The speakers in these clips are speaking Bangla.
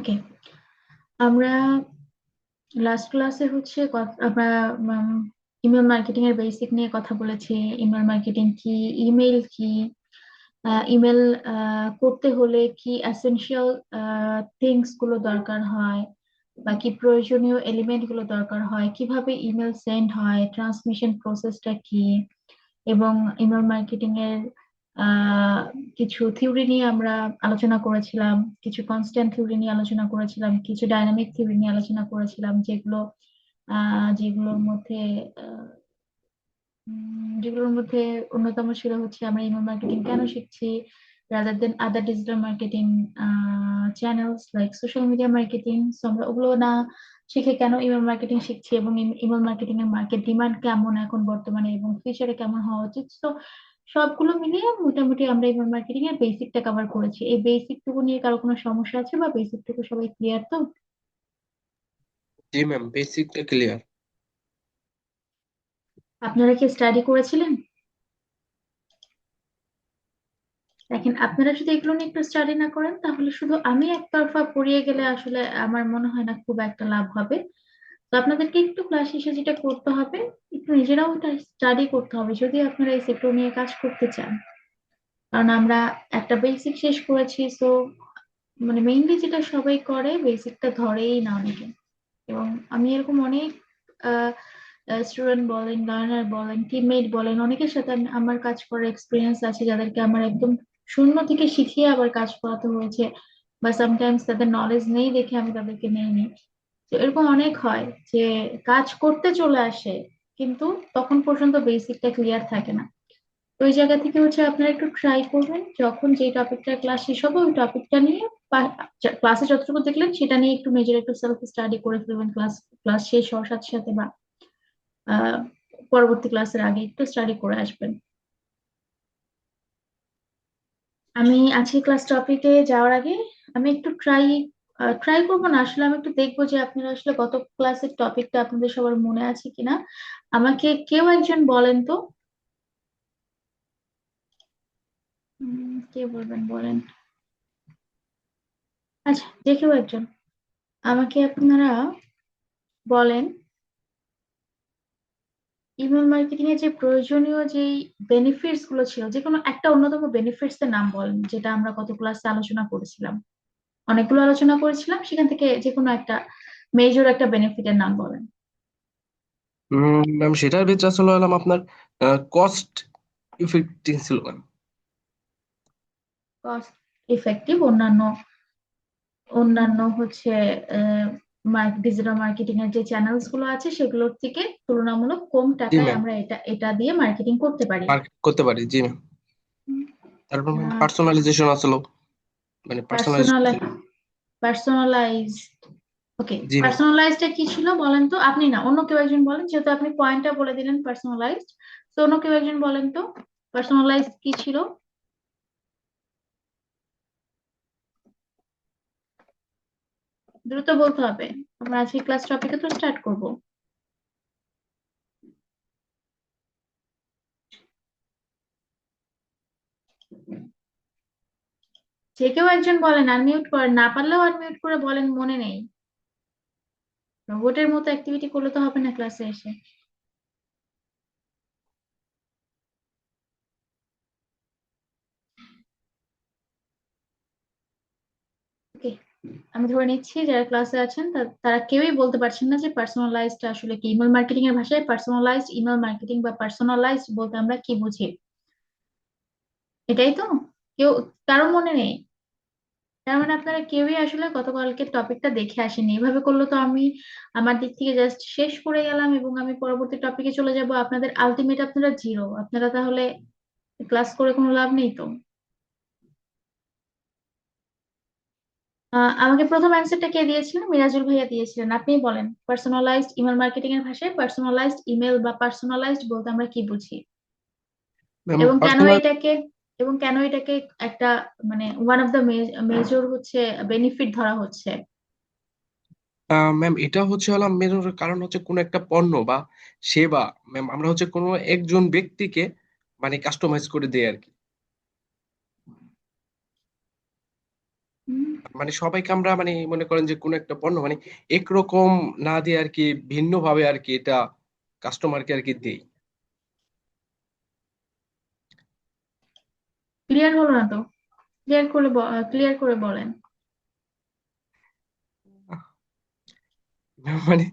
ওকে, আমরা লাস্ট ক্লাসে হচ্ছে আমরা ইমেল মার্কেটিং এর বেসিক নিয়ে কথা বলেছি। ইমেল মার্কেটিং কি, ইমেল কি, ইমেল করতে হলে কি এসেনশিয়াল থিংস গুলো দরকার হয়, বা কি প্রয়োজনীয় এলিমেন্ট গুলো দরকার হয়, কিভাবে ইমেল সেন্ড হয়, ট্রান্সমিশন প্রসেসটা কি, এবং ইমেল মার্কেটিং এর আহ, কিছু থিওরি নিয়ে আমরা আলোচনা করেছিলাম, কিছু কনস্ট্যান্ট থিওরি নিয়ে আলোচনা করেছিলাম, কিছু ডাইনামিক থিওরি নিয়ে আলোচনা করেছিলাম, যেগুলোর মধ্যে যেগুলোর মধ্যে অন্যতম ছিল হচ্ছে আমরা ইমেল মার্কেটিং কেন শিখছি rather than other digital marketing channels like social media marketing. আমরা ওগুলো না শিখে কেন ইমেল মার্কেটিং শিখছি, এবং ইমেল মার্কেটিং এর মার্কেট ডিমান্ড কেমন এখন বর্তমানে এবং ফিউচারে কেমন হওয়া উচিত। তো সবগুলো মিলিয়ে মোটামুটি আমরা ইমেল মার্কেটিং এর বেসিকটা কভার করেছি। এই বেসিক টুকু নিয়ে কারো কোনো সমস্যা আছে, বা বেসিক টুকু সবাই ক্লিয়ার তো? জি ম্যাম, বেসিকটা ক্লিয়ার। আপনারা কি স্টাডি করেছিলেন? দেখেন, আপনারা যদি এগুলো নিয়ে একটু স্টাডি না করেন তাহলে শুধু আমি একতরফা পড়িয়ে গেলে আসলে আমার মনে হয় না খুব একটা লাভ হবে। তো আপনাদেরকে একটু ক্লাস শেষে যেটা করতে হবে, একটু নিজেরাও স্টাডি করতে হবে যদি আপনারা এই সেক্টর নিয়ে কাজ করতে চান। কারণ আমরা একটা বেসিক শেষ করেছি, তো মানে মেইনলি যেটা সবাই করে বেসিকটা ধরেই না অনেকে। এবং আমি এরকম অনেক স্টুডেন্ট বলেন, লার্নার বলেন, টিমমেট বলেন, অনেকের সাথে আমার কাজ করার এক্সপিরিয়েন্স আছে যাদেরকে আমার একদম শূন্য থেকে শিখিয়ে আবার কাজ করাতে হয়েছে, বা সামটাইমস তাদের নলেজ নেই দেখে আমি তাদেরকে নেইনি। তো এরকম অনেক হয় যে কাজ করতে চলে আসে, কিন্তু তখন পর্যন্ত বেসিকটা ক্লিয়ার থাকে না। তো ওই জায়গা থেকে হচ্ছে আপনারা একটু ট্রাই করবেন, যখন যে টপিকটা ক্লাস শেষ হবে ওই টপিকটা নিয়ে ক্লাসে যতটুকু দেখলেন সেটা নিয়ে একটু নিজের একটু সেলফ স্টাডি করে ফেলবেন, ক্লাস ক্লাস শেষ হওয়ার সাথে সাথে, বা আহ, পরবর্তী ক্লাসের আগে একটু স্টাডি করে আসবেন। আমি আজকে ক্লাস টপিকে যাওয়ার আগে আমি একটু ট্রাই করবো না, আসলে আমি একটু দেখবো যে আপনারা আসলে গত ক্লাসের টপিকটা আপনাদের সবার মনে আছে কিনা। আমাকে কেউ একজন বলেন তো। কে বলবেন বলেন? আচ্ছা, যে কেউ একজন আমাকে আপনারা বলেন, ইমেল মার্কেটিং এর যে প্রয়োজনীয় যে বেনিফিটস গুলো ছিল, যে কোনো একটা অন্যতম বেনিফিটস এর নাম বলেন, যেটা আমরা গত ক্লাসে আলোচনা করেছিলাম। অনেকগুলো আলোচনা করেছিলাম, সেখান থেকে যে কোনো একটা মেজর একটা বেনিফিটের নাম বলেন। ম্যাম, সেটার ভিতরে আসলে হলাম আপনার কস্ট ইফেক্টিভ ছিল ম্যাম। কস্ট ইফেক্টিভ, অন্যান্য অন্যান্য হচ্ছে ডিজিটাল মার্কেটিং এর যে চ্যানেলস গুলো আছে সেগুলোর থেকে তুলনামূলক কম জি টাকায় ম্যাম, আমরা এটা এটা দিয়ে মার্কেটিং করতে পারি। মার্কেট করতে পারি, জি ম্যাম। তারপর ম্যাম পার্সোনালাইজেশন আসলো, মানে পার্সোনালাইজ। পার্সোনাল পার্সোনালাইজ ওকে, জি ম্যাম। পার্সোনালাইজটা কি ছিল বলেন তো? আপনি না, অন্য কেউ একজন বলেন, যেহেতু আপনি পয়েন্টটা বলে দিলেন পার্সোনালাইজড। তো অন্য কেউ একজন বলেন তো পার্সোনালাইজড কি ছিল। দ্রুত বলতে হবে, আমরা আজকে ক্লাস টপিকে তো স্টার্ট করব। যে কেউ একজন বলেন, আনমিউট করেন, না পারলেও আনমিউট করে বলেন, মনে নেই। রোবটের মতো অ্যাক্টিভিটি করলে তো হবে না ক্লাসে এসে। ওকে, আমি ধরে নিচ্ছি যারা ক্লাসে আছেন তারা কেউই বলতে পারছেন না যে পার্সোনালাইজড আসলে কি। ইমেল মার্কেটিং এর ভাষায় পার্সোনালাইজড ইমেল মার্কেটিং বা পার্সোনালাইজড বলতে আমরা কি বুঝি, এটাই তো? কেউ, কারো মনে নেই? তার মানে আপনারা কেউই আসলে গতকালকে টপিকটা দেখে আসেনি। এভাবে করলে তো আমি আমার দিক থেকে জাস্ট শেষ করে গেলাম এবং আমি পরবর্তী টপিকে চলে যাব, আপনাদের আলটিমেট আপনারা জিরো। আপনারা তাহলে ক্লাস করে কোনো লাভ নেই তো। আমাকে প্রথম অ্যান্সারটা কে দিয়েছিলেন? মিরাজুল ভাইয়া দিয়েছিলেন। আপনি বলেন, পার্সোনালাইজড ইমেল মার্কেটিং এর ভাষায় পার্সোনালাইজড ইমেল বা পার্সোনালাইজড বলতে আমরা কি বুঝি, ম্যাম এবং কেন পার্সোনাল। এটাকে এবং কেন এটাকে একটা মানে ওয়ান অফ দ্য মেজর হচ্ছে বেনিফিট ধরা হচ্ছে। ম্যাম, এটা হচ্ছে হলাম মেন কারণ হচ্ছে কোনো একটা পণ্য বা সেবা, ম্যাম আমরা হচ্ছে কোনো একজন ব্যক্তিকে মানে কাস্টমাইজ করে দেই আর কি। মানে সবাইকে আমরা মানে মনে করেন যে কোনো একটা পণ্য মানে একরকম না দিয়ে আর কি ভিন্ন ভাবে আর কি এটা কাস্টমারকে আর কি দেই। ক্লিয়ার হলো না তো? ক্লিয়ার করে বলেন। মানে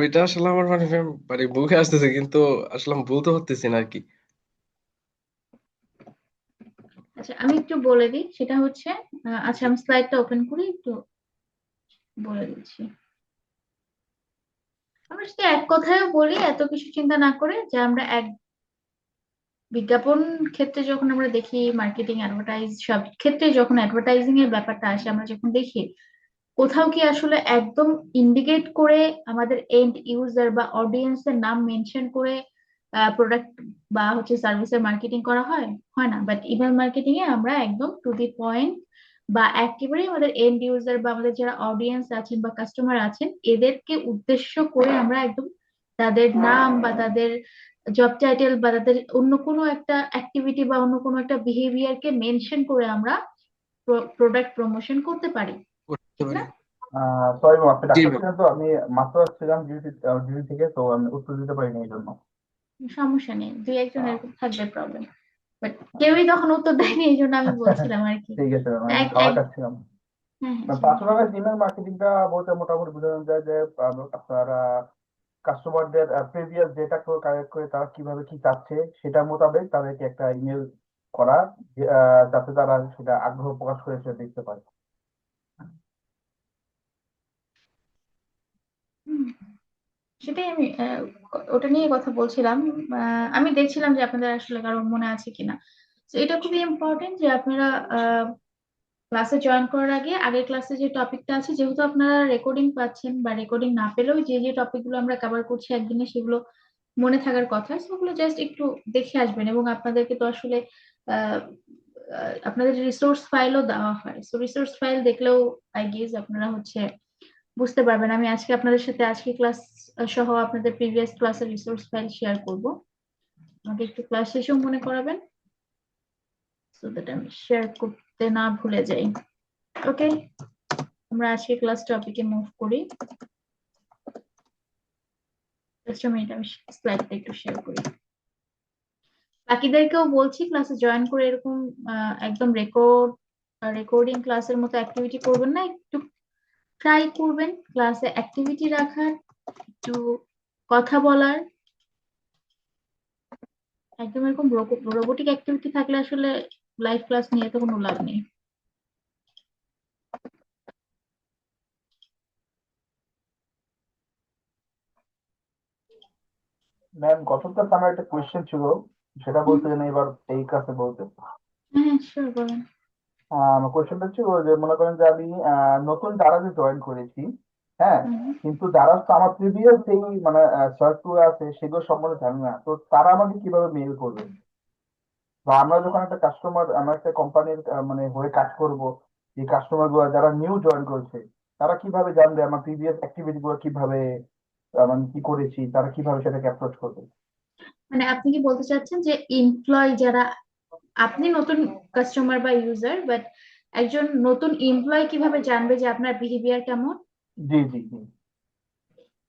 এটা আসলে আমার মানে মানে মুখে আসতেছে কিন্তু আসলে আমি বলতে পারতেছি না আর কি। আচ্ছা, আমি একটু বলে দিই, সেটা হচ্ছে আচ্ছা, জি। আমি স্লাইডটা ওপেন করি, একটু বলে দিচ্ছি। আমরা যদি এক কথায়ও বলি, এত কিছু চিন্তা না করে, যে আমরা এক বিজ্ঞাপন ক্ষেত্রে যখন আমরা দেখি, মার্কেটিং অ্যাডভার্টাইজ সব ক্ষেত্রে যখন অ্যাডভার্টাইজিং এর ব্যাপারটা আসে, আমরা যখন দেখি কোথাও কি আসলে একদম ইন্ডিকেট করে আমাদের এন্ড ইউজার বা অডিয়েন্স এর নাম মেনশন করে প্রোডাক্ট বা হচ্ছে সার্ভিসের মার্কেটিং করা হয়? হয় না। বাট ইমেল মার্কেটিং এ আমরা একদম টু দি পয়েন্ট বা একেবারে আমাদের এন্ড ইউজার বা আমাদের যারা অডিয়েন্স আছেন বা কাস্টমার আছেন, এদেরকে উদ্দেশ্য করে আমরা একদম তাদের নাম বা তাদের জব টাইটেল বা তাদের অন্য কোনো একটা অ্যাক্টিভিটি বা অন্য কোনো একটা বিহেভিয়ারকে মেনশন করে আমরা প্রোডাক্ট প্রমোশন করতে পারি। করতে ঠিক পারি। না? সরি ম্যাম, আপনি জি ডাক্তার ম্যাম। ছিলেন তো, আমি মাত্র আসছিলাম ডিউটি থেকে, তো আমি উত্তর দিতে পারিনি এই জন্য। সমস্যা নেই, দুই একজন আহ, এরকম থাকবে, প্রবলেম। বাট আহ, কেউই তখন উত্তর দেয়নি, এই জন্য আমি বলছিলাম আর কি। ঠিক আছে ম্যাম, তো আমি এক খাবার এক খাচ্ছিলাম। হ্যাঁ, হ্যাঁ, সমস্যা নেই। পার্সোনালাইজ ইমেল মার্কেটিংটা বলতে মোটামুটি বোঝানো যায় যে আপনারা কাস্টমারদের প্রিভিয়াস ডেটা কালেক্ট করে তারা কিভাবে কি চাচ্ছে সেটা মোতাবেক তাদেরকে একটা ইমেল করা, যাতে তারা সেটা আগ্রহ প্রকাশ করে সেটা দেখতে পায়। হুম, সেটাই আমি ওটা নিয়ে কথা বলছিলাম। আমি দেখছিলাম যে আপনাদের আসলে কারো মনে আছে কিনা। তো এটা খুবই ইম্পর্টেন্ট যে আপনারা ক্লাসে জয়েন করার আগে আগের ক্লাসে যে টপিকটা আছে, যেহেতু আপনারা রেকর্ডিং পাচ্ছেন বা রেকর্ডিং না পেলেও যে যে টপিকগুলো আমরা কভার করছি একদিনে, সেগুলো মনে থাকার কথা, সেগুলো জাস্ট একটু দেখে আসবেন। এবং আপনাদেরকে তো আসলে আহ, আপনাদের রিসোর্স ফাইলও দেওয়া হয়, তো রিসোর্স ফাইল দেখলেও আই গেস আপনারা হচ্ছে বুঝতে পারবেন। আমি আজকে আপনাদের সাথে আজকে ক্লাস সহ আপনাদের প্রিভিয়াস ক্লাসের রিসোর্স ফাইল শেয়ার করব। আমাকে একটু ক্লাস শেষেও মনে করাবেন, সো দ্যাট আমি শেয়ার করতে না ভুলে যাই। ওকে, আমরা আজকে ক্লাস টপিকে মুভ করি। জাস্ট মিনিট, আমি স্লাইডটা একটু শেয়ার করি। বাকিদেরকেও বলছি, ক্লাসে জয়েন করে এরকম একদম রেকর্ডিং ক্লাসের মতো অ্যাক্টিভিটি করবেন না, একটু ট্রাই করবেন ক্লাসে অ্যাক্টিভিটি রাখার, একটু কথা বলার। একদম এরকম রোবোটিক অ্যাক্টিভিটি থাকলে আসলে লাইভ ক্লাস নিয়ে তো কোনো লাভ নেই। ম্যাম, গত ক্লাস আমার একটা কোয়েশ্চেন ছিল, সেটা হুম, বলতে না এবার এই ক্লাসে বলতে। হ্যাঁ, হ্যাঁ, শিওর, বলেন। আমার কোয়েশ্চেনটা ছিল যে মনে করেন যে আমি নতুন জারাজে জয়েন করেছি, হ্যাঁ, হুম, কিন্তু যারা তো আমার প্রিভিয়াস যেই মানে সার্চ আছে সেগুলো সম্বন্ধে জানি না, তো তারা আমাকে কিভাবে মেইল করবে? বা আমরা যখন একটা কাস্টমার, আমরা একটা কোম্পানির মানে হয়ে কাজ করব, এই কাস্টমার গুলো যারা নিউ জয়েন করেছে তারা কিভাবে জানবে আমার প্রিভিয়াস অ্যাক্টিভিটি গুলো কিভাবে, মানে কি করেছি, তারা কিভাবে সেটাকে অ্যাপ্রোচ করবে? মানে আপনি কি বলতে চাচ্ছেন যে এমপ্লয় যারা, আপনি নতুন কাস্টমার বা ইউজার, বাট একজন নতুন এমপ্লয় কিভাবে জানবে যে আপনার বিহেভিয়ার কেমন? জি জি জি।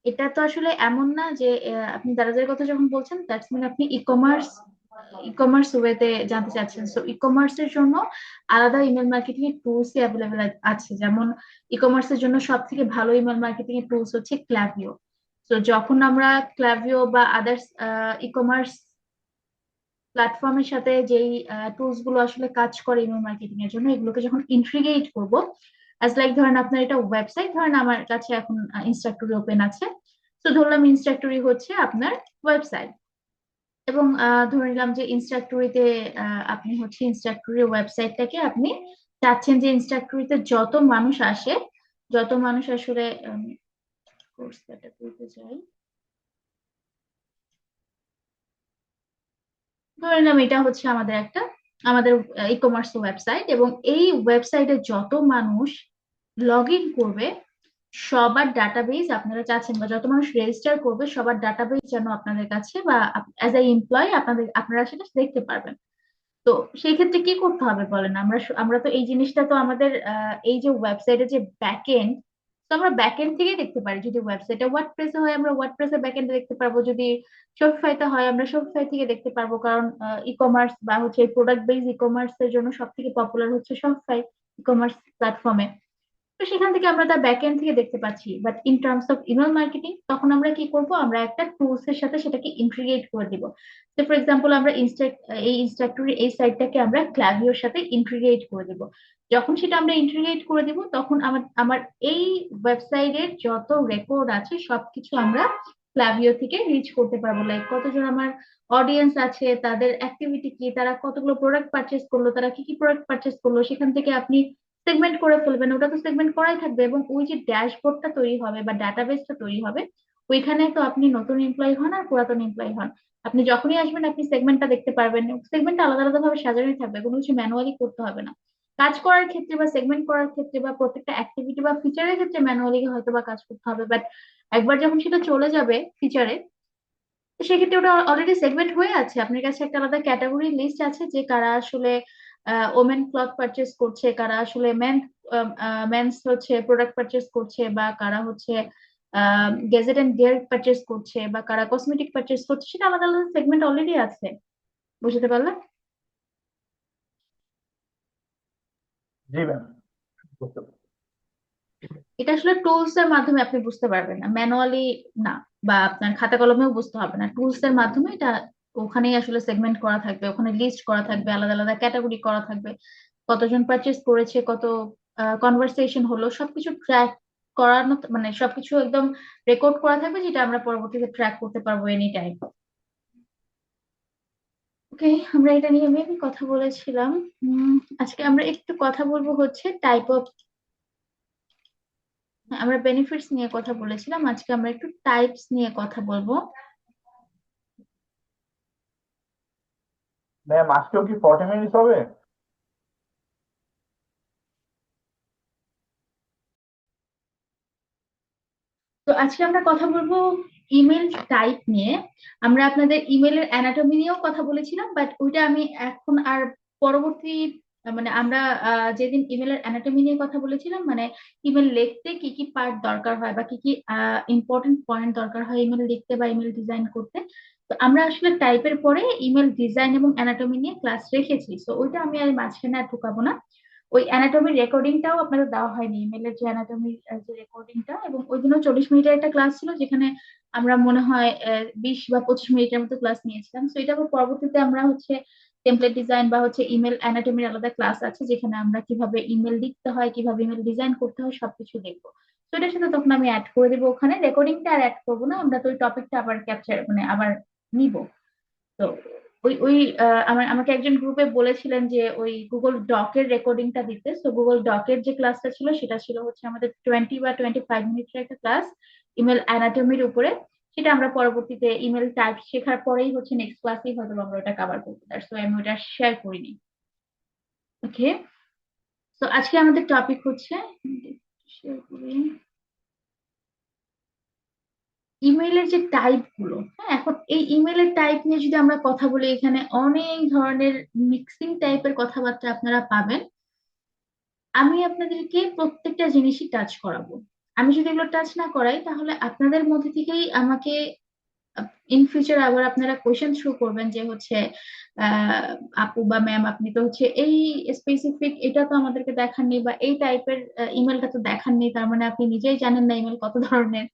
এটা তো আসলে এমন না যে আপনি দারাজের কথা যখন বলছেন, দ্যাটস মিন আপনি ই কমার্স ওয়েতে জানতে চাচ্ছেন। সো ই কমার্সের জন্য আলাদা ইমেল মার্কেটিং এর টুলস অ্যাভেলেবেল আছে। যেমন ই কমার্সের জন্য সব থেকে ভালো ইমেল মার্কেটিং এর টুলস হচ্ছে ক্লাভিও। তো যখন আমরা ক্লাভিও বা আদার্স ই কমার্স প্ল্যাটফর্মের সাথে যেই টুলস গুলো আসলে কাজ করে ইমেল মার্কেটিং এর জন্য, এগুলোকে যখন ইন্টিগ্রেট করব, অ্যাজ লাইক ধরেন আপনার এটা ওয়েবসাইট, ধরেন আমার কাছে এখন ইনস্ট্রাক্টরি ওপেন আছে, তো ধরলাম ইনস্ট্রাক্টরি হচ্ছে আপনার ওয়েবসাইট। এবং ধরে নিলাম যে ইনস্ট্রাক্টরিতে আপনি হচ্ছে ইনস্ট্রাক্টরির ওয়েবসাইটটাকে আপনি চাচ্ছেন যে ইনস্ট্রাক্টরিতে যত মানুষ আসে, যত মানুষ আসলে কোর্স ডাটা করতে চাই, ধরে নিলাম এটা হচ্ছে আমাদের ই কমার্স ওয়েবসাইট, এবং এই ওয়েবসাইটে যত মানুষ লগ ইন করবে, সবার ডাটাবেজ আপনারা চাচ্ছেন, বা যত মানুষ রেজিস্টার করবে সবার ডাটাবেজ যেন আপনাদের কাছে বা অ্যাজ এ এমপ্লয় আপনারা সেটা দেখতে পারবেন। তো তো সেই ক্ষেত্রে কি করতে হবে বলেন? আমরা তো এই জিনিসটা তো আমাদের এই যে ওয়েবসাইটে যে ব্যাক এন্ড, তো আমরা ব্যাক এন্ড থেকে দেখতে পারি। যদি ওয়েবসাইটে ওয়ার্ডপ্রেসে হয় আমরা ওয়ার্ডপ্রেসে ব্যাক এন্ডে দেখতে পারবো, যদি শপিফাইতে হয় আমরা শপিফাই থেকে দেখতে পারবো, কারণ ই কমার্স বা হচ্ছে প্রোডাক্ট বেস ই কমার্স এর জন্য সব থেকে পপুলার হচ্ছে শপিফাই ই কমার্স প্ল্যাটফর্মে। তো সেখান থেকে আমরা তার ব্যাক এন্ড থেকে দেখতে পাচ্ছি। But in terms of email marketing তখন আমরা কি করব, আমরা একটা টুলস এর সাথে সেটাকে ইন্টিগ্রেট করে দিব। তো ফর এক্সাম্পল আমরা এই ইনস্ট্রাক্টরের এই সাইটটাকে আমরা ক্লাভিওর সাথে ইন্টিগ্রেট করে দিব। যখন সেটা আমরা ইন্টিগ্রেট করে দিব তখন আমার আমার এই ওয়েবসাইটের যত রেকর্ড আছে সবকিছু আমরা ক্লাভিও থেকে রিচ করতে পারবো। লাইক কতজন আমার অডিয়েন্স আছে, তাদের অ্যাক্টিভিটি কি, তারা কতগুলো প্রোডাক্ট পারচেস করলো, তারা কি কি প্রোডাক্ট পারচেস করলো, সেখান থেকে আপনি সেগমেন্ট করে ফেলবেন। ওটা তো সেগমেন্ট করাই থাকবে, এবং ওই যে ড্যাশবোর্ডটা তৈরি হবে বা ডাটাবেসটা তৈরি হবে, ওইখানে তো আপনি নতুন এমপ্লয়ি হন আর পুরাতন এমপ্লয়ি হন, আপনি যখনই আসবেন আপনি সেগমেন্টটা দেখতে পারবেন। সেগমেন্টটা আলাদা আলাদা ভাবে সাজানোই থাকবে, কোনো কিছু ম্যানুয়ালি করতে হবে না। কাজ করার ক্ষেত্রে বা সেগমেন্ট করার ক্ষেত্রে বা প্রত্যেকটা অ্যাক্টিভিটি বা ফিচারের ক্ষেত্রে ম্যানুয়ালি হয়তো বা কাজ করতে হবে, বাট একবার যখন সেটা চলে যাবে ফিচারে, সেক্ষেত্রে ওটা অলরেডি সেগমেন্ট হয়ে আছে। আপনার কাছে একটা আলাদা ক্যাটাগরি লিস্ট আছে যে কারা আসলে ওমেন ক্লথ পারচেস করছে, কারা আসলে মেন্স হচ্ছে প্রোডাক্ট পারচেস করছে, বা কারা হচ্ছে গেজেট এন্ড গিয়ার পারচেস করছে, বা কারা কসমেটিক পারচেস করছে, সেটা আলাদা আলাদা সেগমেন্ট অলরেডি আছে। বুঝতে পারলে? জি ম্যাম, বুঝতে পারছি। এটা আসলে টুলস এর মাধ্যমে আপনি বুঝতে পারবেন না, ম্যানুয়ালি না, বা আপনার খাতা কলমেও বুঝতে হবে না। টুলস এর মাধ্যমে এটা ওখানেই আসলে সেগমেন্ট করা থাকবে, ওখানে লিস্ট করা থাকবে, আলাদা আলাদা ক্যাটাগরি করা থাকবে, কতজন পারচেস করেছে, কত কনভারসেশন হলো, সবকিছু ট্র্যাক করানো, মানে সবকিছু একদম রেকর্ড করা থাকবে, যেটা আমরা পরবর্তীতে ট্র্যাক করতে পারবো এনি টাইম। ওকে, আমরা এটা নিয়ে মেবি কথা বলেছিলাম। আজকে আমরা একটু কথা বলবো হচ্ছে টাইপ অফ, আমরা বেনিফিটস নিয়ে কথা বলেছিলাম, আজকে আমরা একটু টাইপস নিয়ে কথা বলবো। ম্যাম আজকেও কি 40 মিনিট হবে? তো আজকে আমরা কথা বলবো ইমেল টাইপ নিয়ে। আমরা আপনাদের ইমেলের অ্যানাটমি নিয়েও কথা বলেছিলাম, বাট ওইটা আমি এখন আর পরবর্তী মানে আমরা যেদিন ইমেলের অ্যানাটমি নিয়ে কথা বলেছিলাম, মানে ইমেল লিখতে কি কি পার্ট দরকার হয় বা কি কি ইম্পর্টেন্ট পয়েন্ট দরকার হয় ইমেল লিখতে বা ইমেল ডিজাইন করতে, তো আমরা আসলে টাইপের পরে ইমেল ডিজাইন এবং অ্যানাটমি নিয়ে ক্লাস রেখেছি। তো ওইটা আমি আর মাঝখানে আর ঢুকাবো না। ওই অ্যানাটমির রেকর্ডিংটাও আপনাদের দেওয়া হয়নি, ইমেলের যে অ্যানাটমির যে রেকর্ডিংটা, এবং ওই দিনও 40 মিনিটের একটা ক্লাস ছিল যেখানে আমরা মনে হয় 20 বা 25 মিনিটের মতো ক্লাস নিয়েছিলাম। তো এটা আবার পরবর্তীতে আমরা হচ্ছে টেমপ্লেট ডিজাইন বা হচ্ছে ইমেল অ্যানাটমির আলাদা ক্লাস আছে যেখানে আমরা কিভাবে ইমেল লিখতে হয়, কিভাবে ইমেল ডিজাইন করতে হয় সবকিছু দেখবো। তো এটার সাথে তখন আমি অ্যাড করে দেবো ওখানে, রেকর্ডিংটা আর অ্যাড করবো না, আমরা তো ওই টপিকটা আবার ক্যাপচার মানে আবার নিব। তো ওই ওই আমাকে একজন গ্রুপে বলেছিলেন যে ওই গুগল ডকের রেকর্ডিংটা দিতে। তো গুগল ডকের যে ক্লাসটা ছিল সেটা ছিল হচ্ছে আমাদের 20 বা 25 মিনিটের একটা ক্লাস ইমেল অ্যানাটমির উপরে। সেটা আমরা পরবর্তীতে ইমেল টাইপ শেখার পরেই হচ্ছে নেক্সট ক্লাসেই হয়তো আমরা ওটা কভার করতে পারি, তো আমি ওটা শেয়ার করিনি। ওকে, তো আজকে আমাদের টপিক হচ্ছে, শেয়ার করি, ইমেইলের যে টাইপ গুলো। হ্যাঁ, এখন এই ইমেইলের টাইপ নিয়ে যদি আমরা কথা বলি, এখানে অনেক ধরনের মিক্সিং টাইপের কথাবার্তা আপনারা পাবেন। আমি আপনাদেরকে প্রত্যেকটা জিনিসই টাচ করাবো। আমি যদি এগুলো টাচ না করাই তাহলে আপনাদের মধ্যে থেকেই আমাকে ইন ফিউচার আবার আপনারা কোয়েশ্চেন থ্রু করবেন যে হচ্ছে আহ আপু বা ম্যাম আপনি তো হচ্ছে এই স্পেসিফিক এটা তো আমাদেরকে দেখাননি, বা এই টাইপের ইমেলটা তো দেখাননি, তার মানে আপনি নিজেই জানেন না ইমেল কত ধরনের।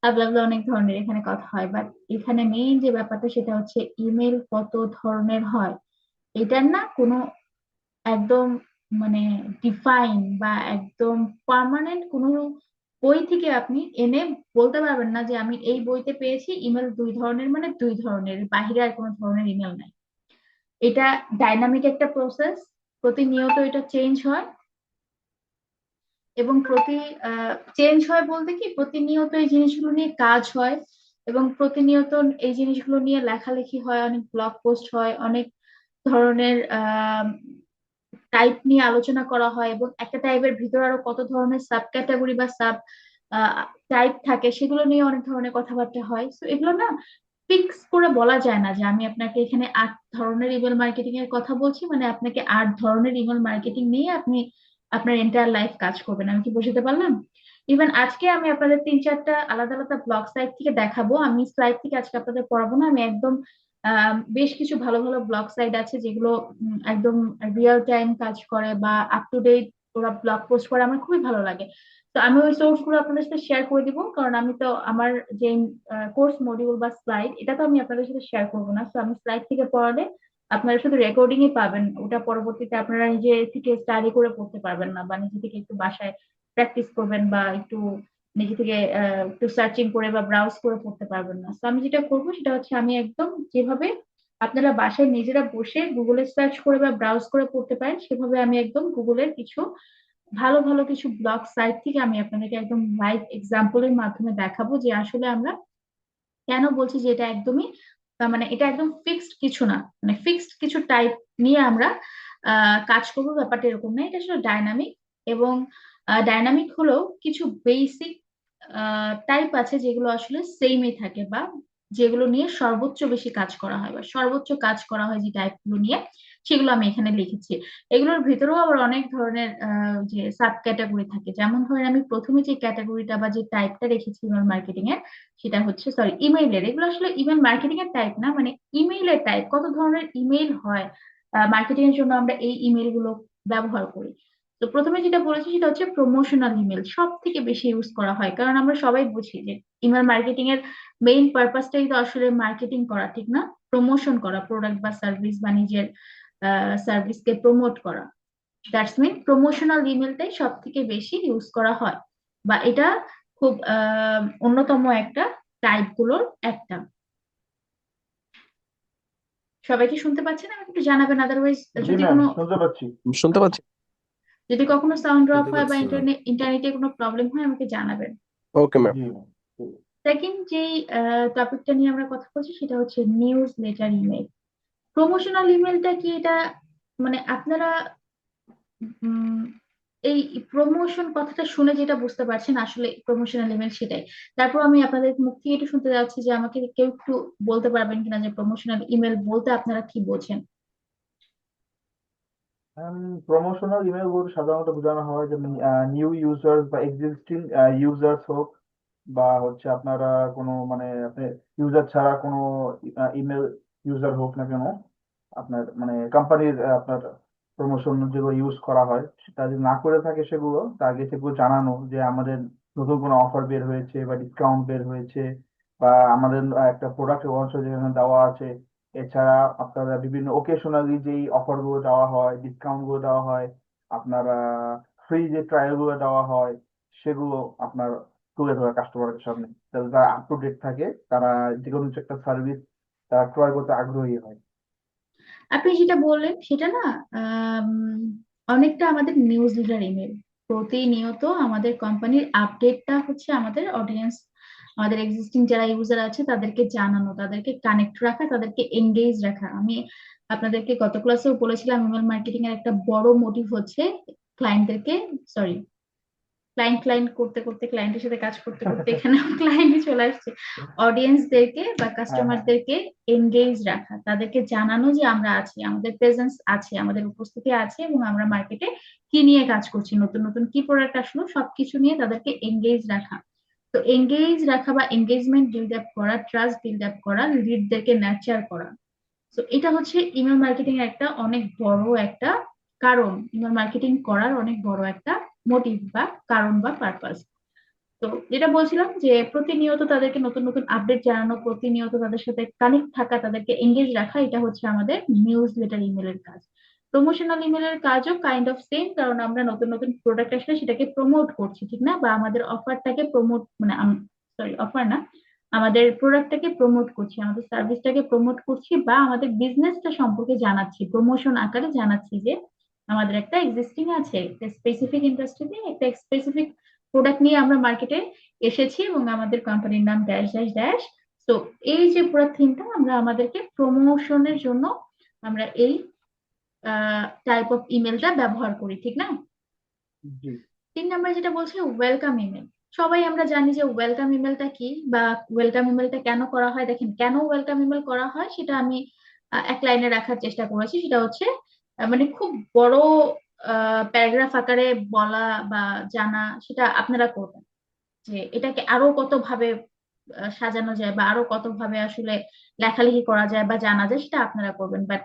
আবলাবলা অনেক ধরনের এখানে কথা হয়, বাট এখানে মেইন যে ব্যাপারটা সেটা হচ্ছে ইমেল কত ধরনের হয় এটার না কোনো একদম মানে ডিফাইন বা একদম পার্মানেন্ট কোনো বই থেকে আপনি এনে বলতে পারবেন না যে আমি এই বইতে পেয়েছি ইমেল 2 ধরনের, মানে 2 ধরনের, বাহিরে আর কোনো ধরনের ইমেল নাই। এটা ডাইনামিক একটা প্রসেস, প্রতিনিয়ত এটা চেঞ্জ হয়, এবং চেঞ্জ হয় বলতে কি প্রতিনিয়ত এই জিনিসগুলো নিয়ে কাজ হয়, এবং প্রতিনিয়ত এই জিনিসগুলো নিয়ে লেখালেখি হয়, অনেক ব্লগ পোস্ট হয়, অনেক ধরনের টাইপ নিয়ে আলোচনা করা হয়, এবং একটা টাইপের ভিতরে আরো কত ধরনের সাব ক্যাটাগরি বা সাব টাইপ থাকে সেগুলো নিয়ে অনেক ধরনের কথাবার্তা হয়। তো এগুলো না ফিক্স করে বলা যায় না যে আমি আপনাকে এখানে 8 ধরনের ইমেল মার্কেটিং এর কথা বলছি, মানে আপনাকে 8 ধরনের ইমেল মার্কেটিং নিয়ে আপনি আপনার এন্টায়ার লাইফ কাজ করবেন। আমি কি বুঝতে পারলাম? ইভেন আজকে আমি আপনাদের 3-4টা আলাদা আলাদা ব্লগ সাইট থেকে দেখাবো। আমি স্লাইড থেকে আজকে আপনাদের পড়াবো না, আমি একদম বেশ কিছু ভালো ভালো ব্লগ সাইট আছে যেগুলো একদম রিয়েল টাইম কাজ করে বা আপ টু ডেট ওরা ব্লগ পোস্ট করে, আমার খুবই ভালো লাগে। তো আমি ওই সোর্স গুলো আপনাদের সাথে শেয়ার করে দিব, কারণ আমি তো আমার যে কোর্স মডিউল বা স্লাইড, এটা তো আমি আপনাদের সাথে শেয়ার করবো না। তো আমি স্লাইড থেকে পড়ালে আপনারা শুধু রেকর্ডিং ই পাবেন, ওটা পরবর্তীতে আপনারা নিজে থেকে স্টাডি করে পড়তে পারবেন না, বা নিজে থেকে একটু বাসায় প্র্যাকটিস করবেন বা একটু নিজে থেকে একটু সার্চিং করে বা ব্রাউজ করে পড়তে পারবেন না। তো আমি যেটা করবো সেটা হচ্ছে, আমি একদম যেভাবে আপনারা বাসায় নিজেরা বসে গুগলে সার্চ করে বা ব্রাউজ করে পড়তে পারেন, সেভাবে আমি একদম গুগলের কিছু ভালো ভালো কিছু ব্লগ সাইট থেকে আমি আপনাদেরকে একদম লাইভ এক্সাম্পলের মাধ্যমে দেখাবো যে আসলে আমরা কেন বলছি যে এটা একদমই মানে এটা একদম ফিক্সড কিছু না, মানে ফিক্সড কিছু টাইপ নিয়ে আমরা কাজ করবো, ব্যাপারটা এরকম না। এটা আসলে ডাইনামিক, এবং ডাইনামিক হলেও কিছু বেসিক টাইপ আছে যেগুলো আসলে সেমই থাকে, বা যেগুলো নিয়ে সর্বোচ্চ বেশি কাজ করা হয় বা সর্বোচ্চ কাজ করা হয় যে টাইপগুলো নিয়ে, সেগুলো আমি এখানে লিখেছি। এগুলোর ভিতরেও আবার অনেক ধরনের যে সাব ক্যাটাগরি থাকে। যেমন ধরেন আমি প্রথমে যে ক্যাটাগরিটা বা যে টাইপটা রেখেছি ইমেল মার্কেটিং এর, সেটা হচ্ছে সরি ইমেইলের, এগুলো আসলে ইমেল মার্কেটিং এর টাইপ না, মানে ইমেইলের টাইপ, কত ধরনের ইমেইল হয় মার্কেটিং এর জন্য আমরা এই ইমেল গুলো ব্যবহার করি। তো প্রথমে যেটা বলেছি সেটা হচ্ছে প্রমোশনাল ইমেল, সব থেকে বেশি ইউজ করা হয়, কারণ আমরা সবাই বুঝি যে ইমেল মার্কেটিং এর মেইন পারপাসটাই তো আসলে মার্কেটিং করা, ঠিক না? প্রমোশন করা, প্রোডাক্ট বা সার্ভিস বা নিজের সার্ভিসকে প্রমোট করা। দ্যাটস মিন প্রমোশনাল ইমেলটাই সব থেকে বেশি ইউজ করা হয়, বা এটা খুব অন্যতম একটা টাইপ গুলোর একটা। সবাই কি শুনতে পাচ্ছেন? আমাকে একটু জানাবেন, আদারওয়াইজ জি যদি ম্যাম, কোনো শুনতে পাচ্ছি। শুনতে পাচ্ছি। যদি কখনো সাউন্ড ড্রপ শুনতে হয় বা পাচ্ছি ম্যাম। ইন্টারনেটে কোনো প্রবলেম হয় আমাকে জানাবেন। Okay ma'am. জি ম্যাম। সেকেন্ড যেই টপিকটা নিয়ে আমরা কথা বলছি সেটা হচ্ছে নিউজ লেটার ইমেল। প্রমোশনাল ইমেলটা কি? এটা মানে আপনারা উম, এই প্রমোশন কথাটা শুনে যেটা বুঝতে পারছেন আসলে প্রমোশনাল ইমেল সেটাই। তারপর আমি আপনাদের মুখ থেকে একটু শুনতে যাচ্ছি যে আমাকে কেউ একটু বলতে পারবেন কিনা যে প্রমোশনাল ইমেল বলতে আপনারা কি বোঝেন। প্রমোশনাল ইমেল বলতে সাধারণত বোঝানো হয় যে নিউ ইউজার্স বা এক্সিস্টিং ইউজার্স হোক, বা হচ্ছে আপনারা কোনো মানে আপনি ইউজার ছাড়া কোনো ইমেল ইউজার হোক না কেন, আপনার মানে কোম্পানির আপনার প্রমোশন যেগুলো ইউজ করা হয়, সেটা যদি না করে থাকে সেগুলো তাকে সেগুলো জানানো যে আমাদের নতুন কোনো অফার বের হয়েছে বা ডিসকাউন্ট বের হয়েছে, বা আমাদের একটা প্রোডাক্ট লঞ্চ হয়েছে যেখানে দেওয়া আছে। এছাড়া আপনারা বিভিন্ন ওকেশনালি যেই অফার গুলো দেওয়া হয়, ডিসকাউন্ট গুলো দেওয়া হয়, আপনারা ফ্রি যে ট্রায়াল গুলো দেওয়া হয়, সেগুলো আপনার তুলে ধরা কাস্টমারের সামনে, যাতে তারা আপ টু ডেট থাকে, তারা যে কোনো কিছু একটা সার্ভিস তারা ক্রয় করতে আগ্রহী হয়। আপনি যেটা বললেন সেটা না আম, অনেকটা আমাদের নিউজ লেটার ইমেল। প্রতিনিয়ত আমাদের কোম্পানির আপডেটটা হচ্ছে আমাদের অডিয়েন্স, আমাদের এক্সিস্টিং যারা ইউজার আছে তাদেরকে জানানো, তাদেরকে কানেক্ট রাখা, তাদেরকে এঙ্গেজ রাখা। আমি আপনাদেরকে গত ক্লাসেও বলেছিলাম ইমেল মার্কেটিং এর একটা বড় মোটিভ হচ্ছে ক্লায়েন্টদেরকে, সরি ক্লায়েন্ট ক্লায়েন্ট করতে করতে ক্লায়েন্টের সাথে কাজ করতে করতে এখানে ক্লায়েন্টই চলে আসছে, অডিয়েন্সদেরকে বা হ্যাঁ, হ্যাঁ। কাস্টমারদেরকে এনগেজ রাখা, তাদেরকে জানানো যে আমরা আছি, আমাদের প্রেজেন্স আছে, আমাদের উপস্থিতি আছে, এবং আমরা মার্কেটে কি নিয়ে কাজ করছি, নতুন নতুন কি প্রোডাক্ট আসলো, সবকিছু নিয়ে তাদেরকে এনগেজ রাখা। তো এনগেজ রাখা বা এনগেজমেন্ট বিল্ড আপ করা, ট্রাস্ট বিল্ড আপ করা, লিডদেরকে নার্চার করা। তো এটা হচ্ছে ইমেল মার্কেটিং এর একটা অনেক বড় একটা কারণ, ইমেল মার্কেটিং করার অনেক বড় একটা মোটিভ বা কারণ বা পারপাস। তো যেটা বলছিলাম যে প্রতিনিয়ত তাদেরকে নতুন নতুন আপডেট জানানো, প্রতিনিয়ত তাদের সাথে কানেক্ট থাকা, তাদেরকে এঙ্গেজ রাখা, এটা হচ্ছে আমাদের নিউজ লেটার ইমেলের কাজ। প্রমোশনাল ইমেলের কাজও কাইন্ড অফ সেম, কারণ আমরা নতুন নতুন প্রোডাক্ট আসলে সেটাকে প্রমোট করছি, ঠিক না? বা আমাদের অফারটাকে প্রমোট মানে সরি অফার না, আমাদের প্রোডাক্টটাকে প্রমোট করছি, আমাদের সার্ভিসটাকে প্রমোট করছি, বা আমাদের বিজনেসটা সম্পর্কে জানাচ্ছি, প্রমোশন আকারে জানাচ্ছি যে আমাদের একটা এক্সিস্টিং আছে, একটা স্পেসিফিক ইন্ডাস্ট্রিতে একটা স্পেসিফিক প্রোডাক্ট নিয়ে আমরা মার্কেটে এসেছি, এবং আমাদের কোম্পানির নাম ড্যাশ ড্যাশ ড্যাশ। তো এই যে পুরো থিমটা আমরা আমাদেরকে প্রমোশনের জন্য আমরা এই টাইপ অফ ইমেলটা ব্যবহার করি, ঠিক না? জি। 3 নাম্বার যেটা বলছে ওয়েলকাম ইমেল। সবাই আমরা জানি যে ওয়েলকাম ইমেলটা কি বা ওয়েলকাম ইমেলটা কেন করা হয়। দেখেন, কেন ওয়েলকাম ইমেল করা হয় সেটা আমি এক লাইনে রাখার চেষ্টা করেছি। সেটা হচ্ছে মানে খুব বড় প্যারাগ্রাফ আকারে বলা বা জানা সেটা আপনারা করবেন, যে এটাকে আরো কত ভাবে সাজানো যায় বা আরো কত ভাবে আসলে লেখালেখি করা যায় বা জানা যায় সেটা আপনারা করবেন। বাট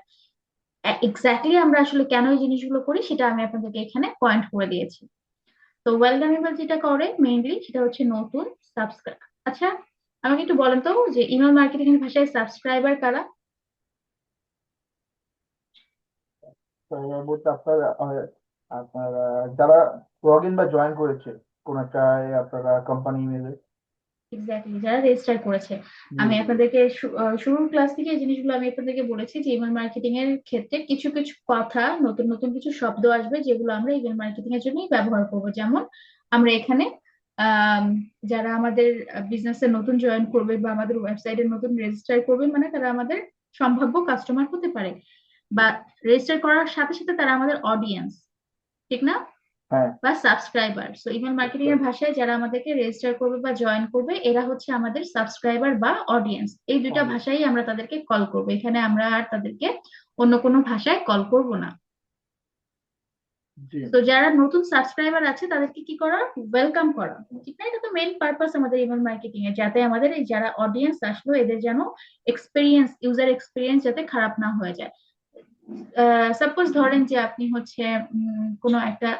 এক্স্যাক্টলি আমরা আসলে কেন এই জিনিসগুলো করি সেটা আমি আপনাদেরকে এখানে পয়েন্ট করে দিয়েছি। তো ওয়েলকাম ইমেল যেটা করে মেইনলি সেটা হচ্ছে নতুন সাবস্ক্রাইব। আচ্ছা, আমাকে একটু বলেন তো যে ইমেল মার্কেটিং এর ভাষায় সাবস্ক্রাইবার কারা? তো এবার বলতে আপনার যারা লগ ইন বা জয়েন করেছে কোন একটা আপনারা কোম্পানি ইমেলে। এক্স্যাক্টলি, যারা রেজিস্টার করেছে। জি আমি জি। আপনাদেরকে শুরুর ক্লাস থেকে এই জিনিসগুলো আমি আপনাদেরকে বলেছি যে ইমেল মার্কেটিং এর ক্ষেত্রে কিছু কিছু কথা, নতুন নতুন কিছু শব্দ আসবে যেগুলো আমরা ইমেল মার্কেটিং এর জন্যই ব্যবহার করব। যেমন আমরা এখানে আম, যারা আমাদের বিজনেসে নতুন জয়েন করবে বা আমাদের ওয়েবসাইটে নতুন রেজিস্টার করবে, মানে তারা আমাদের সম্ভাব্য কাস্টমার হতে পারে বা রেজিস্টার করার সাথে সাথে তারা আমাদের অডিয়েন্স, ঠিক না? হ্যাঁ। বা সাবস্ক্রাইবার। সো ইমেল মার্কেটিং এর subscribe। ভাষায় যারা আমাদেরকে রেজিস্টার করবে বা জয়েন করবে এরা হচ্ছে আমাদের সাবস্ক্রাইবার বা অডিয়েন্স। এই দুইটা Audience। ভাষায় আমরা তাদেরকে কল করবো, এখানে আমরা আর তাদেরকে অন্য কোনো ভাষায় কল করব না। জি। তো যারা নতুন সাবস্ক্রাইবার আছে তাদেরকে কি করা? ওয়েলকাম করা, ঠিক না? এটা তো মেইন পারপাস আমাদের ইমেল মার্কেটিং এর, যাতে আমাদের এই যারা অডিয়েন্স আসলো এদের যেন এক্সপিরিয়েন্স, ইউজার এক্সপিরিয়েন্স যাতে খারাপ না হয়ে যায়। সাপোজ ধরেন যে আপনি হচ্ছে কোনো একটা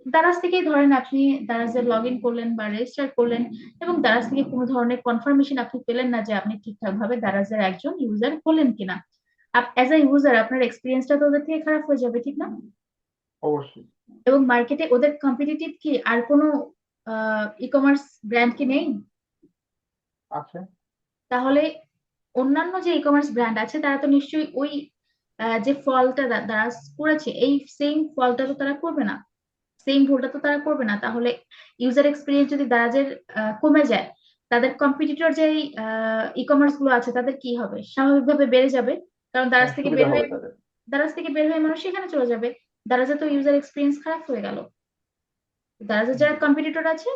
দারাজ থেকেই ধরেন আপনি দারাজে লগ ইন করলেন বা রেজিস্টার করলেন এবং দারাজ থেকে কোনো ধরনের কনফার্মেশন আপনি পেলেন না যে আপনি ঠিকঠাক ভাবে দারাজের একজন ইউজার হলেন কিনা। অ্যাজ এ ইউজার আপনার এক্সপিরিয়েন্সটা তো ওদের থেকে খারাপ হয়ে যাবে, ঠিক না? অবশ্যই। এবং মার্কেটে ওদের কম্পিটিটিভ কি আর কোনো ই কমার্স ব্র্যান্ড কি নেই? আছে। তাহলে অন্যান্য যে ই কমার্স ব্র্যান্ড আছে তারা তো নিশ্চয়ই ওই যে ফলটা দারাজ করেছে এই সেম ফলটা তো তারা করবে না, সেম ভুলটা তো তারা করবে না। তাহলে ইউজার এক্সপিরিয়েন্স যদি দারাজের কমে যায়, তাদের কম্পিটিটর যে ই কমার্স গুলো আছে তাদের কি হবে? স্বাভাবিকভাবে বেড়ে যাবে, কারণ দারাজ হ্যাঁ, থেকে সুবিধা বের হবে হয়ে তাদের। মানুষ সেখানে চলে যাবে। দারাজে তো ইউজার এক্সপিরিয়েন্স খারাপ হয়ে গেল। দারাজের যারা জি। কম্পিটিটর আছে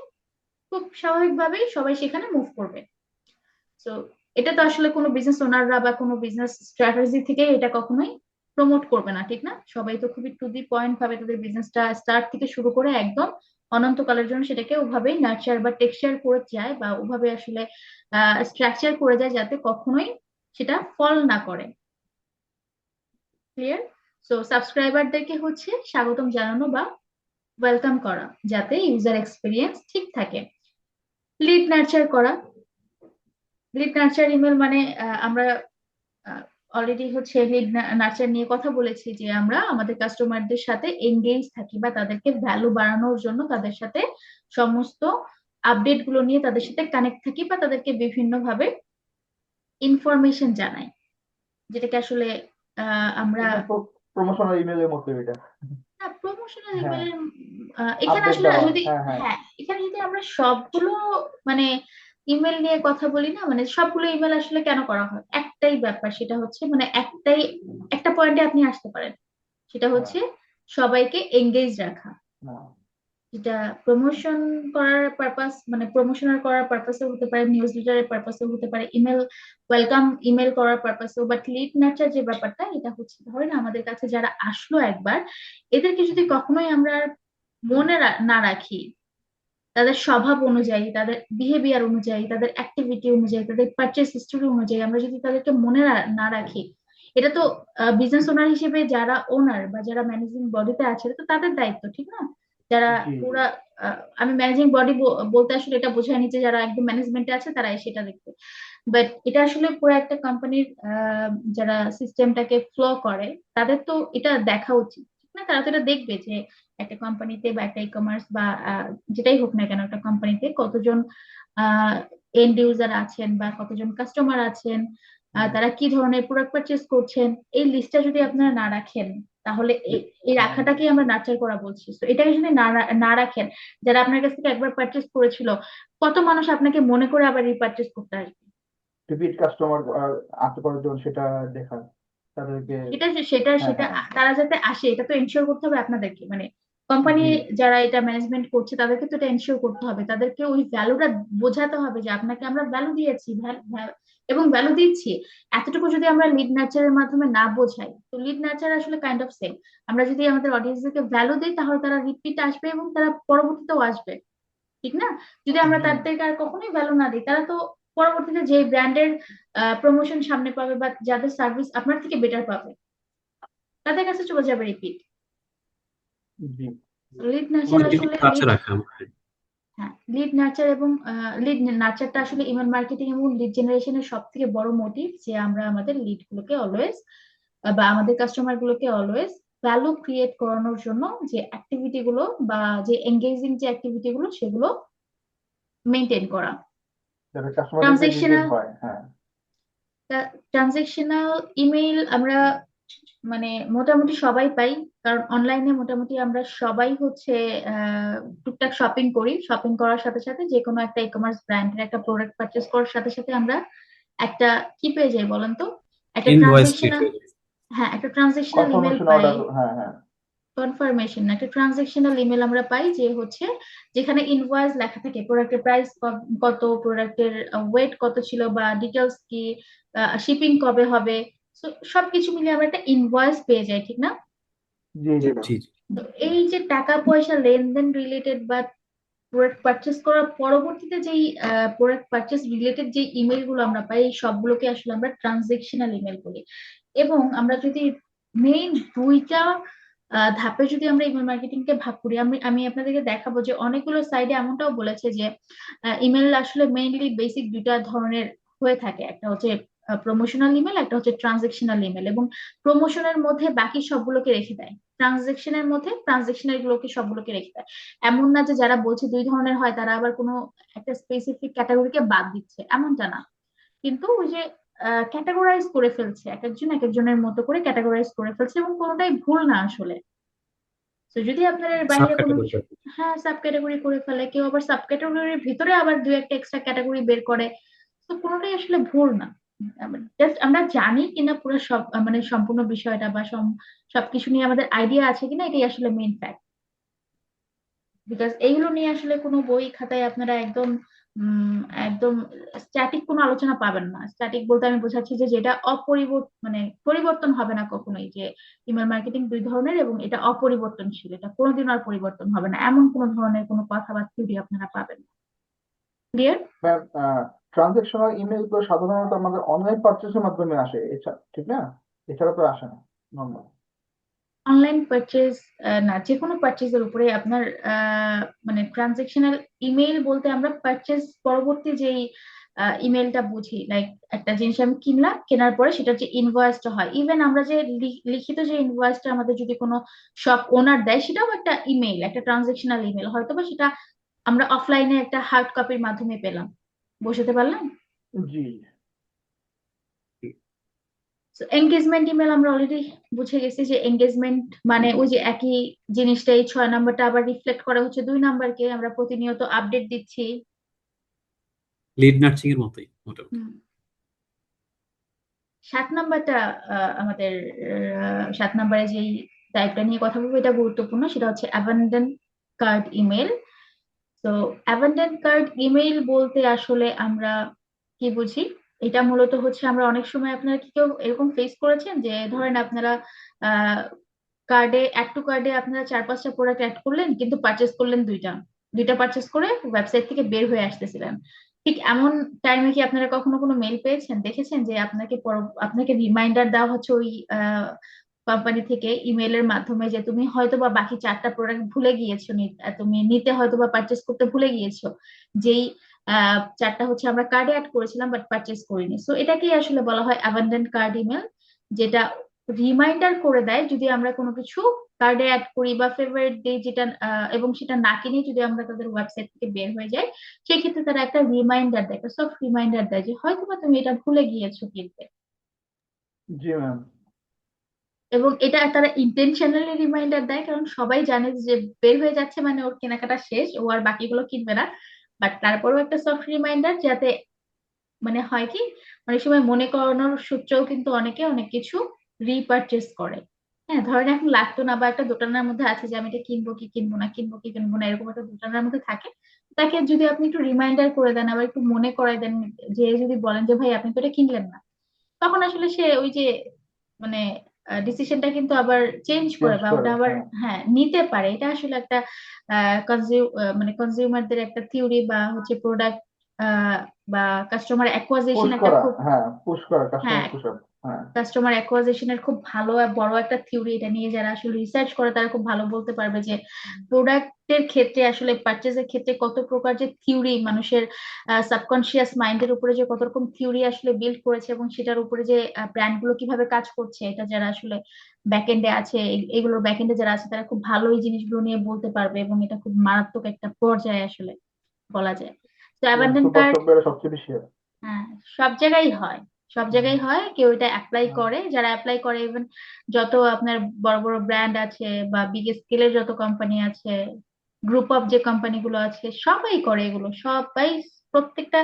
খুব স্বাভাবিকভাবেই সবাই সেখানে মুভ করবে। তো এটা তো আসলে কোনো বিজনেস ওনাররা বা কোনো বিজনেস স্ট্র্যাটেজি থেকে এটা কখনোই প্রমোট করবে না, ঠিক না? সবাই তো খুবই টু দি পয়েন্ট ভাবে তাদের বিজনেসটা স্টার্ট থেকে শুরু করে একদম অনন্তকালের জন্য সেটাকে ওভাবেই নার্চার বা টেক্সচার করে যায় বা ওভাবে আসলে স্ট্রাকচার করে যায় যাতে কখনোই সেটা ফল না করে। ক্লিয়ার? সো সাবস্ক্রাইবারদেরকে হচ্ছে স্বাগতম জানানো বা ওয়েলকাম করা যাতে ইউজার এক্সপিরিয়েন্স ঠিক থাকে। লিড নার্চার করা। লিড নার্চার ইমেল মানে আমরা অলরেডি হচ্ছে লিড নার্চার নিয়ে কথা বলেছি যে আমরা আমাদের কাস্টমারদের সাথে এঙ্গেজ থাকি বা তাদেরকে ভ্যালু বাড়ানোর জন্য তাদের সাথে সমস্ত আপডেট গুলো নিয়ে তাদের সাথে কানেক্ট থাকি বা তাদেরকে বিভিন্ন ভাবে ইনফরমেশন জানাই, যেটাকে আসলে আমরা এটা প্রমোশনাল ইমেলের মতো এটা। প্রমোশনাল হ্যাঁ। ইমেলের এখানে আপডেট আসলে দেওয়া। যদি, হ্যাঁ হ্যাঁ। হ্যাঁ এখানে যদি আমরা সবগুলো মানে ইমেল নিয়ে কথা বলি না, মানে সবগুলো ইমেল আসলে কেন করা হয় একটাই ব্যাপার, সেটা হচ্ছে মানে একটাই একটা পয়েন্টে আপনি আসতে পারেন, সেটা হ্যাঁ। হচ্ছে সবাইকে এঙ্গেজ রাখা। হ্যাঁ। যেটা প্রমোশন করার পারপাস, মানে প্রমোশনাল করার পারপাসেও হতে পারে, নিউজ লেটারের পারপাসেও হতে পারে, ইমেল ওয়েলকাম ইমেল করার পারপাসেও। বাট লিড নার্চার যে ব্যাপারটা এটা হচ্ছে ধরেন আমাদের কাছে যারা আসলো একবার, এদেরকে যদি কখনোই আমরা আর মনে না রাখি, তাদের স্বভাব অনুযায়ী, তাদের বিহেভিয়ার অনুযায়ী, তাদের অ্যাক্টিভিটি অনুযায়ী, তাদের পারচেস হিস্টোরি অনুযায়ী আমরা যদি তাদেরকে মনে না রাখি, এটা তো বিজনেস ওনার হিসেবে যারা ওনার বা যারা ম্যানেজিং বডিতে আছে এটা তো তাদের দায়িত্ব, ঠিক না? যারা জি জি। পুরা আমি ম্যানেজিং বডি বলতে আসলে এটা বোঝায়নি যে যারা একদম ম্যানেজমেন্টে আছে তারাই সেটা দেখবে। বাট এটা আসলে পুরো একটা কোম্পানির যারা সিস্টেমটাকে ফ্লো করে তাদের তো এটা দেখা উচিত, ঠিক না? তারা তো এটা দেখবে যে একটা কোম্পানিতে বা একটা ই কমার্স বা যেটাই হোক না কেন একটা কোম্পানিতে কতজন এন্ড ইউজার আছেন বা কতজন কাস্টমার আছেন, হুম। তারা কি ধরনের প্রোডাক্ট পারচেস করছেন, এই লিস্টটা যদি আপনারা না রাখেন তাহলে এই হ্যাঁ। রাখাটাকেই আমরা নার্চার করা বলছি। তো এটাকে যদি না রাখেন, যারা আপনার কাছ থেকে একবার পারচেস করেছিল কত মানুষ আপনাকে মনে করে আবার রিপারচেস করতে আসবে? রিপিট কাস্টমার আনতে পারার জন্য সেটা দেখা তাদেরকে। সেটা যে সেটা হ্যাঁ সেটা হ্যাঁ। তারা যাতে আসে এটা তো এনশিওর করতে হবে আপনাদেরকে, মানে কোম্পানি জি যারা এটা ম্যানেজমেন্ট করছে তাদেরকে তো এটা এনশিওর করতে হবে, তাদেরকে ওই ভ্যালুটা বোঝাতে হবে যে আপনাকে আমরা ভ্যালু দিয়েছি এবং ভ্যালু দিচ্ছি। এতটুকু যদি আমরা লিড নার্চারের মাধ্যমে না বোঝাই, তো লিড নার্চার আসলে কাইন্ড অফ সেম। আমরা যদি আমাদের অডিয়েন্সদেরকে ভ্যালু দিই তাহলে তারা রিপিট আসবে এবং তারা পরবর্তীতেও আসবে, ঠিক না? যদি আমরা জি তাদেরকে আর কখনোই ভ্যালু না দিই, তারা তো পরবর্তীতে যে ব্র্যান্ডের প্রমোশন সামনে পাবে বা যাদের সার্ভিস আপনার থেকে বেটার পাবে, তাদের কাছে চলে যাবে রিপিট। জি লিড নার্চার কোয়ালিটি আসলে কাছে রাখা আমার। হ্যাঁ, লিড নার্চার এবং লিড নার্চারটা আসলে ইমেল মার্কেটিং এবং লিড জেনারেশনের সব থেকে বড় মোটিভ, যে আমরা আমাদের লিড গুলোকে অলওয়েজ বা আমাদের কাস্টমার গুলোকে অলওয়েজ ভ্যালু ক্রিয়েট করানোর জন্য যে অ্যাক্টিভিটি গুলো বা যে এঙ্গেজিং যে অ্যাক্টিভিটি গুলো সেগুলো মেনটেন করা। যাতে কাস্টমারদেরকে রিটেন ট্রানজেকশনাল হয়, হ্যাঁ। ট্রানজেকশনাল ইমেল আমরা মানে মোটামুটি সবাই পাই, কারণ অনলাইনে মোটামুটি আমরা সবাই হচ্ছে টুকটাক শপিং করি। শপিং করার সাথে সাথে যে কোনো একটা ই কমার্স ব্র্যান্ডের একটা প্রোডাক্ট পারচেস করার সাথে সাথে আমরা একটা কি পেয়ে যাই বলেন তো, একটা ইনভয়েস ক্রিয়েট ট্রানজেকশনাল, হয়ে যায়। হ্যাঁ একটা ট্রানজেকশনাল ইমেল কনফার্মেশন পাই। অর্ডার, হ্যাঁ হ্যাঁ। কনফার্মেশন একটা ট্রানজেকশনাল ইমেল আমরা পাই, যে হচ্ছে যেখানে ইনভয়েস লেখা থাকে, প্রোডাক্টের প্রাইস কত, প্রোডাক্টের ওয়েট কত ছিল বা ডিটেলস কি, শিপিং কবে হবে। So, সবকিছু মিলিয়ে আমরা একটা ইনভয়েস পেয়ে যাই, ঠিক না? জি জি ম্যাম। জি জি। তো এই যে টাকা পয়সা লেনদেন রিলেটেড বা প্রোডাক্ট পারচেস করার পরবর্তীতে যেই প্রোডাক্ট পারচেস রিলেটেড যে ইমেল গুলো আমরা পাই, এই সবগুলোকে আসলে আমরা ট্রানজেকশনাল ইমেল বলি। এবং আমরা যদি মেইন দুইটা ধাপে যদি আমরা ইমেল মার্কেটিং কে ভাগ করি, আমি আমি আপনাদেরকে দেখাবো যে অনেকগুলো সাইডে এমনটাও বলেছে যে ইমেল আসলে মেইনলি বেসিক দুইটা ধরনের হয়ে থাকে, একটা হচ্ছে প্রমোশনাল ইমেল, একটা হচ্ছে ট্রানজেকশনাল ইমেল। এবং প্রমোশনের মধ্যে বাকি সবগুলোকে রেখে দেয়, ট্রানজেকশনের মধ্যে ট্রানজেকশনাল গুলোকে সবগুলোকে রেখে দেয়। এমন না যে যারা বলছে দুই ধরনের হয় তারা আবার কোনো একটা স্পেসিফিক ক্যাটাগরিকে বাদ দিচ্ছে, এমনটা না। কিন্তু ওই যে ক্যাটাগরাইজ করে ফেলছে, এক একজন এক একজনের মতো করে ক্যাটাগরাইজ করে ফেলছে, এবং কোনোটাই ভুল না আসলে। তো যদি আপনার এর সাব বাইরে কোনো ক্যাটাগরি। কিছু, হ্যাঁ সাব ক্যাটাগরি করে ফেলে কেউ, আবার সাব ক্যাটাগরির ভিতরে আবার দুই একটা এক্সট্রা ক্যাটাগরি বের করে, তো কোনোটাই আসলে ভুল না। জাস্ট আমরা জানি কিনা পুরো সব মানে সম্পূর্ণ বিষয়টা বা সবকিছু নিয়ে আমাদের আইডিয়া আছে কিনা, এটাই আসলে মেইন ফ্যাক্ট। বিকজ এইগুলো নিয়ে আসলে কোনো বই খাতায় আপনারা একদম উম একদম স্ট্যাটিক কোনো আলোচনা পাবেন না। স্ট্যাটিক বলতে আমি বোঝাচ্ছি যে যেটা মানে পরিবর্তন হবে না কখনোই, যে ইমেল মার্কেটিং দুই ধরনের এবং এটা অপরিবর্তনশীল, এটা কোনোদিন আর পরিবর্তন হবে না, এমন কোনো ধরনের কোনো কথা বা থিওরি আপনারা পাবেন না। ক্লিয়ার? ম্যাম, ট্রানজেকশনাল ইমেল তো সাধারণত আমাদের অনলাইন পারচেসের মাধ্যমে আসে, এছাড়া ঠিক না? এছাড়া তো আসে না নর্মাল। অনলাইন পারচেজ না, যে কোনো পারচেজের উপরে আপনার মানে ট্রানজেকশনাল ইমেল বলতে আমরা পারচেজ পরবর্তী যেই ইমেলটা বুঝি, লাইক একটা জিনিস আমি কিনলাম, কেনার পরে সেটার যে ইনভয়েসটা হয়, ইভেন আমরা যে লিখিত যে ইনভয়েসটা আমাদের যদি কোনো শপ ওনার দেয়, সেটাও একটা ইমেল, একটা ট্রানজেকশনাল ইমেল। হয়তো বা সেটা আমরা অফলাইনে একটা হার্ড কপির মাধ্যমে পেলাম, বুঝতে পারলাম? জি এঙ্গেজমেন্ট ইমেল আমরা অলরেডি বুঝে গেছি, যে এঙ্গেজমেন্ট মানে ওই যে একই জিনিসটা, এই 6 নাম্বারটা আবার রিফ্লেক্ট করা হচ্ছে 2 নাম্বারকে, আমরা প্রতিনিয়ত আপডেট দিচ্ছি। লিড নার্সিং এর মতোই মোটামুটি। হুম। 7 নাম্বারটা আমাদের 7 নাম্বারে যেই টাইপটা নিয়ে কথা বলবো এটা গুরুত্বপূর্ণ, সেটা হচ্ছে অ্যাবান্ডন কার্ড ইমেল। তো অ্যাবান্ডন কার্ড ইমেইল বলতে আসলে আমরা কি বুঝি, এটা মূলত হচ্ছে আমরা অনেক সময়, আপনারা কি কেউ এরকম ফেস করেছেন যে ধরেন আপনারা কার্ডে অ্যাড টু কার্ডে আপনারা 4-5টা প্রোডাক্ট অ্যাড করলেন কিন্তু পারচেস করলেন দুইটা, দুইটা পারচেস করে ওয়েবসাইট থেকে বের হয়ে আসতেছিলেন, ঠিক এমন টাইমে কি আপনারা কখনো কোনো মেল পেয়েছেন, দেখেছেন যে আপনাকে আপনাকে রিমাইন্ডার দেওয়া হচ্ছে ওই কোম্পানি থেকে ইমেলের মাধ্যমে, যে তুমি হয়তো বা বাকি 4টা প্রোডাক্ট ভুলে গিয়েছো, তুমি নিতে হয়তো বা পারচেস করতে ভুলে গিয়েছো, যেই 4টা হচ্ছে আমরা কার্ডে অ্যাড করেছিলাম বাট পারচেস করিনি। সো এটাকেই আসলে বলা হয় অ্যাবান্ডেন্ট কার্ড ইমেল, যেটা রিমাইন্ডার করে দেয় যদি আমরা কোনো কিছু কার্ডে অ্যাড করি বা ফেভারিট ডে যেটা, এবং সেটা না কিনে যদি আমরা তাদের ওয়েবসাইট থেকে বের হয়ে যাই, সেক্ষেত্রে তারা একটা রিমাইন্ডার দেয়, একটা সফট রিমাইন্ডার দেয় যে হয়তো বা তুমি এটা ভুলে গিয়েছো কিনতে। জি ম্যাম। এবং এটা তারা ইন্টেনশনালি রিমাইন্ডার দেয়, কারণ সবাই জানে যে বের হয়ে যাচ্ছে মানে ওর কেনাকাটা শেষ, ও আর বাকিগুলো কিনবে না। বাট তারপরেও একটা সফট রিমাইন্ডার, যাতে মানে হয় কি, অনেক সময় মনে করানোর সূত্রেও কিন্তু অনেকে অনেক কিছু রিপারচেস করে। হ্যাঁ, ধরেন এখন লাগতো না বা একটা দোটানার মধ্যে আছে যে আমি এটা কিনবো কি কিনবো না, কিনবো কি কিনবো না, এরকম একটা দোটানার মধ্যে থাকে। তাকে যদি আপনি একটু রিমাইন্ডার করে দেন, আবার একটু মনে করাই দেন, যে যদি বলেন যে ভাই আপনি তো এটা কিনলেন না, তখন আসলে সে ওই যে মানে ডিসিশনটা কিন্তু আবার চেঞ্জ করে চেঞ্জ বা ওটা করে, আবার হ্যাঁ। হ্যাঁ নিতে পারে। এটা আসলে একটা মানে কনজিউমারদের একটা থিওরি বা হচ্ছে প্রোডাক্ট বা কাস্টমার অ্যাকুয়াজিশন পুশ একটা করা, খুব হ্যাঁ, পুশ করা, হ্যাঁ কাস্টমার পুশ আপ, হ্যাঁ। কাস্টমার অ্যাকুয়াজিশনের খুব ভালো আর বড় একটা থিওরি। এটা নিয়ে যারা আসলে রিসার্চ করে তারা খুব ভালো বলতে পারবে যে প্রোডাক্টের ক্ষেত্রে আসলে পারচেজের ক্ষেত্রে কত প্রকার যে থিওরি মানুষের সাবকনশিয়াস মাইন্ডের উপরে যে কত রকম থিওরি আসলে বিল্ড করেছে, এবং সেটার উপরে যে ব্র্যান্ড গুলো কিভাবে কাজ করছে, এটা যারা আসলে ব্যাকএন্ডে আছে, এগুলোর ব্যাকএন্ডে যারা আছে তারা খুব ভালো এই জিনিসগুলো নিয়ে বলতে পারবে, এবং এটা খুব মারাত্মক একটা পর্যায়ে আসলে বলা যায়। তো এবং অ্যাবান্ডন সুপার কার্ট, শপের সবচেয়ে বেশি হয়। হ্যাঁ সব জায়গায় হয়, সব হুম, জায়গায় হয়। কেউ এটা অ্যাপ্লাই হ্যাঁ, করে, যারা অ্যাপ্লাই করে ইভেন যত আপনার বড় বড় ব্র্যান্ড আছে বা বিগ স্কেলের যত কোম্পানি আছে, গ্রুপ অফ যে কোম্পানিগুলো আছে, সবাই করে এগুলো, সবাই প্রত্যেকটা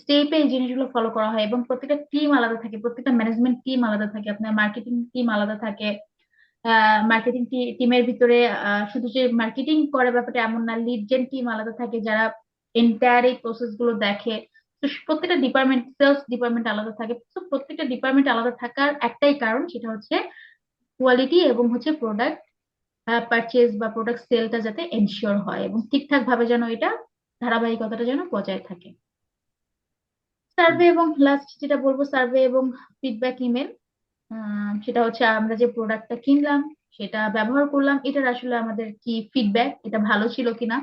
স্টেপে এই জিনিসগুলো ফলো করা হয়। এবং প্রত্যেকটা টিম আলাদা থাকে, প্রত্যেকটা ম্যানেজমেন্ট টিম আলাদা থাকে, আপনার মার্কেটিং টিম আলাদা থাকে। মার্কেটিং টিমের ভিতরে শুধু যে মার্কেটিং করে ব্যাপারটা এমন না, লিড জেন টিম আলাদা থাকে যারা এন্টায়ার এই প্রসেস গুলো দেখে। তো প্রত্যেকটা ডিপার্টমেন্ট, সেলস ডিপার্টমেন্ট আলাদা থাকে। তো প্রত্যেকটা ডিপার্টমেন্ট আলাদা থাকার একটাই কারণ, সেটা হচ্ছে কোয়ালিটি এবং হচ্ছে প্রোডাক্ট পারচেজ বা প্রোডাক্ট সেলটা যাতে এনশিওর হয় এবং ঠিকঠাক ভাবে যেন এটা ধারাবাহিকতাটা যেন বজায় থাকে। হুম, সার্ভে এবং লাস্ট যেটা বলবো, সার্ভে এবং ফিডব্যাক ইমেল। সেটা হচ্ছে আমরা যে প্রোডাক্টটা কিনলাম, সেটা ব্যবহার করলাম, এটার আসলে আমাদের কি ফিডব্যাক, এটা ভালো ছিল কিনা।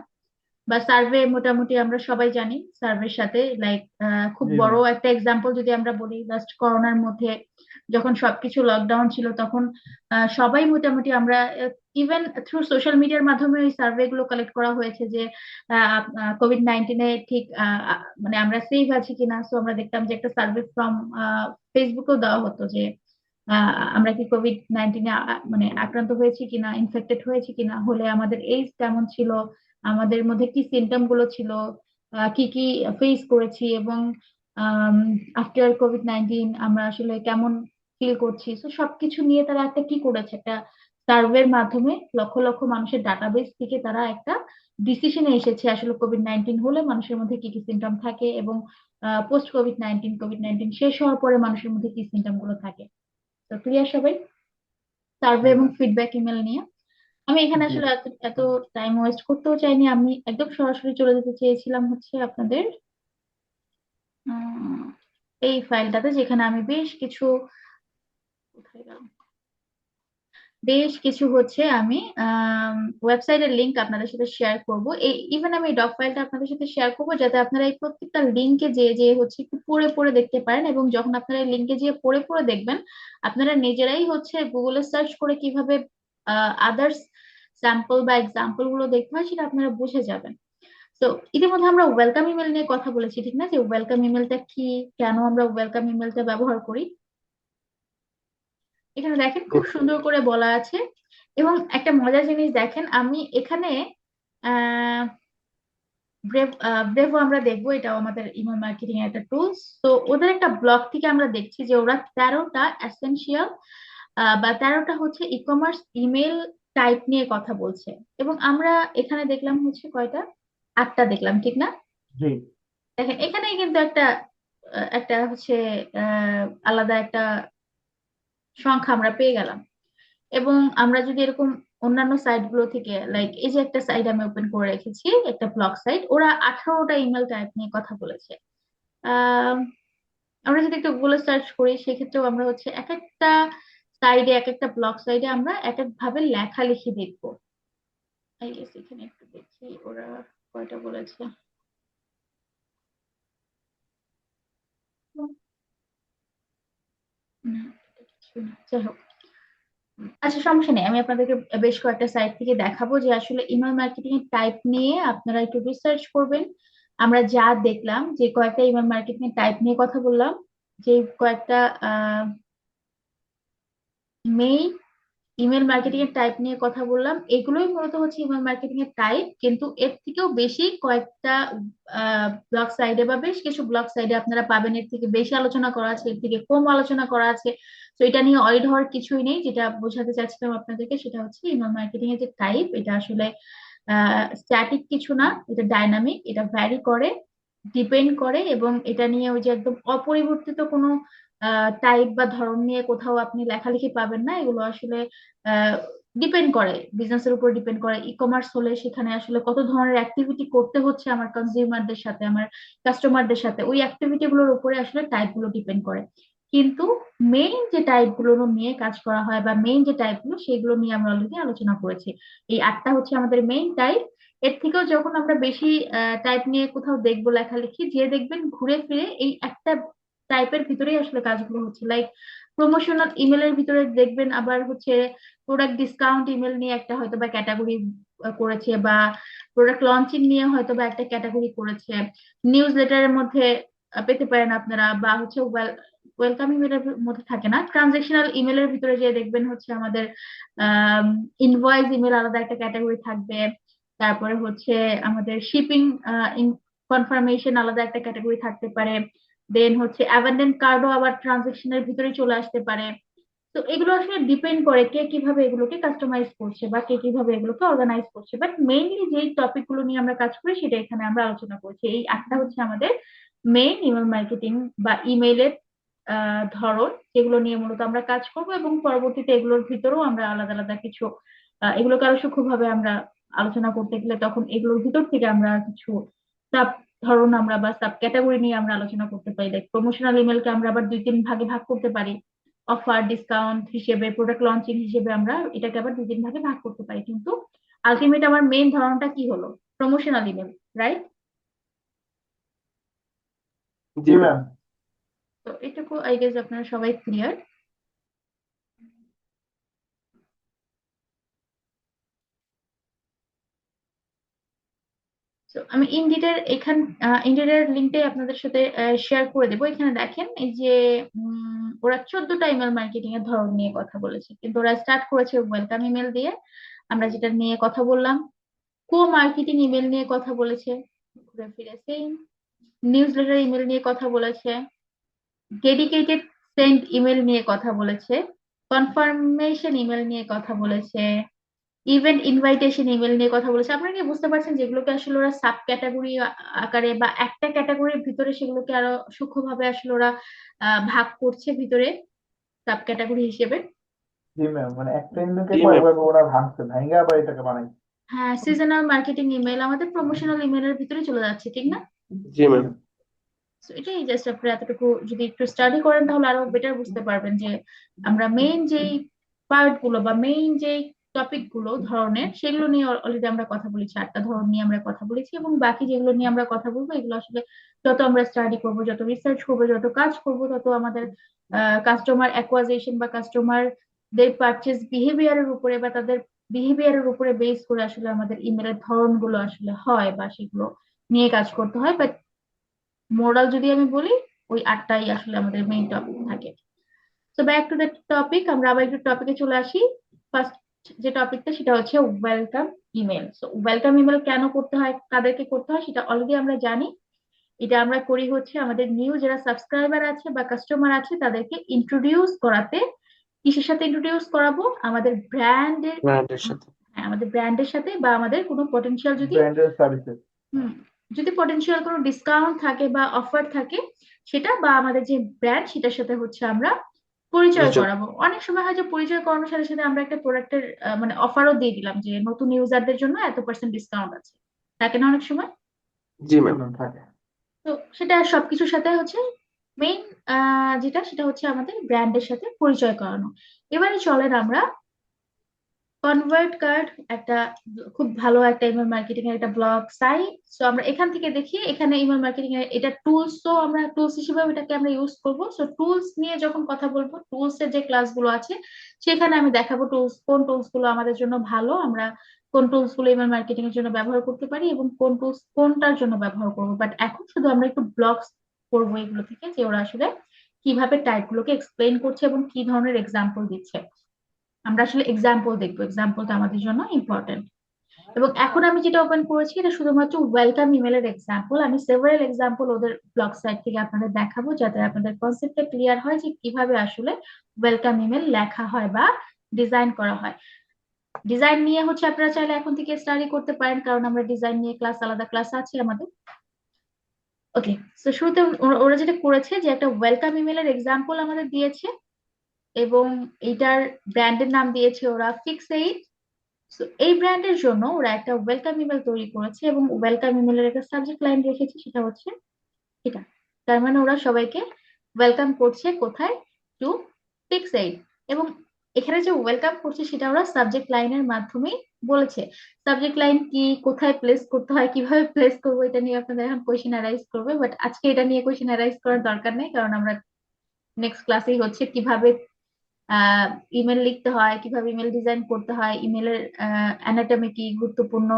বা সার্ভে মোটামুটি আমরা সবাই জানি সার্ভের সাথে লাইক খুব জি বড় ম্যাম। একটা এক্সাম্পল যদি আমরা বলি, লাস্ট করোনার মধ্যে যখন সবকিছু লকডাউন ছিল, তখন সবাই মোটামুটি আমরা ইভেন থ্রু সোশ্যাল মিডিয়ার মাধ্যমে ওই সার্ভে গুলো কালেক্ট করা হয়েছে যে কোভিড-19 ঠিক মানে আমরা সেফ আছি কিনা। সো আমরা দেখতাম যে একটা সার্ভে ফ্রম ফেসবুকেও দেওয়া হতো যে আমরা কি কোভিড-19 মানে আক্রান্ত হয়েছি কিনা, ইনফেক্টেড হয়েছি কিনা, হলে আমাদের এইজ কেমন ছিল, আমাদের মধ্যে কি সিমটম গুলো ছিল, কি কি ফেস করেছি, এবং আফটার কোভিড-19 আমরা আসলে কেমন ফিল করছি। তো সবকিছু নিয়ে তারা একটা কি করেছে, একটা সার্ভের মাধ্যমে লক্ষ লক্ষ মানুষের ডাটাবেস থেকে তারা একটা ডিসিশনে এসেছে আসলে কোভিড-19 হলে মানুষের মধ্যে কি কি সিমটম থাকে, এবং পোস্ট কোভিড-19 শেষ হওয়ার পরে মানুষের মধ্যে কি সিমটম গুলো থাকে। তো ক্লিয়ার সবাই সার্ভে জি এবং ম্যাম। ফিডব্যাক ইমেল নিয়ে? আমি এখানে জি। আসলে এত এত টাইম ওয়েস্ট করতেও চাইনি, আমি একদম সরাসরি চলে যেতে চেয়েছিলাম হচ্ছে আপনাদের উম, এই ফাইলটাতে, যেখানে আমি বেশ কিছু, কোথায় গেল, বেশ কিছু হচ্ছে আমি ওয়েবসাইটের লিংক আপনাদের সাথে শেয়ার করব। এই ইভেন আমি ডক ফাইলটা আপনাদের সাথে শেয়ার করব, যাতে আপনারা এই প্রত্যেকটা লিংকে যে যে হচ্ছে একটু পড়ে পড়ে দেখতে পারেন। এবং যখন আপনারা এই লিংকে যেয়ে পড়ে পড়ে দেখবেন, আপনারা নিজেরাই হচ্ছে গুগলে সার্চ করে কিভাবে আদার্স স্যাম্পল বা এক্সাম্পল গুলো দেখতে হয় সেটা আপনারা বুঝে যাবেন। তো ইতিমধ্যে আমরা ওয়েলকাম ইমেল নিয়ে কথা বলেছি, ঠিক না, যে ওয়েলকাম ইমেলটা কি, কেন আমরা ওয়েলকাম ইমেলটা ব্যবহার করি। এখানে দেখেন খুব সুন্দর করে বলা আছে। এবং একটা মজার জিনিস দেখেন, আমি এখানে আহ ব্রেভো আমরা দেখবো, এটাও আমাদের ইমেল মার্কেটিং এর একটা টুলস। তো ওদের একটা ব্লগ থেকে আমরা দেখছি যে ওরা 13টা এসেনশিয়াল বা 13টা হচ্ছে ই কমার্স ইমেল টাইপ নিয়ে কথা বলছে। এবং আমরা এখানে দেখলাম হচ্ছে কয়টা, 8টা দেখলাম, ঠিক না। জি। দেখেন এখানেই কিন্তু একটা একটা হচ্ছে আলাদা একটা সংখ্যা আমরা পেয়ে গেলাম। এবং আমরা যদি এরকম অন্যান্য সাইট গুলো থেকে, লাইক এই যে একটা সাইট আমি ওপেন করে রেখেছি, একটা ব্লগ সাইট, ওরা 18টা ইমেল টাইপ নিয়ে কথা বলেছে। আহ আমরা যদি একটু গুগলে সার্চ করি, সেক্ষেত্রেও আমরা হচ্ছে এক একটা সাইডে, এক একটা ব্লগ সাইডে আমরা এক এক ভাবে লেখালেখি দেখবো। আই গেস এখানে একটু দেখি ওরা কয়টা বলেছে। না, এটা কিছু না, যাই হোক। আচ্ছা সমস্যা নেই, আমি আপনাদেরকে বেশ কয়েকটা সাইট থেকে দেখাবো যে আসলে ইমেল মার্কেটিং এর টাইপ নিয়ে আপনারা একটু রিসার্চ করবেন। আমরা যা দেখলাম, যে কয়েকটা ইমেল মার্কেটিং এর টাইপ নিয়ে কথা বললাম, যে কয়েকটা মেইন ইমেল মার্কেটিং এর টাইপ নিয়ে কথা বললাম, এগুলোই মূলত হচ্ছে ইমেল মার্কেটিং এর টাইপ, কিন্তু এর থেকেও বেশি কয়েকটা ব্লগ সাইডে বা বেশ কিছু ব্লগ সাইডে আপনারা পাবেন এর থেকে বেশি আলোচনা করা আছে, এর থেকে কম আলোচনা করা আছে। তো এটা নিয়ে অরিড হওয়ার কিছুই নেই। যেটা বোঝাতে চাচ্ছিলাম আপনাদেরকে সেটা হচ্ছে ইমেল মার্কেটিং এর যে টাইপ, এটা আসলে স্ট্যাটিক কিছু না, এটা ডাইনামিক, এটা ভ্যারি করে, ডিপেন্ড করে, এবং এটা নিয়ে ওই যে একদম অপরিবর্তিত কোনো টাইপ বা ধরন নিয়ে কোথাও আপনি লেখালেখি পাবেন না। এগুলো আসলে ডিপেন্ড করে, বিজনেসের উপর ডিপেন্ড করে। ই কমার্স হলে সেখানে আসলে কত ধরনের অ্যাক্টিভিটি করতে হচ্ছে আমার কনজিউমারদের সাথে, আমার কাস্টমারদের সাথে, ওই অ্যাক্টিভিটি গুলোর উপরে আসলে টাইপ গুলো ডিপেন্ড করে। কিন্তু মেইন যে টাইপ গুলো নিয়ে কাজ করা হয় বা মেইন যে টাইপ গুলো, সেগুলো নিয়ে আমরা অলরেডি আলোচনা করেছি। এই 8টা হচ্ছে আমাদের মেইন টাইপ। এর থেকেও যখন আমরা বেশি টাইপ নিয়ে কোথাও দেখবো লেখালেখি, যে দেখবেন ঘুরে ফিরে এই একটা টাইপের ভিতরেই আসলে কাজগুলো হচ্ছে। লাইক প্রমোশনাল ইমেলের ভিতরে দেখবেন আবার হচ্ছে প্রোডাক্ট ডিসকাউন্ট ইমেল নিয়ে একটা হয়তো বা ক্যাটাগরি করেছে, বা প্রোডাক্ট লঞ্চিং নিয়ে হয়তো বা একটা ক্যাটাগরি করেছে। নিউজ লেটারের মধ্যে পেতে পারেন আপনারা, বা হচ্ছে ওয়েলকাম ইমেলের মধ্যে থাকে না, ট্রানজেকশনাল ইমেলের ভিতরে যে দেখবেন হচ্ছে আমাদের ইনভয়েস ইমেল আলাদা একটা ক্যাটাগরি থাকবে। তারপরে হচ্ছে আমাদের শিপিং কনফার্মেশন আলাদা একটা ক্যাটাগরি থাকতে পারে। দেন হচ্ছে অ্যাবান্ডেন্ট কার্ডও আবার ট্রানজেকশনের ভিতরে চলে আসতে পারে। তো এগুলো আসলে ডিপেন্ড করে কে কিভাবে এগুলোকে কাস্টমাইজ করছে বা কে কিভাবে এগুলোকে অর্গানাইজ করছে। বাট মেইনলি যেই টপিক গুলো নিয়ে আমরা কাজ করি সেটা এখানে আমরা আলোচনা করছি। এই 8টা হচ্ছে আমাদের মেইন ইমেল মার্কেটিং বা ইমেইলের ধরন, যেগুলো নিয়ে মূলত আমরা কাজ করব, এবং পরবর্তীতে এগুলোর ভিতরেও আমরা আলাদা আলাদা কিছু এগুলোকে আরো সূক্ষ্মভাবে আমরা আলোচনা করতে গেলে তখন এগুলোর ভিতর থেকে আমরা কিছু সাব ধরন আমরা বা সাব ক্যাটাগরি নিয়ে আমরা আলোচনা করতে পারি। লাইক প্রমোশনাল ইমেলকে আমরা আবার 2-3 ভাগে ভাগ করতে পারি। অফার ডিসকাউন্ট হিসেবে, প্রোডাক্ট লঞ্চিং হিসেবে আমরা এটাকে আবার 2-3 ভাগে ভাগ করতে পারি। কিন্তু আলটিমেট আমার মেইন ধরনটা কি হলো? Promotional email, right? জি ম্যাম। তো এটুকু আই গেস আপনারা সবাই ক্লিয়ার। তো আমি ইন্ডিটের লিঙ্কটাই আপনাদের সাথে শেয়ার করে দেবো। এখানে দেখেন এই যে ওরা 14টা ইমেল মার্কেটিং এর ধরন নিয়ে কথা বলেছে, কিন্তু ওরা স্টার্ট করেছে ওয়েলকাম ইমেল দিয়ে, আমরা যেটা নিয়ে কথা বললাম। কো মার্কেটিং ইমেল নিয়ে কথা বলেছে, ঘুরে ফিরে সেম। নিউজ লেটার ইমেল নিয়ে কথা বলেছে। ডেডিকেটেড সেন্ড ইমেল নিয়ে কথা বলেছে। কনফার্মেশন ইমেল নিয়ে কথা বলেছে। ইভেন্ট ইনভাইটেশন ইমেল নিয়ে কথা বলেছে। আপনারা কি বুঝতে পারছেন যেগুলোকে আসলে ওরা সাব ক্যাটাগরি আকারে বা একটা ক্যাটাগরির ভিতরে সেগুলোকে আরো সূক্ষ্মভাবে আসলে ওরা ভাগ করছে ভিতরে সাব ক্যাটাগরি হিসেবে। জি ম্যাম, মানে একটা ইমেলকে জি ম্যাম। কয়েকবার ওরা ভাঙছে, ভাঙে আবার এটাকে বানাইছে। হ্যাঁ, সিজনাল মার্কেটিং ইমেল আমাদের প্রমোশনাল ইমেলের ভিতরে চলে যাচ্ছে, ঠিক না? জি ম্যাম। So এটাই জাস্ট আপনারা এতটুকু যদি একটু স্টাডি করেন তাহলে আরো বেটার বুঝতে পারবেন যে আমরা মেইন যেই পার্ট গুলো বা মেইন যেই টপিক গুলো ধরনের, সেগুলো নিয়ে অলরেডি আমরা কথা বলেছি। 8টা ধরন নিয়ে আমরা কথা বলেছি, এবং বাকি যেগুলো নিয়ে আমরা কথা বলবো এগুলো আসলে যত আমরা স্টাডি করব, যত রিসার্চ করবো, যত কাজ করব, তত আমাদের কাস্টমার অ্যাকুয়াজিশন বা কাস্টমারদের পারচেজ বিহেভিয়ারের উপরে বা তাদের বিহেভিয়ারের উপরে বেস করে আসলে আমাদের ইমেলের ধরনগুলো আসলে হয় বা সেগুলো নিয়ে কাজ করতে হয়। বাট মোরাল যদি আমি বলি, ওই 8টাই আসলে আমাদের মেইন টপিক থাকে। তো ব্যাক টু দ্য টপিক, আমরা আবার একটু টপিকে চলে আসি। ফার্স্ট যে টপিকটা সেটা হচ্ছে welcome email. So welcome email কেন করতে হয়, কাদেরকে করতে হয়, সেটা অলরেডি আমরা জানি। এটা আমরা করি হচ্ছে আমাদের নিউ যারা সাবস্ক্রাইবার আছে বা কাস্টমার আছে তাদেরকে ইন্ট্রোডিউস করাতে। কিসের সাথে ইন্ট্রোডিউস করাবো? আমাদের ব্র্যান্ডের। ব্র্যান্ডের সাথে। হ্যাঁ, আমাদের ব্র্যান্ডের সাথে, বা আমাদের কোনো পটেনশিয়াল যদি ব্র্যান্ডের সার্ভিসেস। হুম যদি পটেনশিয়াল কোনো ডিসকাউন্ট থাকে বা অফার থাকে, সেটা বা আমাদের যে ব্র্যান্ড সেটার সাথে হচ্ছে আমরা পরিচয় পরিচয়। করাবো। অনেক সময় হয় যে পরিচয় করানোর সাথে সাথে আমরা একটা প্রোডাক্টের মানে অফারও দিয়ে দিলাম যে নতুন ইউজারদের জন্য এত% ডিসকাউন্ট আছে, থাকে না অনেক সময়? জি জি ম্যাম। ম্যাম, থাকে। তো সেটা সবকিছুর সাথে হচ্ছে মেইন যেটা সেটা হচ্ছে আমাদের ব্র্যান্ডের সাথে পরিচয় করানো। এবারে চলেন আমরা কনভার্ট কার্ড, একটা খুব ভালো একটা ইমেল মার্কেটিং এর একটা ব্লগ সাইট। সো আমরা এখান থেকে দেখি এখানে ইমেল মার্কেটিং এর এটা টুলস, তো আমরা টুলস হিসেবে এটাকে আমরা ইউজ করব। সো টুলস নিয়ে যখন কথা বলবো, টুলস এর যে ক্লাসগুলো আছে সেখানে আমি দেখাবো টুলস, কোন টুলস গুলো আমাদের জন্য ভালো, আমরা কোন টুলস গুলো ইমেল মার্কেটিং এর জন্য ব্যবহার করতে পারি, এবং কোন টুলস কোনটার জন্য ব্যবহার করবো। বাট এখন শুধু আমরা একটু ব্লগস করবো এগুলো থেকে, যে ওরা আসলে কিভাবে টাইপ গুলোকে এক্সপ্লেইন করছে এবং কি ধরনের এক্সাম্পল দিচ্ছে। আমরা আসলে এক্সাম্পল দেখবো, এক্সাম্পলটা আমাদের জন্য ইম্পর্টেন্ট। এবং এখন আমি যেটা ওপেন করেছি এটা শুধুমাত্র ওয়েলকাম ইমেলের এক্সাম্পল। আমি সেভারাল এক্সাম্পল ওদের ব্লগ সাইট থেকে আপনাদের দেখাবো, যাতে আপনাদের কনসেপ্টটা ক্লিয়ার হয় যে কিভাবে আসলে ওয়েলকাম ইমেল লেখা হয় বা ডিজাইন করা হয়। ডিজাইন নিয়ে হচ্ছে আপনারা চাইলে এখন থেকে স্টাডি করতে পারেন, কারণ আমরা ডিজাইন নিয়ে ক্লাস, আলাদা ক্লাস আছে আমাদের। ওকে, তো শুরুতে ওরা যেটা করেছে যে একটা ওয়েলকাম ইমেলের এক্সাম্পল আমাদের দিয়েছে, এবং এইটার ব্র্যান্ডের নাম দিয়েছে ওরা ফিক্স8। তো এই ব্র্যান্ডের জন্য ওরা একটা ওয়েলকাম ইমেল তৈরি করেছে, এবং ওয়েলকাম ইমেলের একটা সাবজেক্ট লাইন রেখেছে, সেটা হচ্ছে এটা। তার মানে ওরা সবাইকে ওয়েলকাম করছে কোথায়? টু ফিক্স8। এবং এখানে যে ওয়েলকাম করছে সেটা ওরা সাবজেক্ট লাইনের মাধ্যমেই বলেছে। সাবজেক্ট লাইন কি, কোথায় প্লেস করতে হয়, কিভাবে প্লেস করবো, এটা নিয়ে আপনাদের এখন কোয়েশ্চেন অ্যারাইজ করবে, বাট আজকে এটা নিয়ে কোয়েশ্চেন অ্যারাইজ করার দরকার নেই, কারণ আমরা নেক্সট ক্লাসেই হচ্ছে কিভাবে ইমেল লিখতে হয়, কিভাবে ইমেল ডিজাইন করতে হয়, ইমেলের অ্যানাটমি কি, গুরুত্বপূর্ণ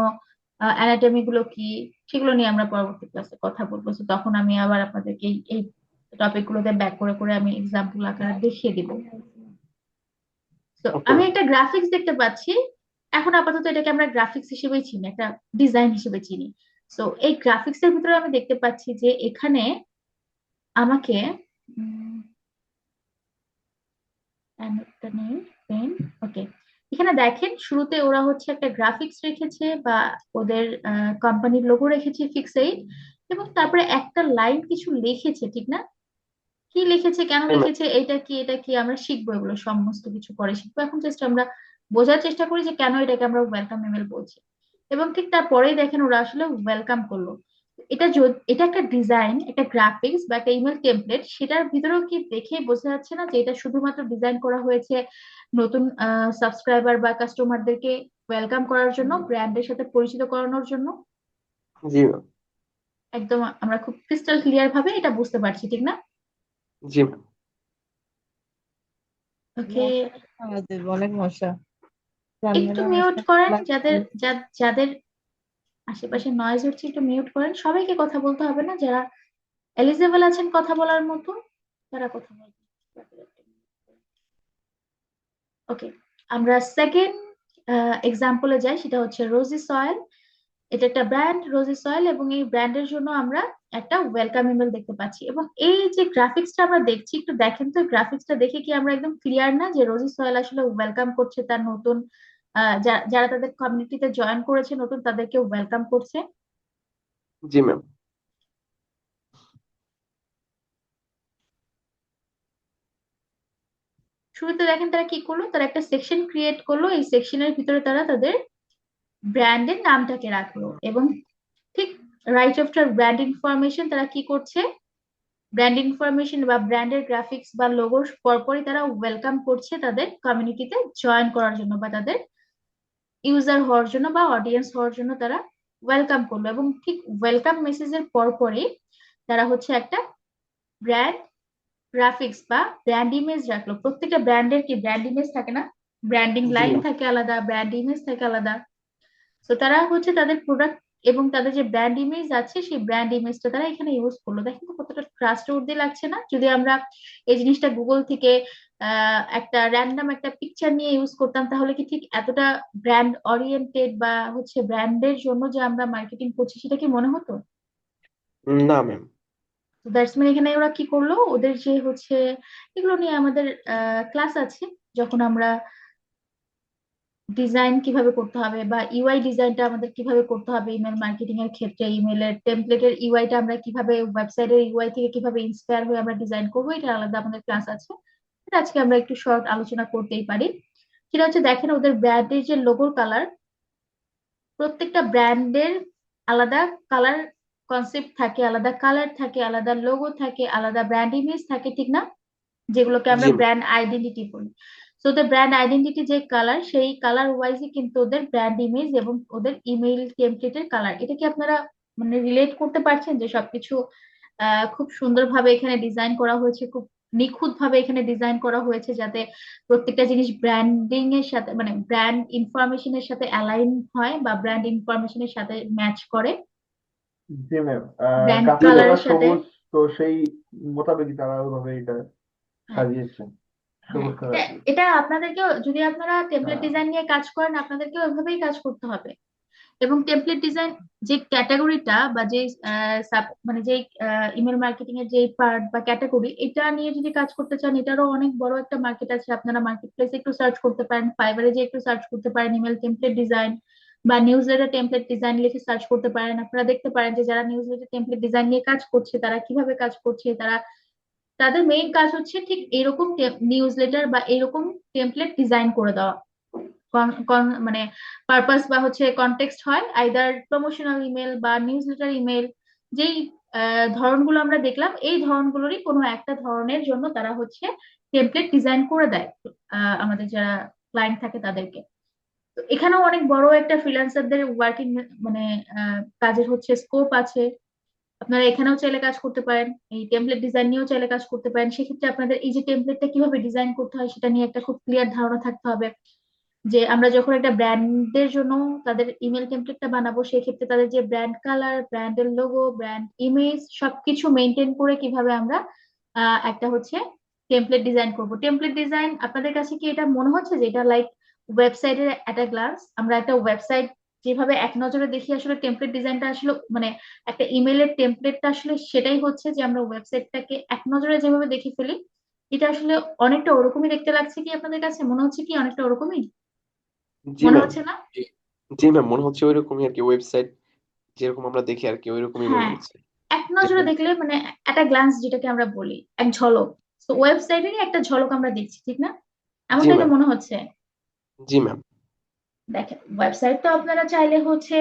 অ্যানাটমি গুলো কি, সেগুলো নিয়ে আমরা পরবর্তী ক্লাসে কথা বলবো। So তখন আমি আবার আপনাদেরকে এই টপিক গুলোতে ব্যাক করে করে আমি এক্সাম্পল আকারে দেখিয়ে দিব। তো ওকে আমি ম্যাম। একটা গ্রাফিক্স দেখতে পাচ্ছি। এখন আপাতত এটাকে আমরা গ্রাফিক্স হিসেবেই চিনি, একটা ডিজাইন হিসেবে চিনি। তো এই গ্রাফিক্স এর ভিতরে আমি দেখতে পাচ্ছি যে এখানে আমাকে ওকে, এখানে দেখেন শুরুতে ওরা হচ্ছে একটা গ্রাফিক্স রেখেছে বা ওদের কোম্পানির লোগো রেখেছে ফিক্স8, এবং তারপরে একটা লাইন কিছু লিখেছে, ঠিক না? কি লিখেছে, কেন জি ম্যাম। লিখেছে, এটা কি, এটা কি, আমরা শিখবো, এগুলো সমস্ত কিছু পরে শিখবো। এখন জাস্ট আমরা বোঝার চেষ্টা করি যে কেন এটাকে আমরা ওয়েলকাম ইমেল বলছি। এবং ঠিক তারপরেই দেখেন ওরা আসলে ওয়েলকাম করলো। এটা একটা ডিজাইন, একটা গ্রাফিক্স বা একটা ইমেল টেমপ্লেট, সেটার ভিতরেও কি দেখে বোঝা যাচ্ছে না যে এটা শুধুমাত্র ডিজাইন করা হয়েছে নতুন সাবস্ক্রাইবার বা কাস্টমারদেরকে ওয়েলকাম করার জন্য, ব্র্যান্ডের সাথে পরিচিত করানোর জন্য। জি ম্যাম। একদম আমরা খুব ক্রিস্টাল ক্লিয়ার ভাবে এটা বুঝতে পারছি, ঠিক না? জি ম্যাম। ওকে, আমাদের অনেক মশা, একটু জানলা মিউট মশা করেন, লাগছে। যাদের আশেপাশে নয়েজ হচ্ছে একটু মিউট করেন। সবাইকে কথা বলতে হবে না, যারা এলিজেবল আছেন কথা বলার মতো তারা কথা বলবেন। ওকে, আমরা সেকেন্ড এক্সাম্পলে যাই, সেটা হচ্ছে রোজি সয়েল। এটা একটা ব্র্যান্ড রোজি সয়েল, এবং এই ব্র্যান্ডের জন্য আমরা একটা ওয়েলকাম ইমেল দেখতে পাচ্ছি। এবং এই যে গ্রাফিক্সটা আমরা দেখছি, একটু দেখেন তো, গ্রাফিক্সটা দেখে কি আমরা একদম ক্লিয়ার না যে রোজি সয়েল আসলে ওয়েলকাম করছে তার নতুন যারা তাদের কমিউনিটিতে জয়েন করেছে নতুন, তাদেরকে ওয়েলকাম করছে? জি ম্যাম। শুরুতে দেখেন তারা কি করলো, তারা একটা সেকশন ক্রিয়েট করলো, এই সেকশনের ভিতরে তারা তাদের ব্র্যান্ডের নামটাকে রাখলো, এবং ঠিক রাইট আফটার ব্র্যান্ড ইনফরমেশন তারা কি করছে, ব্র্যান্ড ইনফরমেশন বা ব্র্যান্ডের গ্রাফিক্স বা লোগোর পরপরই তারা ওয়েলকাম করছে তাদের কমিউনিটিতে জয়েন করার জন্য, বা তাদের ইউজার হওয়ার জন্য বা অডিয়েন্স হওয়ার জন্য তারা ওয়েলকাম করলো। এবং ঠিক ওয়েলকাম মেসেজের পরপরই তারা হচ্ছে একটা ব্র্যান্ড গ্রাফিক্স বা ব্র্যান্ড ইমেজ রাখলো। প্রত্যেকটা ব্র্যান্ডের কি ব্র্যান্ড ইমেজ থাকে না, ব্র্যান্ডিং জি লাইন ম্যাম। থাকে আলাদা, ব্র্যান্ড ইমেজ থাকে আলাদা। তো তারা হচ্ছে তাদের প্রোডাক্ট এবং তাদের যে ব্র্যান্ড ইমেজ আছে সেই ব্র্যান্ড ইমেজটা তারা এখানে ইউজ করলো। দেখেন তো কতটা ট্রাস্ট উর্দি লাগছে না? যদি আমরা এই জিনিসটা গুগল থেকে একটা র্যান্ডম একটা পিকচার নিয়ে ইউজ করতাম, তাহলে কি ঠিক এতটা ব্র্যান্ড ওরিয়েন্টেড বা হচ্ছে ব্র্যান্ডের জন্য যে আমরা মার্কেটিং করছি সেটা কি মনে হতো? না ম্যাম। তো দ্যাটস মিন এখানে ওরা কি করলো, ওদের যে হচ্ছে এগুলো নিয়ে আমাদের ক্লাস আছে, যখন আমরা ডিজাইন কিভাবে করতে হবে বা ইউআই ডিজাইনটা আমাদের কিভাবে করতে হবে ইমেল মার্কেটিং এর ক্ষেত্রে, ইমেলের টেমপ্লেটের ইউআইটা আমরা কিভাবে, ওয়েবসাইটের ইউআই থেকে কিভাবে ইন্সপায়ার হয়ে আমরা ডিজাইন করবো, এটা আলাদা আমাদের ক্লাস আছে। এটা আজকে আমরা একটু শর্ট আলোচনা করতেই পারি। সেটা হচ্ছে দেখেন ওদের ব্র্যান্ডের যে লোগোর কালার, প্রত্যেকটা ব্র্যান্ডের আলাদা কালার কনসেপ্ট থাকে, আলাদা কালার থাকে, আলাদা লোগো থাকে, আলাদা ব্র্যান্ড ইমেজ থাকে, ঠিক না? যেগুলোকে আমরা জি ম্যাম। ব্র্যান্ড আইডেন্টিটি বলি। তো ওদের ব্র্যান্ড আইডেন্টিটি যে কালার, সেই কালার ওয়াইজই কিন্তু ওদের ব্র্যান্ড ইমেজ এবং ওদের ইমেইল টেমপ্লেটের কালার। এটা কি আপনারা মানে রিলেট করতে পারছেন যে সবকিছু খুব সুন্দরভাবে এখানে ডিজাইন করা হয়েছে, খুব নিখুঁত ভাবে এখানে ডিজাইন করা হয়েছে, যাতে প্রত্যেকটা জিনিস ব্র্যান্ডিং এর সাথে মানে ব্র্যান্ড ইনফরমেশনের সাথে অ্যালাইন হয় বা ব্র্যান্ড ইনফরমেশনের সাথে ম্যাচ করে, জি ম্যাম। ব্র্যান্ড গাছের পাতা কালারের সাথে। সবুজ, তো সেই মোতাবেকই তারা ওইভাবে এটা হ্যাঁ, সাজিয়েছেন। হ্যাঁ, চমৎকার এটা আপু। এটা আপনাদেরকেও, যদি আপনারা টেমপ্লেট হ্যাঁ ডিজাইন নিয়ে কাজ করেন, আপনাদেরকেও এভাবেই কাজ করতে হবে। এবং টেমপ্লেট ডিজাইন যে ক্যাটাগরিটা বা যে মানে যে ইমেল মার্কেটিং এর যে পার্ট বা ক্যাটাগরি, এটা নিয়ে যদি কাজ করতে চান, এটারও অনেক বড় একটা মার্কেট আছে। আপনারা মার্কেট প্লেসে একটু সার্চ করতে পারেন, ফাইবারে যে একটু সার্চ করতে পারেন, ইমেল টেমপ্লেট ডিজাইন বা নিউজ লেটার টেমপ্লেট ডিজাইন লিখে সার্চ করতে পারেন। আপনারা দেখতে পারেন যে যারা নিউজ লেটার টেমপ্লেট ডিজাইন নিয়ে কাজ করছে তারা কিভাবে কাজ করছে। তাদের মেইন কাজ হচ্ছে ঠিক এরকম নিউজ লেটার বা এরকম টেমপ্লেট ডিজাইন করে দেওয়া। মানে পারপাস বা হচ্ছে কনটেক্সট হয় আইদার প্রমোশনাল ইমেল বা নিউজ লেটার ইমেল। যেই ধরনগুলো আমরা দেখলাম, এই ধরনগুলোরই কোনো একটা ধরনের জন্য তারা হচ্ছে টেমপ্লেট ডিজাইন করে দেয় আমাদের যারা ক্লায়েন্ট থাকে তাদেরকে। তো এখানেও অনেক বড় একটা ফ্রিল্যান্সারদের ওয়ার্কিং মানে কাজের হচ্ছে স্কোপ আছে। আপনারা এখানেও চাইলে কাজ করতে পারেন, এই টেমপ্লেট ডিজাইন নিয়েও চাইলে কাজ করতে পারেন। সেক্ষেত্রে আপনাদের এই যে টেমপ্লেটটা কিভাবে ডিজাইন করতে হয় সেটা নিয়ে একটা খুব ক্লিয়ার ধারণা থাকতে হবে। যে আমরা যখন একটা ব্র্যান্ডের জন্য তাদের ইমেল টেমপ্লেটটা বানাবো, সেক্ষেত্রে তাদের যে ব্র্যান্ড কালার, ব্র্যান্ডের লোগো, ব্র্যান্ড ইমেজ সবকিছু মেনটেন করে কিভাবে আমরা একটা হচ্ছে টেমপ্লেট ডিজাইন করব। টেমপ্লেট ডিজাইন আপনাদের কাছে কি এটা মনে হচ্ছে যে এটা লাইক ওয়েবসাইটের একটা গ্লান্স? আমরা একটা ওয়েবসাইট যেভাবে এক নজরে দেখি, আসলে টেমপ্লেট ডিজাইনটা আসলে মানে একটা ইমেলের টেমপ্লেটটা আসলে সেটাই হচ্ছে যে আমরা ওয়েবসাইটটাকে এক নজরে যেভাবে দেখে ফেলি। এটা আসলে অনেকটা ওরকমই দেখতে লাগছে কি আপনাদের কাছে? মনে হচ্ছে কি অনেকটা ওরকমই জি মনে ম্যাম। হচ্ছে না? জি, জি ম্যাম, মনে হচ্ছে ওইরকমই আর কি, ওয়েবসাইট যেরকম আমরা দেখি আর কি ওইরকমই মনে হ্যাঁ, হচ্ছে। এক নজরে যেমন দেখলে মানে একটা গ্লান্স যেটাকে আমরা বলি, এক ঝলক। তো ওয়েবসাইটেরই একটা ঝলক আমরা দেখছি, ঠিক না? জি এমনটাই তো ম্যাম। মনে হচ্ছে। জি ম্যাম। দেখেন, ওয়েবসাইট তো আপনারা চাইলে হচ্ছে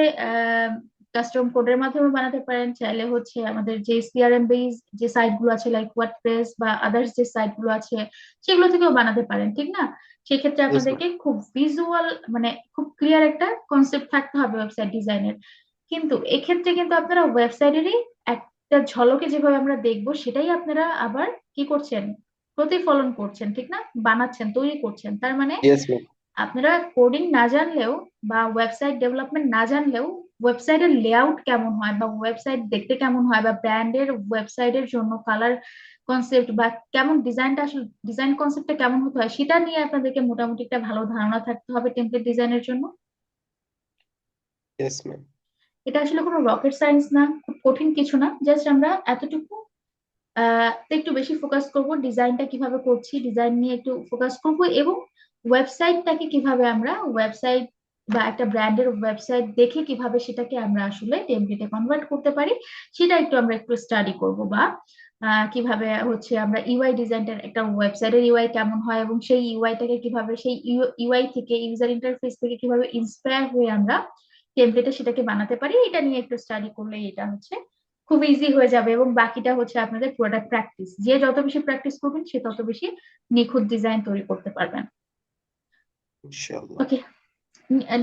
কাস্টম কোডের মাধ্যমে বানাতে পারেন, চাইলে হচ্ছে আমাদের যে সিআরএম বেস যে সাইট গুলো আছে লাইক ওয়ার্ডপ্রেস বা আদার্স যে সাইট গুলো আছে সেগুলো থেকেও বানাতে পারেন, ঠিক না? সেক্ষেত্রে ইয়েস ম্যাম। আপনাদেরকে খুব ভিজুয়াল মানে খুব ক্লিয়ার একটা কনসেপ্ট থাকতে হবে ওয়েবসাইট ডিজাইনের। কিন্তু এক্ষেত্রে কিন্তু আপনারা ওয়েবসাইটেরই একটা ঝলকে যেভাবে আমরা দেখবো সেটাই আপনারা আবার কি করছেন, প্রতিফলন করছেন, ঠিক না? বানাচ্ছেন, তৈরি করছেন। তার মানে ইয়েস ম্যাম। আপনারা কোডিং না জানলেও বা ওয়েবসাইট ডেভেলপমেন্ট না জানলেও ওয়েবসাইটের লেআউট কেমন হয় বা ওয়েবসাইট দেখতে কেমন হয় বা ব্র্যান্ডের ওয়েবসাইটের জন্য কালার কনসেপ্ট বা কেমন ডিজাইনটা আসলে ডিজাইন কনসেপ্টটা কেমন হতে হয় সেটা নিয়ে আপনাদেরকে মোটামুটি একটা ভালো ধারণা থাকতে হবে টেমপ্লেট ডিজাইনের জন্য। Yes ma'am. এটা আসলে কোনো রকেট সায়েন্স না, খুব কঠিন কিছু না। জাস্ট আমরা এতটুকু একটু বেশি ফোকাস করব, ডিজাইনটা কিভাবে করছি ডিজাইন নিয়ে একটু ফোকাস করব, এবং ওয়েবসাইটটাকে কিভাবে আমরা ওয়েবসাইট বা একটা ব্র্যান্ডের ওয়েবসাইট দেখে কিভাবে সেটাকে আমরা আসলে টেমপ্লেটে কনভার্ট করতে পারি সেটা একটু আমরা স্টাডি করব। বা কিভাবে হচ্ছে আমরা ইউআই ডিজাইনটার, একটা ওয়েবসাইটের ইউআই কেমন হয় এবং সেই ইউআইটাকে কিভাবে সেই ইউআই থেকে ইউজার ইন্টারফেস থেকে কিভাবে ইন্সপায়ার হয়ে আমরা টেমপ্লেটে সেটাকে বানাতে পারি, এটা নিয়ে একটু স্টাডি করলে এটা হচ্ছে খুব ইজি হয়ে যাবে। এবং বাকিটা হচ্ছে আপনাদের পুরোটা প্র্যাকটিস, যে যত বেশি প্র্যাকটিস করবেন সে তত বেশি নিখুঁত ডিজাইন তৈরি করতে পারবেন। ইনশাআল্লাহ। ওকে,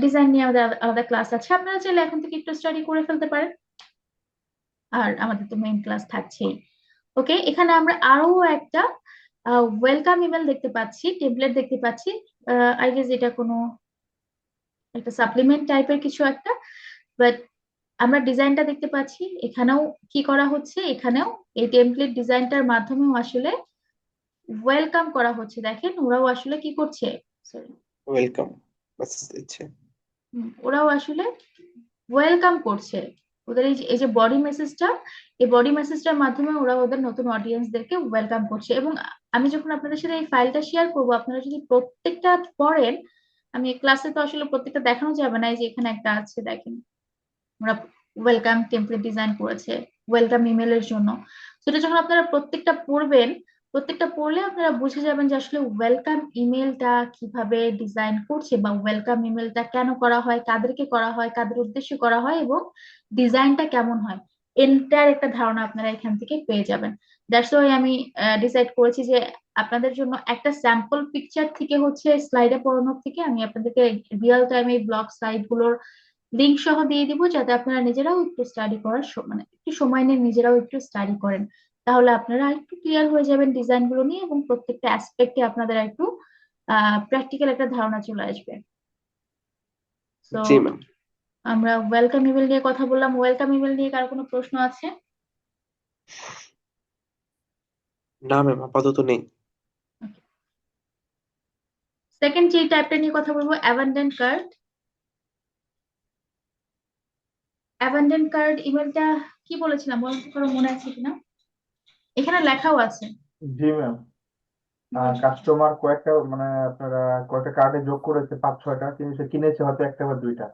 ডিজাইন নিয়ে আমাদের আলাদা আলাদা ক্লাস আছে, আপনারা চাইলে এখন থেকে একটু স্টাডি করে ফেলতে পারেন। আর আমাদের তো মেইন ক্লাস থাকছেই। ওকে, এখানে আমরা আরো একটা ওয়েলকাম ইমেল দেখতে পাচ্ছি, টেমপ্লেট দেখতে পাচ্ছি। আই গেস এটা কোনো একটা সাপ্লিমেন্ট টাইপের কিছু একটা, বাট আমরা ডিজাইনটা দেখতে পাচ্ছি এখানেও। কি করা হচ্ছে এখানেও, এই টেমপ্লেট ডিজাইনটার মাধ্যমেও আসলে ওয়েলকাম করা হচ্ছে। দেখেন ওরাও আসলে কি করছে, সরি, ওয়েলকাম মেসেজ দিচ্ছে। ওরাও আসলে ওয়েলকাম করছে। ওদের এই যে বডি মেসেজটা, এই বডি মেসেজটার মাধ্যমে ওরা ওদের নতুন অডিয়েন্সদেরকে ওয়েলকাম করছে। এবং আমি যখন আপনাদের সাথে এই ফাইলটা শেয়ার করবো, আপনারা যদি প্রত্যেকটা পড়েন, আমি ক্লাসে তো আসলে প্রত্যেকটা দেখানো যাবে না, এই যে এখানে একটা আছে দেখেন, আমরা ওয়েলকাম টেমপ্লেট ডিজাইন করেছে ওয়েলকাম ইমেলের জন্য। সেটা যখন আপনারা প্রত্যেকটা পড়বেন, প্রত্যেকটা পড়লে আপনারা বুঝে যাবেন যে আসলে ওয়েলকাম ইমেলটা কিভাবে ডিজাইন করছে বা ওয়েলকাম ইমেলটা কেন করা হয়, কাদেরকে করা হয়, কাদের উদ্দেশ্যে করা হয় এবং ডিজাইনটা কেমন হয়। এন্টার একটা ধারণা আপনারা এখান থেকে পেয়ে যাবেন। দ্যাটস ওয়াই আমি ডিসাইড করেছি যে আপনাদের জন্য একটা স্যাম্পল পিকচার থেকে হচ্ছে স্লাইডে পড়ানোর থেকে আমি আপনাদেরকে রিয়েল টাইমে ব্লগ সাইট গুলোর লিঙ্ক সহ দিয়ে দিব, যাতে আপনারা নিজেরাও একটু স্টাডি করার মানে একটু সময় নিয়ে নিজেরাও একটু স্টাডি করেন। তাহলে আপনারা একটু ক্লিয়ার হয়ে যাবেন ডিজাইন গুলো নিয়ে এবং প্রত্যেকটা অ্যাসপেক্টে আপনাদের একটু প্র্যাকটিক্যাল একটা ধারণা চলে আসবে। তো জি ম্যাম। আমরা ওয়েলকাম ইমেল নিয়ে কথা বললাম, ওয়েলকাম ইমেল নিয়ে কারো কোনো প্রশ্ন আছে? না ম্যাম, আপাতত নেই। সেকেন্ড যে টাইপটা নিয়ে কথা বলবো, অ্যাবান্ডেন্ট কার্ড। অ্যাবান্ডেন্ট কার্ড ইমেলটা কি বলেছিলাম বলতে কারো মনে আছে কিনা? এখানে লেখাও আছে। জি ম্যাম, বলো। কাস্টমার কয়েকটা মানে আপনারা কয়েকটা কার্ডে যোগ করেছে 5-6টা, কিন্তু সে কিনেছে হয়তো একটা বা দুইটা।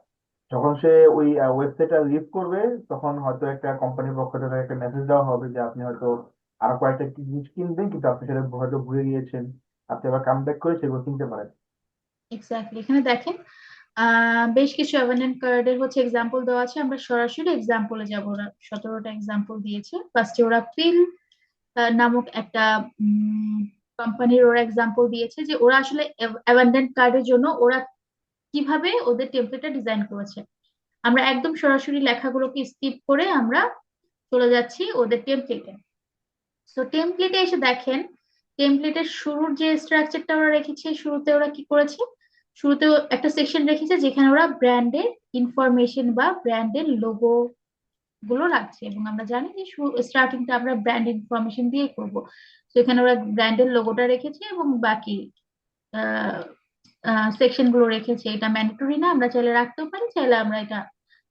যখন সে ওই ওয়েবসাইটটা লিভ করবে, তখন হয়তো একটা কোম্পানির পক্ষ থেকে একটা মেসেজ দেওয়া হবে যে আপনি হয়তো আরো কয়েকটা জিনিস কিনবেন, কিন্তু আপনি সেটা হয়তো ভুলে গিয়েছেন, আপনি আবার কাম ব্যাক করে সেগুলো কিনতে পারেন। এক্স্যাক্টলি, এখানে দেখেন বেশ কিছু অ্যাবান্ডেন্ট কার্ডের হচ্ছে এক্সাম্পল দেওয়া আছে। আমরা সরাসরি এক্সাম্পলে যাব। ওরা 17টা এক্সাম্পল দিয়েছে। ফার্স্টে ওরা পিল নামক একটা কোম্পানির ওরা এক্সাম্পল দিয়েছে যে ওরা আসলে অ্যাবান্ডেন্ট কার্ডের জন্য ওরা কিভাবে ওদের টেমপ্লেটটা ডিজাইন করেছে। আমরা একদম সরাসরি লেখাগুলোকে স্কিপ করে আমরা চলে যাচ্ছি ওদের টেমপ্লেটে। সো টেমপ্লেটে এসে দেখেন, টেমপ্লেটের শুরুর যে স্ট্রাকচারটা ওরা রেখেছে, শুরুতে ওরা কি করেছে, শুরুতে একটা সেকশন রেখেছে যেখানে ওরা ব্র্যান্ডের ইনফরমেশন বা ব্র্যান্ডের লোগো গুলো রাখছে, এবং আমরা জানি যে স্টার্টিংটা আমরা ব্র্যান্ড ইনফরমেশন দিয়ে করব। তো এখানে ওরা ব্র্যান্ডের লোগোটা রেখেছে এবং বাকি সেকশন গুলো রেখেছে। এটা ম্যান্ডেটরি না, আমরা চাইলে রাখতেও পারি, চাইলে আমরা এটা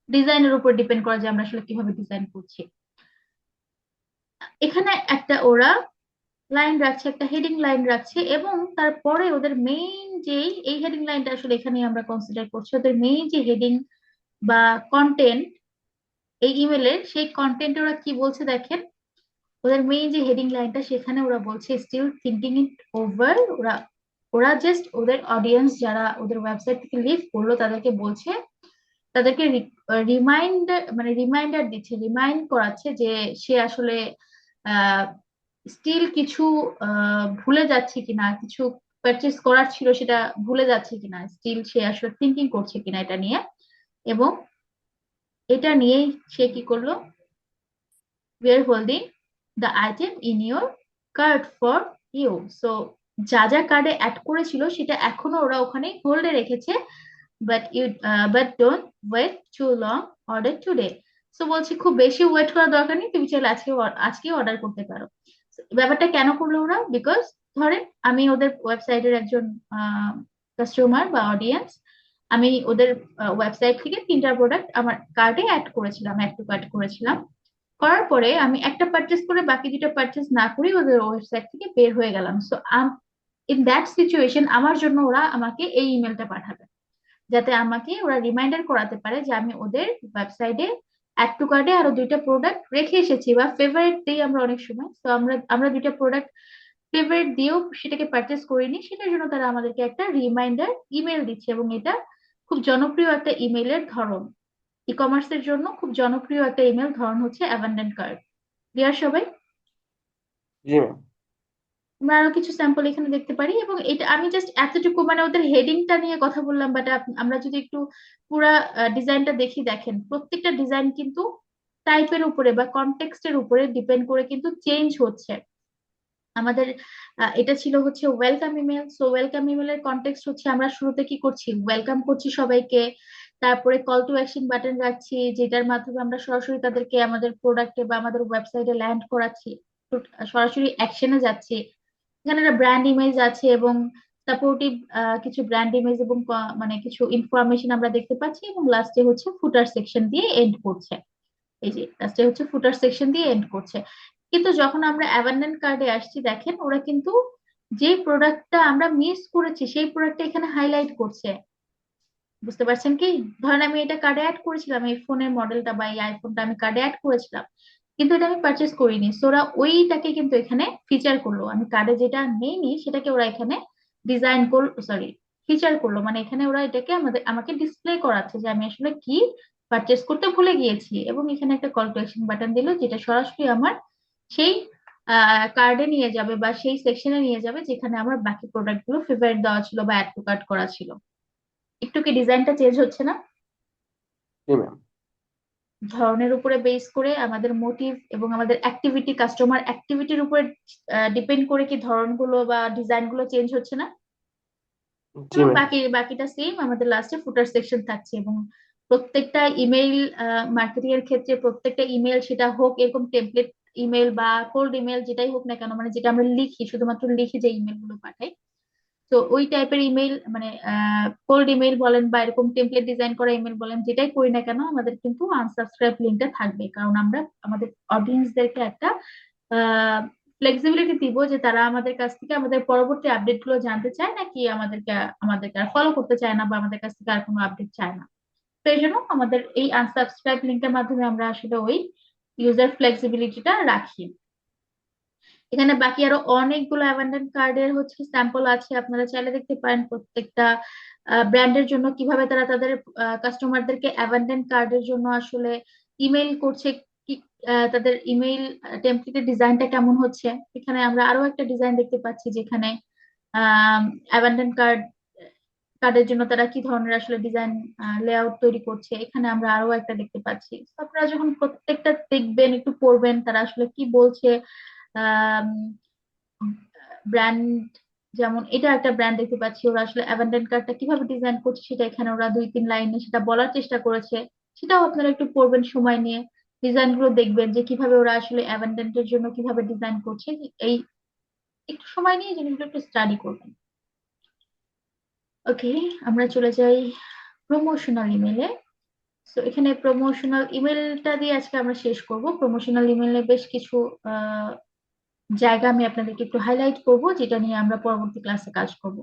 ডিজাইনের উপর ডিপেন্ড করে যে আমরা আসলে কিভাবে ডিজাইন করছি। এখানে একটা ওরা লাইন রাখছে, একটা হেডিং লাইন রাখছে, এবং তারপরে ওদের মেইন যে এই হেডিং লাইনটা আসলে এখানে আমরা কনসিডার করছি, ওদের মেইন যে হেডিং বা কন্টেন্ট এই ইমেলের, সেই কন্টেন্ট ওরা কি বলছে দেখেন। ওদের মেইন যে হেডিং লাইনটা সেখানে ওরা বলছে স্টিল থিঙ্কিং ইট ওভার। ওরা ওরা জাস্ট ওদের অডিয়েন্স যারা ওদের ওয়েবসাইট থেকে লিভ করলো তাদেরকে বলছে, তাদেরকে রিমাইন্ডার দিচ্ছে, রিমাইন্ড করাচ্ছে যে সে আসলে স্টিল কিছু ভুলে যাচ্ছে কিনা, কিছু পারচেস করার ছিল সেটা ভুলে যাচ্ছে কিনা, স্টিল সে আসলে থিঙ্কিং করছে কিনা এটা নিয়ে। এবং এটা নিয়েই সে কি করলো, we are holding the item in your cart for you. So যা যা কার্ডে অ্যাড করেছিল সেটা এখনো ওরা ওখানে হোল্ডে রেখেছে, but don't wait too long, order today. So বলছি খুব বেশি ওয়েট করার দরকার নেই, তুমি চাইলে আজকে অর্ডার করতে পারো। So, ব্যাপারটা কেন করলো ওরা? বিকজ ধরেন আমি ওদের ওয়েবসাইটের একজন কাস্টমার বা অডিয়েন্স, আমি ওদের ওয়েবসাইট থেকে 3টা প্রোডাক্ট আমার কার্ডে অ্যাড করেছিলাম, অ্যাড টু কার্ট করেছিলাম। করার পরে আমি একটা পারচেস করে বাকি 2টা পারচেস না করে ওদের ওয়েবসাইট থেকে বের হয়ে গেলাম। সো ইন দ্যাট সিচুয়েশন আমার জন্য ওরা আমাকে এই ইমেলটা পাঠাবে, যাতে আমাকে ওরা রিমাইন্ডার করাতে পারে যে আমি ওদের ওয়েবসাইটে অ্যাড টু কার্টে আরো 2টা প্রোডাক্ট রেখে এসেছি, বা ফেভারিট দিই আমরা অনেক সময়। তো আমরা 2টা প্রোডাক্ট ফেভারিট দিয়েও সেটাকে পারচেস করিনি, সেটার জন্য তারা আমাদেরকে একটা রিমাইন্ডার ইমেল দিচ্ছে। এবং এটা খুব জনপ্রিয় একটা ইমেলের ধরন, ই কমার্সের জন্য খুব জনপ্রিয় একটা ইমেল ধরন হচ্ছে অ্যাবান্ডেন্ট কার্ড। ক্লিয়ার সবাই? জি ম্যাম। আমরা আরো কিছু স্যাম্পল এখানে দেখতে পারি, এবং এটা আমি জাস্ট এতটুকু মানে ওদের হেডিংটা নিয়ে কথা বললাম, বাট আমরা যদি একটু পুরা ডিজাইনটা দেখি, দেখেন প্রত্যেকটা ডিজাইন কিন্তু টাইপের উপরে বা কনটেক্সটের উপরে ডিপেন্ড করে কিন্তু চেঞ্জ হচ্ছে। আমাদের এটা ছিল হচ্ছে ওয়েলকাম ইমেল। সো ওয়েলকাম ইমেলের কনটেক্সট হচ্ছে আমরা শুরুতে কি করছি, ওয়েলকাম করছি সবাইকে। তারপরে কল টু অ্যাকশন বাটন রাখছি, যেটার মাধ্যমে আমরা সরাসরি তাদেরকে আমাদের প্রোডাক্টে বা আমাদের ওয়েবসাইটে ল্যান্ড করাচ্ছি, সরাসরি অ্যাকশনে যাচ্ছি। এখানে একটা ব্র্যান্ড ইমেজ আছে এবং সাপোর্টিভ কিছু ব্র্যান্ড ইমেজ এবং মানে কিছু ইনফরমেশন আমরা দেখতে পাচ্ছি, এবং লাস্টে হচ্ছে ফুটার সেকশন দিয়ে এন্ড করছে। এই যে লাস্টে হচ্ছে ফুটার সেকশন দিয়ে এন্ড করছে। কিন্তু যখন আমরা অ্যাবান্ডেন্ট কার্ডে আসছি, দেখেন ওরা কিন্তু যে প্রোডাক্টটা আমরা মিস করেছি সেই প্রোডাক্টটা এখানে হাইলাইট করছে। বুঝতে পারছেন কি? ধরেন আমি এটা কার্ডে অ্যাড করেছিলাম, এই ফোনের মডেলটা বা এই আইফোনটা আমি কার্ডে অ্যাড করেছিলাম, কিন্তু এটা আমি পারচেস করিনি। সো ওরা ওইটাকে কিন্তু এখানে ফিচার করলো, আমি কার্ডে যেটা নেইনি সেটাকে ওরা এখানে ডিজাইন করলো, সরি ফিচার করলো। মানে এখানে ওরা এটাকে আমাকে ডিসপ্লে করাচ্ছে যে আমি আসলে কি পারচেস করতে ভুলে গিয়েছি। এবং এখানে একটা কল টু অ্যাকশন বাটন দিল, যেটা সরাসরি আমার সেই কার্ডে নিয়ে যাবে বা সেই সেকশনে নিয়ে যাবে যেখানে আমার বাকি প্রোডাক্ট গুলো ফেভারিট দেওয়া ছিল বা অ্যাড টু কার্ট করা ছিল। একটু কি ডিজাইনটা চেঞ্জ হচ্ছে না? জি ম্যাম। ধরনের উপরে বেস করে আমাদের মোটিভ এবং আমাদের অ্যাক্টিভিটি, কাস্টমার অ্যাক্টিভিটির উপরে ডিপেন্ড করে কি ধরনগুলো বা ডিজাইন গুলো চেঞ্জ হচ্ছে না? জি এবং ম্যাম। বাকিটা সেম, আমাদের লাস্টে ফুটার সেকশন থাকছে। এবং প্রত্যেকটা ইমেইল মার্কেটিং এর ক্ষেত্রে প্রত্যেকটা ইমেল, সেটা হোক এরকম টেমপ্লেট ইমেল বা কোল্ড ইমেল, যেটাই হোক না কেন, মানে যেটা আমরা লিখি, শুধুমাত্র লিখে যে ইমেল গুলো পাঠাই, তো ওই টাইপের ইমেল মানে কোল্ড ইমেল বলেন বা এরকম টেমপ্লেট ডিজাইন করা ইমেল বলেন, যেটাই করি না কেন আমাদের কিন্তু আনসাবস্ক্রাইব লিঙ্কটা থাকবে, কারণ আমরা আমাদের অডিয়েন্সদেরকে একটা ফ্লেক্সিবিলিটি দিব যে তারা আমাদের কাছ থেকে আমাদের পরবর্তী আপডেট গুলো জানতে চায় নাকি আমাদেরকে আর ফলো করতে চায় না বা আমাদের কাছ থেকে আর কোনো আপডেট চায় না। তো এই জন্য আমাদের এই আনসাবস্ক্রাইব লিঙ্কের মাধ্যমে আমরা আসলে ওই ইউজার ফ্লেক্সিবিলিটিটা রাখি। এখানে বাকি আরো অনেকগুলো অ্যাবান্ডেন্ট কার্ডের হচ্ছে স্যাম্পল আছে, আপনারা চাইলে দেখতে পারেন প্রত্যেকটা ব্র্যান্ডের জন্য কিভাবে তারা তাদের কাস্টমারদেরকে অ্যাবান্ডেন্ট কার্ডের জন্য আসলে ইমেল করছে, কি তাদের ইমেল টেমপ্লেটের ডিজাইনটা কেমন হচ্ছে। এখানে আমরা আরো একটা ডিজাইন দেখতে পাচ্ছি যেখানে অ্যাবান্ডেন্ট কার্ডের জন্য তারা কি ধরনের আসলে ডিজাইন লেআউট তৈরি করছে, এখানে আমরা আরো একটা দেখতে পাচ্ছি। তো আপনারা যখন প্রত্যেকটা দেখবেন, একটু পড়বেন তারা আসলে কি বলছে। ব্র্যান্ড, যেমন এটা একটা ব্র্যান্ড দেখতে পাচ্ছি, ওরা আসলে অ্যাবান্ডেন্ট কার্ডটা কিভাবে ডিজাইন করছে সেটা এখানে ওরা 2-3 লাইনে সেটা বলার চেষ্টা করেছে। সেটাও আপনারা একটু পড়বেন সময় নিয়ে, ডিজাইন গুলো দেখবেন যে কিভাবে ওরা আসলে অ্যাবান্ডেন্টের জন্য কিভাবে ডিজাইন করছে। এই একটু সময় নিয়ে জিনিসগুলো একটু স্টাডি করবেন। ওকে, আমরা চলে যাই প্রমোশনাল ইমেলে। তো এখানে প্রমোশনাল ইমেলটা দিয়ে আজকে আমরা শেষ করব। প্রমোশনাল ইমেলে বেশ কিছু আহ, জায়গা আমি আপনাদেরকে একটু হাইলাইট করব, যেটা নিয়ে আমরা পরবর্তী ক্লাসে কাজ করব।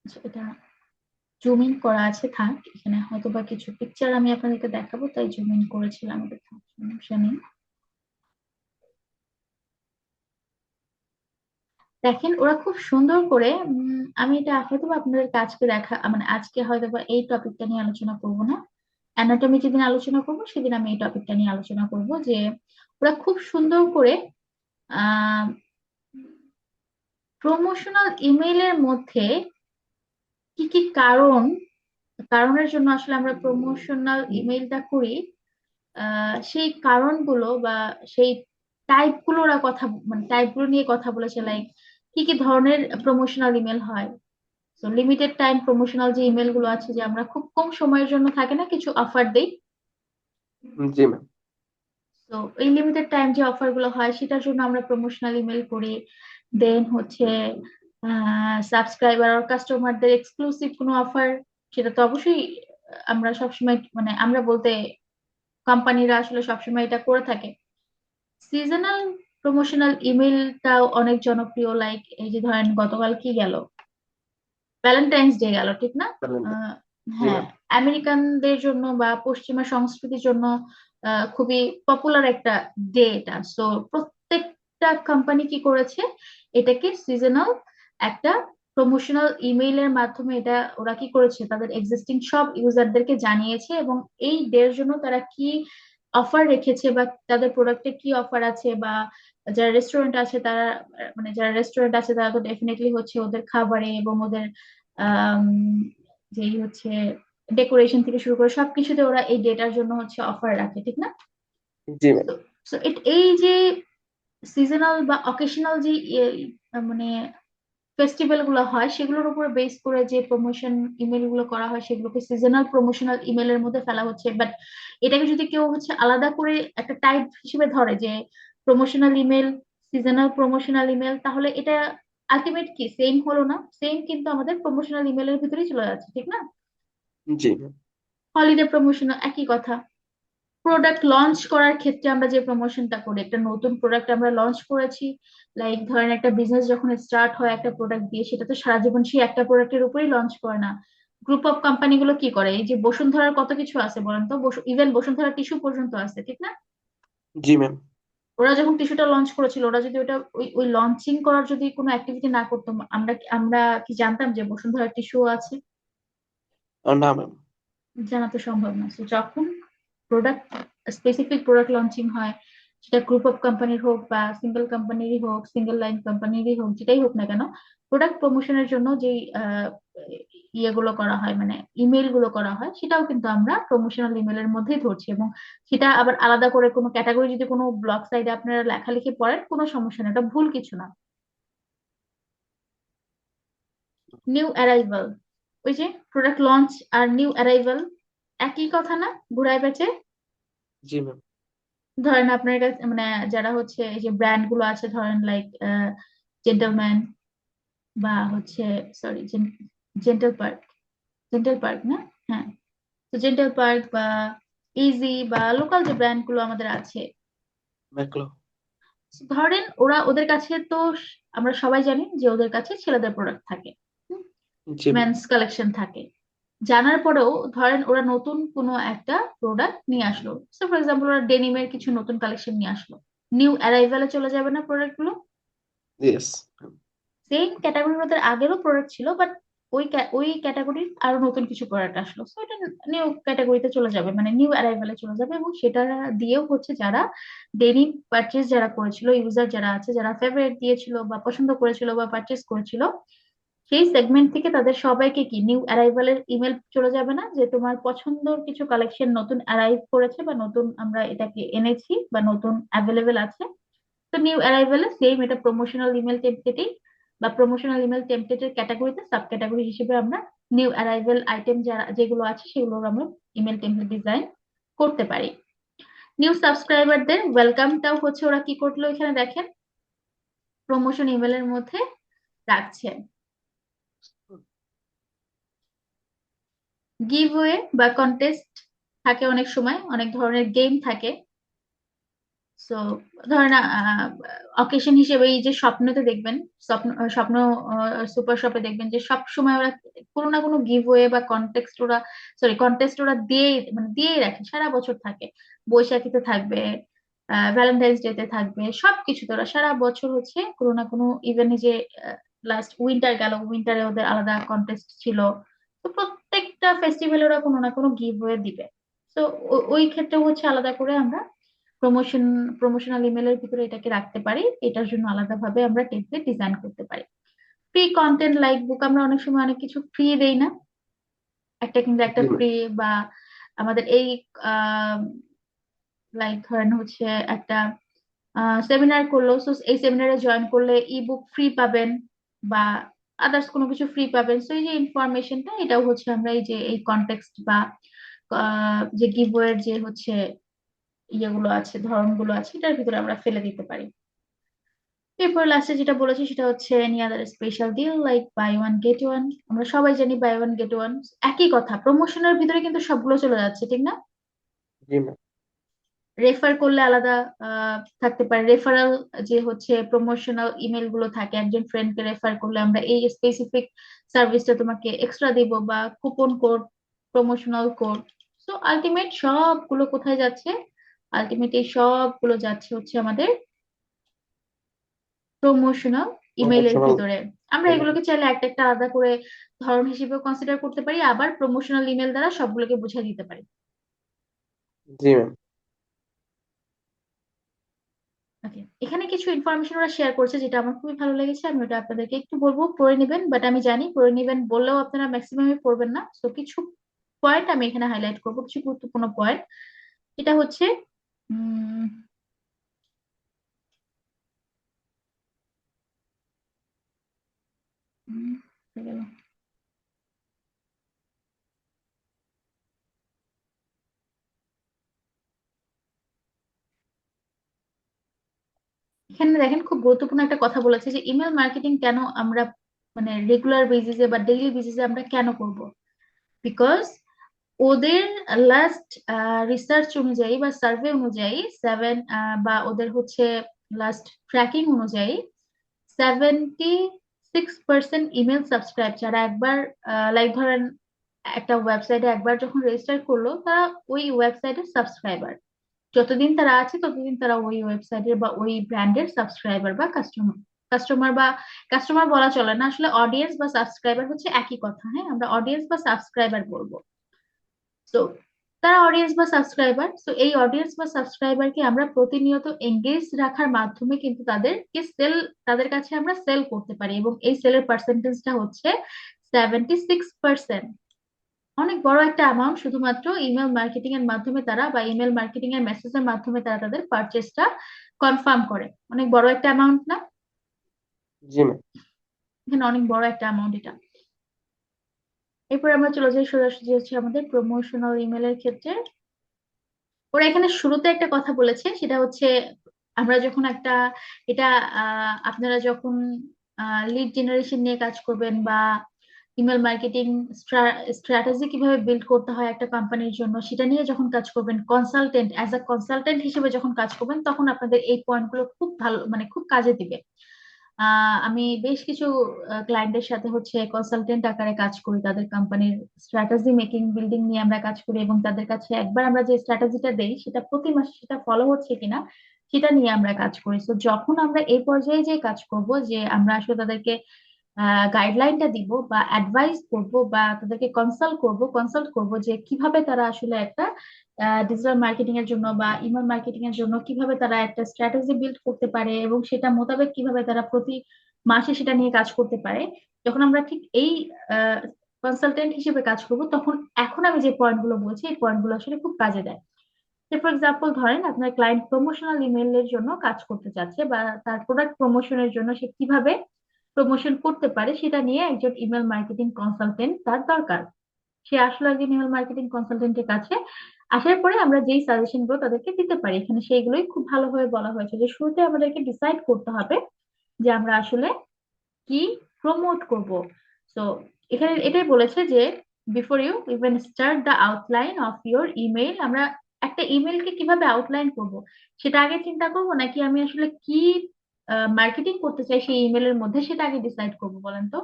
আচ্ছা, এটা জুম ইন করা আছে, থাক। এখানে হয়তো বা কিছু পিকচার আমি আপনাদেরকে দেখাবো, তাই জুম ইন করেছিলাম, এটা থাক, সমস্যা নেই। দেখেন ওরা খুব সুন্দর করে আমি এটা হয়তো বা আপনাদের আজকে মানে আজকে হয়তো বা এই টপিকটা নিয়ে আলোচনা করব না, অ্যানাটমি যেদিন আলোচনা করব সেদিন আমি এই টপিকটা নিয়ে আলোচনা করব, যে ওরা খুব সুন্দর করে আহ প্রমোশনাল ইমেইলের মধ্যে কি কি কারণের জন্য আসলে আমরা প্রমোশনাল ইমেইলটা করি, সেই কারণগুলো বা সেই টাইপগুলো ওরা কথা মানে টাইপগুলো নিয়ে কথা বলেছে, লাইক কি কি ধরনের প্রমোশনাল ইমেল হয়। তো লিমিটেড টাইম প্রমোশনাল যে ইমেল গুলো আছে, যে আমরা খুব কম সময়ের জন্য থাকে না কিছু অফার দেই, জি ম্যাম। তো এই লিমিটেড টাইম যে অফার গুলো হয় সেটার জন্য আমরা প্রমোশনাল ইমেল করি। দেন হচ্ছে সাবস্ক্রাইবার আর কাস্টমারদের এক্সক্লুসিভ কোনো অফার, সেটা তো অবশ্যই আমরা সবসময় মানে আমরা বলতে কোম্পানিরা আসলে সবসময় এটা করে থাকে। সিজনাল প্রমোশনাল ইমেলটাও অনেক জনপ্রিয়, লাইক এই যে ধরেন গতকাল কি গেল, ভ্যালেন্টাইন্স ডে গেল, ঠিক না? বলেন। আহ, জি হ্যাঁ, ম্যাম। আমেরিকানদের জন্য বা পশ্চিমা সংস্কৃতির জন্য খুবই পপুলার একটা ডে এটা। সো প্রত্যেকটা কোম্পানি কি করেছে, এটাকে সিজনাল একটা প্রমোশনাল ইমেইলের মাধ্যমে এটা ওরা কি করেছে, তাদের এক্সিস্টিং সব ইউজারদেরকে জানিয়েছে এবং এই ডের জন্য তারা কি অফার রেখেছে বা তাদের প্রোডাক্টে কি অফার আছে, বা যারা রেস্টুরেন্ট আছে তারা মানে যারা রেস্টুরেন্ট আছে তারা তো ডেফিনেটলি হচ্ছে ওদের খাবারে এবং ওদের আম, যেই হচ্ছে ডেকোরেশন থেকে শুরু করে সবকিছুতে ওরা এই ডেটার জন্য হচ্ছে অফার রাখে, ঠিক না? জি ম্যাম। তো এই যে সিজনাল বা অকেশনাল যে মানে ফেস্টিভ্যাল গুলো হয় সেগুলোর উপর বেস করে যে প্রমোশন ইমেল গুলো করা হয় সেগুলোকে সিজনাল প্রমোশনাল ইমেলের মধ্যে ফেলা হচ্ছে। বাট এটাকে যদি কেউ হচ্ছে আলাদা করে একটা টাইপ হিসেবে ধরে যে promotional email, seasonal promotional email, তাহলে এটা আলটিমেট কি সেম হলো না? সেম কিন্তু আমাদের প্রমোশনাল ইমেলের ভিতরেই চলে যাচ্ছে, ঠিক না? জি ম্যাম। হলিডে প্রমোশনাল একই কথা। প্রোডাক্ট লঞ্চ করার ক্ষেত্রে আমরা যে প্রমোশনটা করি, একটা নতুন প্রোডাক্ট আমরা লঞ্চ করেছি, লাইক ধরেন একটা বিজনেস যখন স্টার্ট হয় একটা প্রোডাক্ট দিয়ে, সেটা তো সারা জীবন সেই একটা প্রোডাক্টের উপরেই লঞ্চ করে না। গ্রুপ অফ কোম্পানি গুলো কি করে, এই যে বসুন্ধরার কত কিছু আছে বলেন তো, ইভেন বসুন্ধরা টিস্যু পর্যন্ত আছে, ঠিক না? জি ম্যাম। ওরা যখন টিস্যুটা লঞ্চ করেছিল, ওরা যদি ওটা ওই ওই লঞ্চিং করার যদি কোনো অ্যাক্টিভিটি না করতো, আমরা কি জানতাম যে বসুন্ধরা টিস্যু আছে? না ম্যাম। জানা তো সম্ভব না। So, যখন প্রোডাক্ট স্পেসিফিক প্রোডাক্ট লঞ্চিং হয়, সেটা গ্রুপ অফ কোম্পানির হোক বা সিঙ্গেল কোম্পানিরই হোক, সিঙ্গেল লাইন কোম্পানিরই হোক, যেটাই হোক না কেন, প্রোডাক্ট প্রমোশনের জন্য যেই ইয়েগুলো করা হয় মানে ইমেল গুলো করা হয়, সেটাও কিন্তু আমরা প্রমোশনাল ইমেলের মধ্যেই ধরছি। এবং সেটা আবার আলাদা করে কোনো ক্যাটাগরি যদি কোনো ব্লগ সাইডে আপনারা লেখালেখি পড়েন কোনো সমস্যা নেই, এটা ভুল কিছু না। নিউ অ্যারাইভাল, ওই যে প্রোডাক্ট লঞ্চ আর নিউ অ্যারাইভাল একই কথা না ঘুরায় পেঁচে? জি ম্যাম। ধরেন আপনার কাছে মানে যারা হচ্ছে এই যে ব্র্যান্ড গুলো আছে, ধরেন লাইক জেন্টলম্যান বা হচ্ছে sorry gentle park, gentle park না, হ্যাঁ, তো জেন্টল পার্ক বা ইজি বা লোকাল যে ব্র্যান্ড গুলো আমাদের আছে, ম্যাকলো। ধরেন ওরা ওদের কাছে তো আমরা সবাই জানি যে ওদের কাছে ছেলেদের প্রোডাক্ট থাকে, জি ম্যাম। মেন্স কালেকশন থাকে। জানার পরেও ধরেন ওরা নতুন কোনো একটা প্রোডাক্ট নিয়ে আসলো, সো ফর এক্সাম্পল ওরা ডেনিমের কিছু নতুন কালেকশন নিয়ে আসলো, নিউ অ্যারাইভালে চলে যাবে না প্রোডাক্ট গুলো? ইয়েস। সেম ক্যাটাগরির ওদের আগেরও প্রোডাক্ট ছিল, বাট ওই ক্যাটাগরির আরো নতুন কিছু প্রোডাক্ট আসলো, সো এটা নিউ ক্যাটাগরিতে চলে যাবে, মানে নিউ অ্যারাইভালে চলে যাবে। এবং সেটা দিয়েও হচ্ছে যারা ডেনিম পারচেস যারা করেছিল, ইউজার যারা আছে, যারা ফেভারিট দিয়েছিল বা পছন্দ করেছিল বা পারচেস করেছিল, সেই সেগমেন্ট থেকে তাদের সবাইকে কি নিউ অ্যারাইভালের ইমেল চলে যাবে না যে তোমার পছন্দের কিছু কালেকশন নতুন অ্যারাইভ করেছে বা নতুন আমরা এটাকে এনেছি বা নতুন অ্যাভেলেবেল আছে? তো নিউ অ্যারাইভেলে সেম এটা প্রমোশনাল ইমেল টেমপ্লেটেই বা প্রমোশনাল ইমেল টেমপ্লেটের ক্যাটাগরিতে সাব ক্যাটাগরি হিসেবে আমরা নিউ অ্যারাইভেল আইটেম যারা যেগুলো আছে সেগুলোর আমরা ইমেল টেমপ্লেট ডিজাইন করতে পারি। নিউ সাবস্ক্রাইবারদের ওয়েলকামটাও হচ্ছে ওরা কি করলো এখানে দেখেন, প্রমোশন ইমেলের মধ্যে রাখছে। গিভওয়ে বা কন্টেস্ট থাকে, অনেক সময় অনেক ধরনের গেম থাকে। সো ধরেন অকেশন হিসেবে এই যে স্বপ্নতে দেখবেন, স্বপ্ন সুপার শপে দেখবেন যে সব সময় ওরা কোনো না কোনো গিভওয়ে বা কন্টেস্ট ওরা দিয়ে মানে দিয়েই রাখে, সারা বছর থাকে। বৈশাখীতে থাকবে, ভ্যালেন্টাইন্স ডে তে থাকবে, সবকিছুতে ওরা সারা বছর হচ্ছে কোনো না কোনো, ইভেন যে লাস্ট উইন্টার গেল, উইন্টারে ওদের আলাদা কন্টেস্ট ছিল। তো প্রত্যেকটা ফেস্টিভ্যালে ওরা কোনো না কোনো গিভওয়ে দিবে। তো ওই ক্ষেত্রে হচ্ছে আলাদা করে আমরা প্রমোশন প্রমোশনাল ইমেলের ভিতরে এটাকে রাখতে পারি, এটার জন্য আলাদাভাবে আমরা টেমপ্লেট ডিজাইন করতে পারি। ফ্রি কন্টেন্ট লাইক বুক, আমরা অনেক সময় অনেক কিছু ফ্রি দেই না, একটা কিন্তু একটা জি ম্যাম। ফ্রি বা আমাদের এই লাইক ধরেন হচ্ছে একটা সেমিনার করলো, সো এই সেমিনারে জয়েন করলে ই বুক ফ্রি পাবেন বা আদার্স কোনো কিছু ফ্রি পাবেন। সো এই যে ইনফরমেশনটা এটাও হচ্ছে আমরা এই যে এই কনটেক্সট বা যে গিভওয়ের যে হচ্ছে ইয়েগুলো আছে, ধরনগুলো আছে, এটার ভিতরে আমরা ফেলে দিতে পারি। এরপর লাস্টে যেটা বলেছি সেটা হচ্ছে any other special deal like buy one get one. আমরা সবাই জানি বাই ওয়ান গেট ওয়ান একই কথা, প্রমোশনের ভিতরে কিন্তু সবগুলো চলে যাচ্ছে, ঠিক না? জি ম্যাম। রেফার করলে আলাদা থাকতে পারে, রেফারাল যে হচ্ছে প্রমোশনাল ইমেল গুলো থাকে, একজন ফ্রেন্ডকে রেফার করলে আমরা এই স্পেসিফিক সার্ভিসটা তোমাকে এক্সট্রা দিব বা coupon code, promotional code. So ultimate সবগুলো কোথায় যাচ্ছে? আলটিমেট এই সবগুলো যাচ্ছে হচ্ছে আমাদের প্রমোশনাল ইমেইলের প্রমোশনাল। ভিতরে। আমরা এগুলোকে চাইলে একটা একটা আলাদা করে ধরন হিসেবেও কনসিডার করতে পারি, আবার প্রমোশনাল ইমেল দ্বারা সবগুলোকে বুঝিয়ে দিতে পারি। জি ম্যাম। ওকে, এখানে কিছু ইনফরমেশন ওরা শেয়ার করছে যেটা আমার খুবই ভালো লেগেছে, আমি ওটা আপনাদেরকে একটু বলবো, পড়ে নেবেন, বাট আমি জানি পড়ে নেবেন বললেও আপনারা ম্যাক্সিমামই পড়বেন না, তো কিছু পয়েন্ট আমি এখানে হাইলাইট করবো, কিছু গুরুত্বপূর্ণ পয়েন্ট। এটা হচ্ছে উম উম, হয়ে গেল। এখানে দেখেন খুব গুরুত্বপূর্ণ একটা কথা বলেছে যে ইমেল মার্কেটিং কেন আমরা মানে রেগুলার বেসিসে বা ডেইলি বেসিসে আমরা কেন করব। বিকজ ওদের লাস্ট রিসার্চ অনুযায়ী বা সার্ভে অনুযায়ী বা ওদের হচ্ছে লাস্ট ট্র্যাকিং অনুযায়ী 76% ইমেল সাবস্ক্রাইব যারা একবার লাইক ধরেন একটা ওয়েবসাইটে একবার যখন রেজিস্টার করলো তারা ওই ওয়েবসাইটের সাবস্ক্রাইবার, যতদিন তারা আছে ততদিন তারা ওই ওয়েবসাইটের বা ওই ব্র্যান্ডের সাবস্ক্রাইবার বা কাস্টমার। কাস্টমার বা কাস্টমার বলা চলে না, আসলে অডিয়েন্স বা সাবস্ক্রাইবার হচ্ছে একই কথা, হ্যাঁ, আমরা অডিয়েন্স বা সাবস্ক্রাইবার বলবো। তো তারা অডিয়েন্স বা সাবস্ক্রাইবার, তো এই অডিয়েন্স বা সাবস্ক্রাইবারকে আমরা প্রতিনিয়ত এঙ্গেজ রাখার মাধ্যমে কিন্তু তাদের কাছে আমরা সেল করতে পারি, এবং এই সেলের পার্সেন্টেজটা হচ্ছে 76%। অনেক বড় একটা অ্যামাউন্ট শুধুমাত্র ইমেল মার্কেটিং এর মাধ্যমে তারা বা ইমেল মার্কেটিং এর মেসেজের মাধ্যমে তারা তাদের পারচেসটা কনফার্ম করে। অনেক বড় একটা অ্যামাউন্ট না? জি ম্যাম। এখানে অনেক বড় একটা অ্যামাউন্ট এটা। এরপর আমরা চলে যাই সোজাসুজি হচ্ছে আমাদের প্রমোশনাল ইমেলের ক্ষেত্রে। ওরা এখানে শুরুতে একটা কথা বলেছে, সেটা হচ্ছে আমরা যখন একটা এটা আপনারা যখন লিড জেনারেশন নিয়ে কাজ করবেন বা ইমেল মার্কেটিং স্ট্র্যাটেজি কিভাবে বিল্ড করতে হয় একটা কোম্পানির জন্য, সেটা নিয়ে যখন কাজ করবেন, কনসালটেন্ট অ্যাজ আ কনসালটেন্ট হিসেবে যখন কাজ করবেন, তখন আপনাদের এই পয়েন্টগুলো খুব ভালো মানে খুব কাজে দিবে। আমি বেশ কিছু ক্লায়েন্টের সাথে হচ্ছে কনসালটেন্ট আকারে কাজ করি, তাদের কোম্পানির স্ট্র্যাটেজি মেকিং বিল্ডিং নিয়ে আমরা কাজ করি, এবং তাদের কাছে একবার আমরা যে স্ট্র্যাটেজিটা দেই সেটা প্রতি মাসে সেটা ফলো হচ্ছে কিনা সেটা নিয়ে আমরা কাজ করি। তো যখন আমরা এই পর্যায়ে যে কাজ করব, যে আমরা আসলে তাদেরকে গাইডলাইনটা দিব বা অ্যাডভাইস করব বা তাদেরকে কনসাল্ট করব যে কিভাবে তারা আসলে একটা ডিজিটাল মার্কেটিং এর জন্য বা ইমেল মার্কেটিং এর জন্য কিভাবে তারা একটা স্ট্র্যাটেজি বিল্ড করতে পারে এবং সেটা মোতাবেক কিভাবে তারা প্রতি মাসে সেটা নিয়ে কাজ করতে পারে। যখন আমরা ঠিক এই কনসালটেন্ট হিসেবে কাজ করব, তখন এখন আমি যে পয়েন্টগুলো বলছি এই পয়েন্টগুলো আসলে খুব কাজে দেয়। ফর এক্সাম্পল ধরেন আপনার ক্লায়েন্ট প্রমোশনাল ইমেইলের জন্য কাজ করতে চাচ্ছে বা তার প্রোডাক্ট প্রমোশনের জন্য সে কিভাবে প্রমোশন করতে পারে সেটা নিয়ে একজন ইমেল মার্কেটিং কনসালটেন্ট তার দরকার। সে আসলে একজন ইমেল মার্কেটিং কনসালটেন্টের কাছে আসার পরে আমরা যেই সাজেশন গুলো তাদেরকে দিতে পারি, এখানে সেইগুলোই খুব ভালোভাবে বলা হয়েছে যে শুরুতে আমাদেরকে ডিসাইড করতে হবে যে আমরা আসলে কি প্রমোট করব। সো এখানে এটাই বলেছে যে before you even start the outline of your email, আমরা একটা ইমেলকে কিভাবে আউটলাইন করব সেটা আগে চিন্তা করব, নাকি আমি আসলে কি মার্কেটিং করতে চাই সেই ইমেলের মধ্যে সেটা আগে ডিসাইড করব, বলেন তো?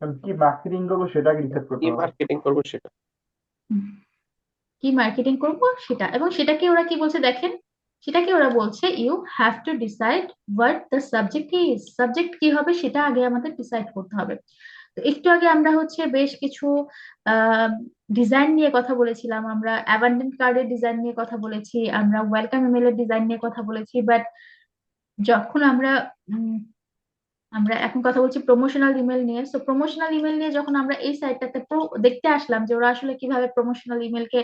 আমি কি মার্কেটিং করবো সেটা ডিসাইড কি করতে হবে। মার্কেটিং করবো সেটা। হুম, কি মার্কেটিং করব সেটা, এবং সেটাকে ওরা কি বলছে দেখেন, সেটাকে ওরা বলছে you have to decide what the subject is, subject কি হবে সেটা আগে আমাদের ডিসাইড করতে হবে। তো একটু আগে আমরা হচ্ছে বেশ কিছু ডিজাইন নিয়ে কথা বলেছিলাম, আমরা অ্যাবান্ডেন্ট কার্ডের ডিজাইন নিয়ে কথা বলেছি, আমরা ওয়েলকাম ইমেলের ডিজাইন নিয়ে কথা বলেছি, বাট যখন আমরা এখন কথা বলছি প্রমোশনাল ইমেল নিয়ে। তো প্রমোশনাল ইমেল নিয়ে যখন আমরা এই সাইটটাতে দেখতে আসলাম যে ওরা আসলে কিভাবে প্রমোশনাল ইমেলকে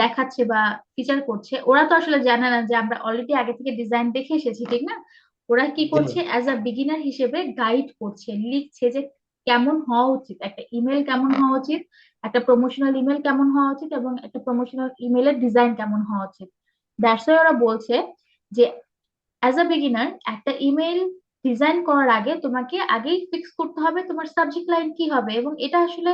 দেখাচ্ছে বা ফিচার করছে, ওরা তো আসলে জানে না যে আমরা অলরেডি আগে থেকে ডিজাইন দেখে এসেছি, ঠিক না? ওরা কি করছে, অ্যাজ আ বিগিনার হিসেবে গাইড করছে, লিখছে যে কেমন হওয়া উচিত একটা ইমেল, কেমন হওয়া উচিত একটা প্রমোশনাল ইমেল, কেমন হওয়া উচিত এবং একটা প্রমোশনাল ইমেলের ডিজাইন কেমন হওয়া উচিত। দ্যাটস ওয়াই ওরা বলছে যে অ্যাজ আ বিগিনার একটা ইমেল ডিজাইন করার আগে তোমাকে আগেই ফিক্স করতে হবে তোমার সাবজেক্ট লাইন কি হবে, এবং এটা আসলে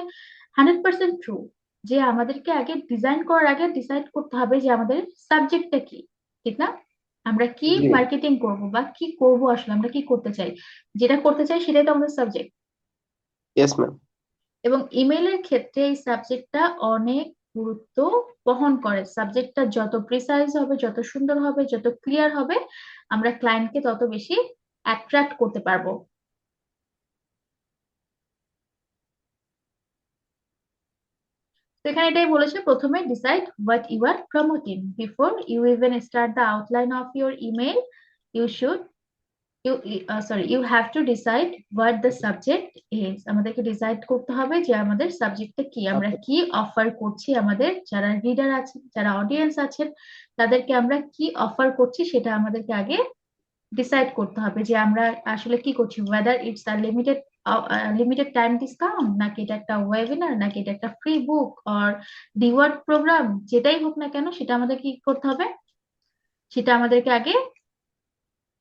100% ট্রু যে আমাদেরকে আগে ডিজাইন করার আগে ডিসাইড করতে হবে যে আমাদের সাবজেক্টটা কি, ঠিক না? আমরা কি জি। মার্কেটিং করব বা কি করব, আসলে আমরা কি করতে চাই, যেটা করতে চাই সেটাই তো আমাদের সাবজেক্ট। Yes ma'am. এবং ইমেলের ক্ষেত্রে এই সাবজেক্টটা অনেক গুরুত্ব বহন করে। সাবজেক্টটা যত প্রিসাইজ হবে, যত সুন্দর হবে, যত ক্লিয়ার হবে, আমরা ক্লায়েন্টকে তত বেশি অ্যাট্রাক্ট করতে পারবো। তো এখানে এটাই বলেছে, প্রথমে decide what you are promoting before you even start the outline of your email. You should you sorry you have to decide what the subject is, আমাদেরকে ডিসাইড করতে হবে যে আমাদের সাবজেক্টটা কি, আমরা কি অফার করছি, আমাদের যারা রিডার আছেন, যারা অডিয়েন্স আছেন, তাদেরকে আমরা কি অফার করছি সেটা আমাদেরকে আগে ডিসাইড করতে হবে যে আমরা আসলে কি করছি, whether it's a limited time discount, নাকি এটা একটা ওয়েবিনার, নাকি এটা একটা free book or reward program, যেটাই হোক না কেন সেটা আমাদের কি করতে হবে, সেটা আমাদেরকে আগে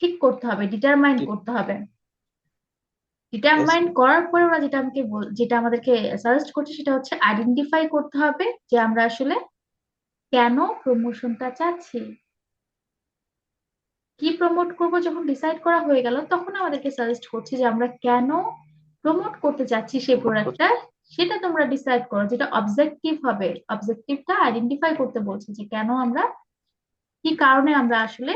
ঠিক করতে হবে, ডিটারমাইন করতে হবে। Yes determine ma'am. করার পরে ওরা যেটা আমাদেরকে সাজেস্ট করছে সেটা হচ্ছে আইডেন্টিফাই করতে হবে যে আমরা আসলে কেন প্রমোশনটা চাচ্ছি, কি প্রমোট করব। যখন ডিসাইড করা হয়ে গেল তখন আমাদেরকে সাজেস্ট করছি যে আমরা কেন প্রমোট করতে চাচ্ছি সেই প্রোডাক্টটা, সেটা তোমরা ডিসাইড করো, যেটা অবজেক্টিভ হবে, অবজেক্টিভটা আইডেন্টিফাই করতে বলছি যে কেন আমরা, কি কারণে আমরা আসলে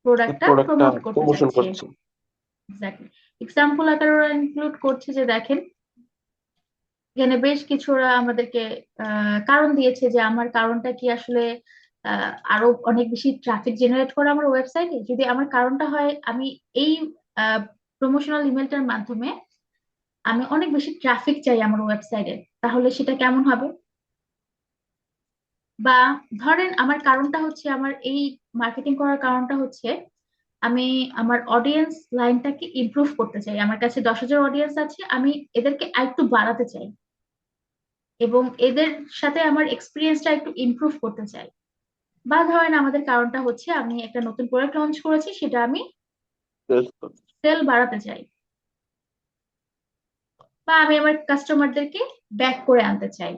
প্রোডাক্টটা প্রোডাক্টটা প্রমোট করতে প্রমোশন চাচ্ছি। করছি। এক্স্যাক্টলি, এক্সাম্পল আকারে ওরা ইনক্লুড করছে যে দেখেন এখানে বেশ কিছু ওরা আমাদেরকে কারণ দিয়েছে যে আমার কারণটা কি আসলে আরো অনেক বেশি ট্রাফিক জেনারেট করে আমার ওয়েবসাইটে, যদি আমার কারণটা হয় আমি এই প্রমোশনাল ইমেলটার মাধ্যমে আমি অনেক বেশি ট্রাফিক চাই আমার ওয়েবসাইটে, তাহলে সেটা কেমন হবে? বা ধরেন আমার কারণটা হচ্ছে, আমার এই মার্কেটিং করার কারণটা হচ্ছে আমি আমার অডিয়েন্স লাইনটাকে ইমপ্রুভ করতে চাই। আমার কাছে 10,000 অডিয়েন্স আছে, আমি এদেরকে আরেকটু বাড়াতে চাই এবং এদের সাথে আমার এক্সপিরিয়েন্সটা একটু ইমপ্রুভ করতে চাই। বা ধরেন আমাদের কারণটা হচ্ছে আমি একটা নতুন প্রোডাক্ট লঞ্চ করেছি, সেটা আমি সেল বাড়াতে চাই, বা আমি আমার কাস্টমারদেরকে ব্যাক করে আনতে চাই।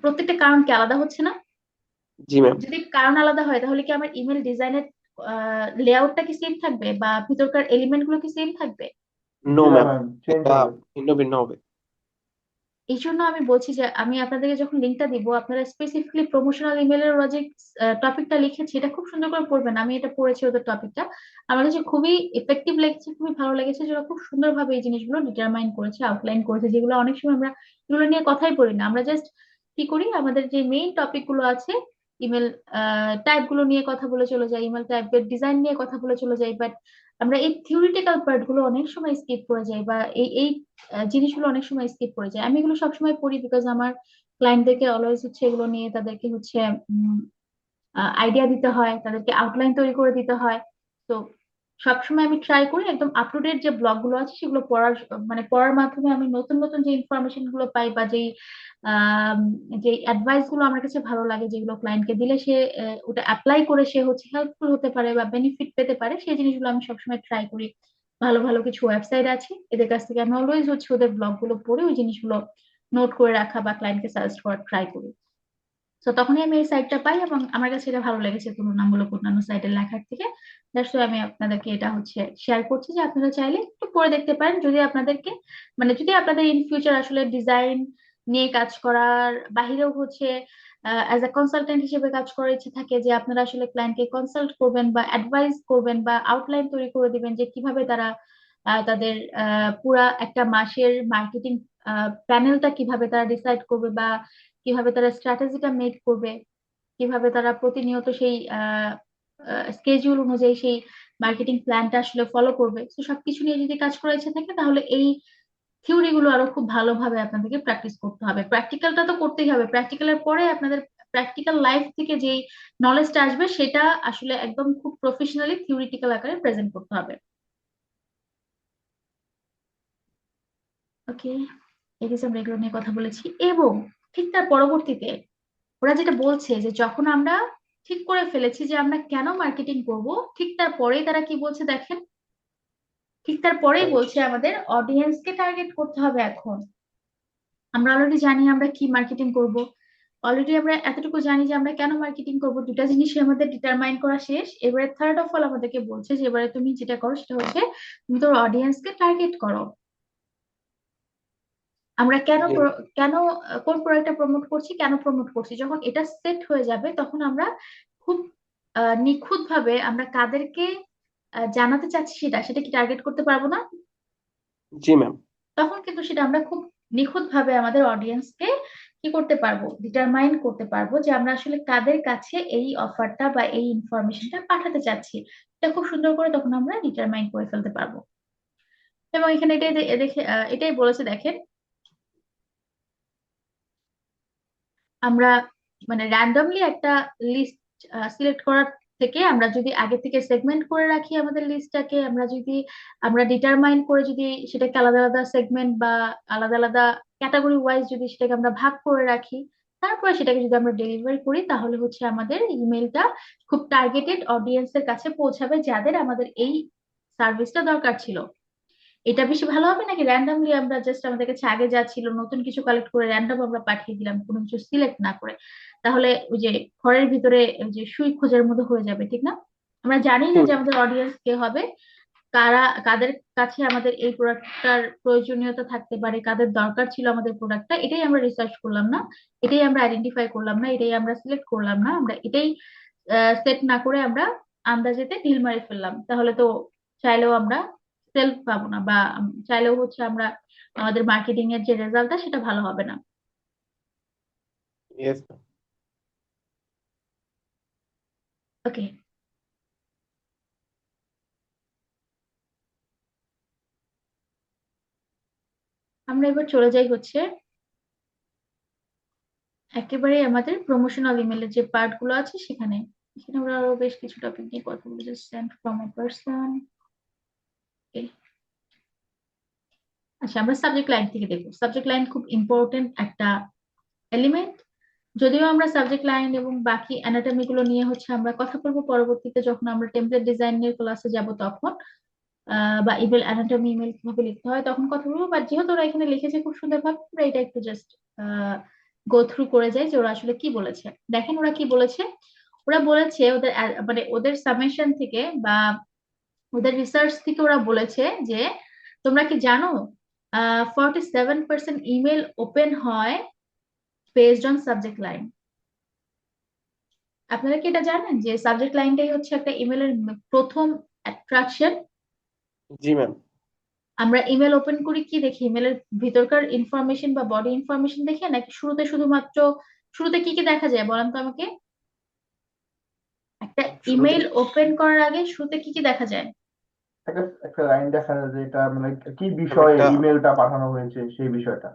প্রত্যেকটা কারণ কি আলাদা হচ্ছে না? জি ম্যাম। যদি কারণ আলাদা হয় তাহলে কি আমার ইমেল ডিজাইনের লেআউটটা কি সেম থাকবে বা ভিতরকার এলিমেন্ট গুলো কি সেম থাকবে? নো হ্যাঁ ম্যাম, ম্যাম, চেঞ্জ এটা হবে। ভিন্ন ভিন্ন হবে। এই জন্য আমি বলছি যে আমি আপনাদেরকে যখন লিঙ্কটা দিব, আপনারা স্পেসিফিকলি প্রমোশনাল ইমেলের যে টপিকটা লিখেছি এটা খুব সুন্দর করে পড়বেন। আমি এটা পড়েছি ওদের টপিকটা, আমার কাছে খুবই এফেক্টিভ লেগেছে, খুবই ভালো লেগেছে, যেটা খুব সুন্দরভাবে এই জিনিসগুলো ডিটারমাইন করেছে, আউটলাইন করেছে, যেগুলো অনেক সময় আমরা এগুলো নিয়ে কথাই বলি না। আমরা জাস্ট কি করি, আমাদের যে মেইন টপিক গুলো আছে, ইমেল টাইপ গুলো নিয়ে কথা বলে চলে যাই, ইমেল টাইপের ডিজাইন নিয়ে কথা বলে চলে যাই, বাট আমরা এই থিওরিটিক্যাল পার্ট গুলো অনেক সময় স্কিপ করে যাই, বা এই এই জিনিসগুলো অনেক সময় স্কিপ করে যায়। আমি এগুলো সবসময় পড়ি বিকজ আমার ক্লায়েন্টদেরকে অলওয়েজ হচ্ছে এগুলো নিয়ে তাদেরকে হচ্ছে আইডিয়া দিতে হয়, তাদেরকে আউটলাইন তৈরি করে দিতে হয়। তো সবসময় আমি ট্রাই করি একদম আপ টু ডেট যে ব্লগ গুলো আছে সেগুলো পড়ার, মানে পড়ার মাধ্যমে আমি নতুন নতুন যে ইনফরমেশন গুলো পাই, বা যেই আম, যে অ্যাডভাইস গুলো আমার কাছে ভালো লাগে, যেগুলো ক্লায়েন্টকে দিলে সে ওটা অ্যাপ্লাই করে সে হচ্ছে হেল্পফুল হতে পারে বা বেনিফিট পেতে পারে, সেই জিনিসগুলো আমি সবসময় ট্রাই করি। ভালো ভালো কিছু ওয়েবসাইট আছে, এদের কাছ থেকে আমি অলওয়েজ হচ্ছে ওদের ব্লগ গুলো পড়ে ওই জিনিসগুলো নোট করে রাখা বা ক্লায়েন্টকে সাজেস্ট করার ট্রাই করি। তো তখনই আমি এই সাইটটা পাই এবং আমার কাছে এটা ভালো লেগেছে তুলনামূলক অন্যান্য সাইটের লেখার থেকে। দ্যাটস আমি আপনাদেরকে এটা হচ্ছে শেয়ার করছি যে আপনারা চাইলে একটু পড়ে দেখতে পারেন, যদি আপনাদেরকে মানে যদি আপনাদের ইন ফিউচার আসলে ডিজাইন নিয়ে কাজ করার বাহিরেও হচ্ছে অ্যাজ এ কনসালটেন্ট হিসেবে কাজ করার ইচ্ছে থাকে, যে আপনারা আসলে ক্লায়েন্টকে কনসাল্ট করবেন বা অ্যাডভাইস করবেন বা আউটলাইন তৈরি করে দিবেন যে কিভাবে তারা তাদের পুরা একটা মাসের মার্কেটিং প্যানেলটা কিভাবে তারা ডিসাইড করবে, বা কিভাবে তারা স্ট্র্যাটেজিটা মেক করবে, কিভাবে তারা প্রতিনিয়ত সেই স্কেজিউল অনুযায়ী সেই মার্কেটিং প্ল্যানটা আসলে ফলো করবে। তো সবকিছু নিয়ে যদি কাজ করার ইচ্ছে থাকে তাহলে এই থিওরি গুলো আরো খুব ভালোভাবে আপনাদেরকে প্র্যাকটিস করতে হবে। প্র্যাকটিক্যালটা তো করতেই হবে, প্র্যাকটিক্যালের পরে আপনাদের প্র্যাকটিক্যাল লাইফ থেকে যেই নলেজটা আসবে সেটা আসলে একদম খুব প্রফেশনালি থিওরিটিক্যাল আকারে প্রেজেন্ট করতে হবে। ওকে, এই যে আমরা এগুলো নিয়ে কথা বলেছি, এবং ঠিক তার পরবর্তীতে ওরা যেটা বলছে যে যখন আমরা ঠিক করে ফেলেছি যে আমরা কেন মার্কেটিং করব, ঠিক তারপরেই তারা কি বলছে দেখেন, ঠিক তারপরেই বলছে আমাদের অডিয়েন্সকে টার্গেট করতে হবে। এখন আমরা অলরেডি জানি আমরা কি মার্কেটিং করব, অলরেডি আমরা এতটুকু জানি যে আমরা কেন মার্কেটিং করব, দুটা জিনিসই আমাদের ডিটারমাইন করা শেষ। এবারে থার্ড অফ অল আমাদেরকে বলছে যে এবারে তুমি যেটা করো সেটা হচ্ছে তুমি তোর অডিয়েন্সকে টার্গেট করো। আমরা কেন জি কেন কোন প্রোডাক্টটা প্রমোট করছি, কেন প্রমোট করছি, যখন এটা সেট হয়ে যাবে তখন আমরা খুব নিখুঁত ভাবে আমরা কাদেরকে জানাতে চাচ্ছি সেটা সেটা কি টার্গেট করতে পারবো না? জি ম্যাম। তখন কিন্তু সেটা আমরা খুব নিখুঁত ভাবে আমাদের অডিয়েন্সকে কি করতে পারবো, ডিটারমাইন করতে পারবো যে আমরা আসলে কাদের কাছে এই অফারটা বা এই ইনফরমেশনটা পাঠাতে চাচ্ছি। এটা খুব সুন্দর করে তখন আমরা ডিটারমাইন করে ফেলতে পারবো। এবং এখানে এটাই দেখে এটাই বলেছে দেখেন, আমরা মানে র্যান্ডমলি একটা লিস্ট সিলেক্ট করার থেকে আমরা যদি আগে থেকে সেগমেন্ট করে রাখি আমাদের লিস্টটাকে, আমরা যদি আমরা ডিটারমাইন করে যদি সেটাকে আলাদা আলাদা সেগমেন্ট বা আলাদা আলাদা ক্যাটাগরি ওয়াইজ যদি সেটাকে আমরা ভাগ করে রাখি, তারপরে সেটাকে যদি আমরা ডেলিভারি করি তাহলে হচ্ছে আমাদের ইমেলটা খুব টার্গেটেড অডিয়েন্সের কাছে পৌঁছাবে যাদের আমাদের এই সার্ভিসটা দরকার ছিল। এটা বেশি ভালো হবে নাকি র্যান্ডামলি আমরা জাস্ট আমাদের কাছে আগে যা ছিল নতুন কিছু কালেক্ট করে র্যান্ডম আমরা পাঠিয়ে দিলাম কোনো কিছু সিলেক্ট না করে? তাহলে ওই যে ঘরের ভিতরে ওই যে সুই খোঁজার মতো হয়ে যাবে, ঠিক না? আমরা জানি না হুম। যে আমাদের অডিয়েন্স কে হবে, কারা কাদের কাছে আমাদের এই প্রোডাক্টটার প্রয়োজনীয়তা থাকতে পারে, কাদের দরকার ছিল আমাদের প্রোডাক্টটা, এটাই আমরা রিসার্চ করলাম না, এটাই আমরা আইডেন্টিফাই করলাম না, এটাই আমরা সিলেক্ট করলাম না, আমরা এটাই সেট না করে আমরা আন্দাজেতে ঢিল মারি ফেললাম, তাহলে তো চাইলেও আমরা সেলফ পাবো না, বা চাইলেও হচ্ছে আমরা আমাদের মার্কেটিং এর যে রেজাল্টটা সেটা ভালো হবে না। Yes ma'am. ওকে, আমরা এবার চলে যাই হচ্ছে একেবারে আমাদের প্রমোশনাল ইমেলের যে পার্ট গুলো আছে সেখানে। এখানে ওরা আরো বেশ কিছু টপিক নিয়ে কথা বলেছে, সেন্ট ফ্রম আ পারসন। আচ্ছা, আমরা সাবজেক্ট লাইন থেকে দেখবো। সাবজেক্ট লাইন খুব ইম্পর্টেন্ট একটা এলিমেন্ট। যদিও আমরা সাবজেক্ট লাইন এবং বাকি অ্যানাটমি গুলো নিয়ে আমরা কথা বলবো পরবর্তীতে, যখন আমরা টেমপ্লেট ডিজাইনের ক্লাসে যাব তখন, বা ইমেল অ্যানাটমি, ইমেল কিভাবে লিখতে হয় তখন কথা বলবো। বাট যেহেতু ওরা এখানে লিখেছে খুব সুন্দরভাবে, আমরা এটা একটু জাস্ট গো থ্রু করে যাই যে ওরা আসলে কি বলেছে। দেখেন ওরা কি বলেছে। ওরা বলেছে ওদের মানে ওদের সামেশন থেকে বা ওদের রিসার্চ থেকে ওরা বলেছে যে, তোমরা কি জানো 47% ইমেল ওপেন হয় বেসড অন সাবজেক্ট লাইন। আপনারা কি এটা জানেন যে সাবজেক্ট লাইনটাই হচ্ছে একটা ইমেলের প্রথম অ্যাট্রাকশন? জি ম্যাম। আমরা ইমেল ওপেন করি কি দেখি, ইমেলের ভিতরকার ইনফরমেশন বা বডি ইনফরমেশন দেখে, নাকি শুরুতে শুধুমাত্র, শুরুতে কি কি দেখা যায় বলেন তো আমাকে? একটা শুরুতে ইমেল ওপেন করার আগে শুরুতে কি কি দেখা যায়? একটা একটা লাইন দেখা যায় যে এটা মানে কি ম্যাম বিষয়ে একটা ইমেলটা পাঠানো হয়েছে সেই বিষয়টা।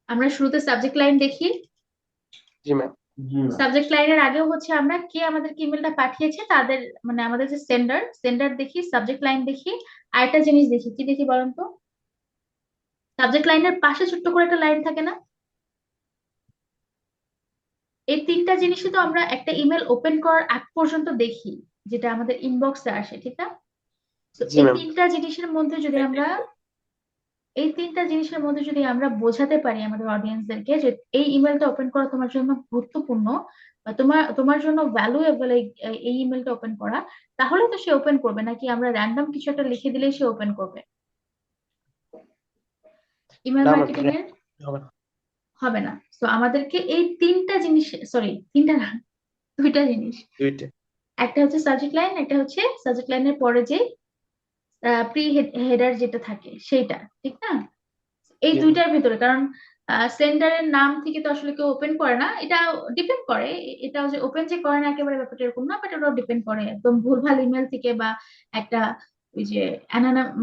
আমরা শুরুতে সাবজেক্ট লাইন দেখি। জি ম্যাম। জি ম্যাম। সাবজেক্ট লাইনের আগেও আমরা কে আমাদেরকে ইমেলটা পাঠিয়েছে তাদের, মানে আমাদের যে সেন্ডার, সেন্ডার দেখি, সাবজেক্ট লাইন দেখি, আরেকটা জিনিস দেখি, কি দেখি বলেন তো? সাবজেক্ট লাইনের পাশে ছোট্ট করে একটা লাইন থাকে না? এই তিনটা জিনিসই তো আমরা একটা ইমেল ওপেন করার আগ পর্যন্ত দেখি, যেটা আমাদের ইনবক্সে আসে, ঠিক না? তো জি এই ম্যাম। তিনটা জিনিসের মধ্যে যদি আমরা, এই তিনটা জিনিসের মধ্যে যদি আমরা বোঝাতে পারি আমাদের অডিয়েন্সদেরকে যে এই ইমেলটা ওপেন করা তোমার জন্য গুরুত্বপূর্ণ বা তোমার তোমার জন্য ভ্যালুয়েবল এই ইমেলটা ওপেন করা, তাহলে তো সে ওপেন করবে। নাকি আমরা র্যান্ডম কিছু একটা লিখে দিলেই সে ওপেন করবে? ইমেল না ম্যাম, মার্কেটিং এর হবে না। হবে না। তো আমাদেরকে এই তিনটা জিনিস, সরি তিনটা না, দুইটা জিনিস, দুইটা। একটা হচ্ছে সাবজেক্ট লাইন, একটা হচ্ছে সাবজেক্ট লাইনের পরে যে প্রি হেডার যেটা থাকে সেইটা, ঠিক না? এই জি ম্যাম। দুইটার ভিতরে, কারণ সেন্ডারের নাম থেকে তো আসলে কেউ ওপেন করে না, এটা ডিপেন্ড করে। এটাও যে ওপেন যে করে না একেবারে ব্যাপারটা এরকম না, বাট ওটাও ডিপেন্ড করে। একদম ভুলভাল ইমেল থেকে বা একটা ওই যে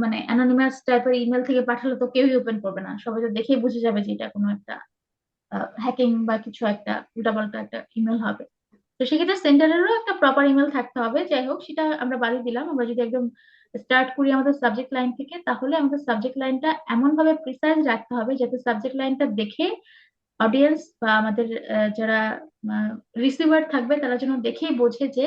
মানে অ্যানোনিমাস টাইপের ইমেল থেকে পাঠালে তো কেউই ওপেন করবে না, সবাই তো দেখেই বুঝে যাবে যে এটা কোনো একটা হ্যাকিং বা কিছু একটা উল্টাপাল্টা একটা ইমেল হবে। তো সেক্ষেত্রে সেন্টারেরও একটা প্রপার ইমেল থাকতে হবে। যাই হোক, সেটা আমরা বাদই দিলাম। আমরা যদি একদম স্টার্ট করি আমাদের সাবজেক্ট লাইন থেকে, তাহলে আমাদের সাবজেক্ট লাইনটা এমন ভাবে প্রিসাইজ রাখতে হবে যাতে সাবজেক্ট লাইনটা দেখে অডিয়েন্স বা আমাদের যারা রিসিভার থাকবে তারা যেন দেখেই বোঝে যে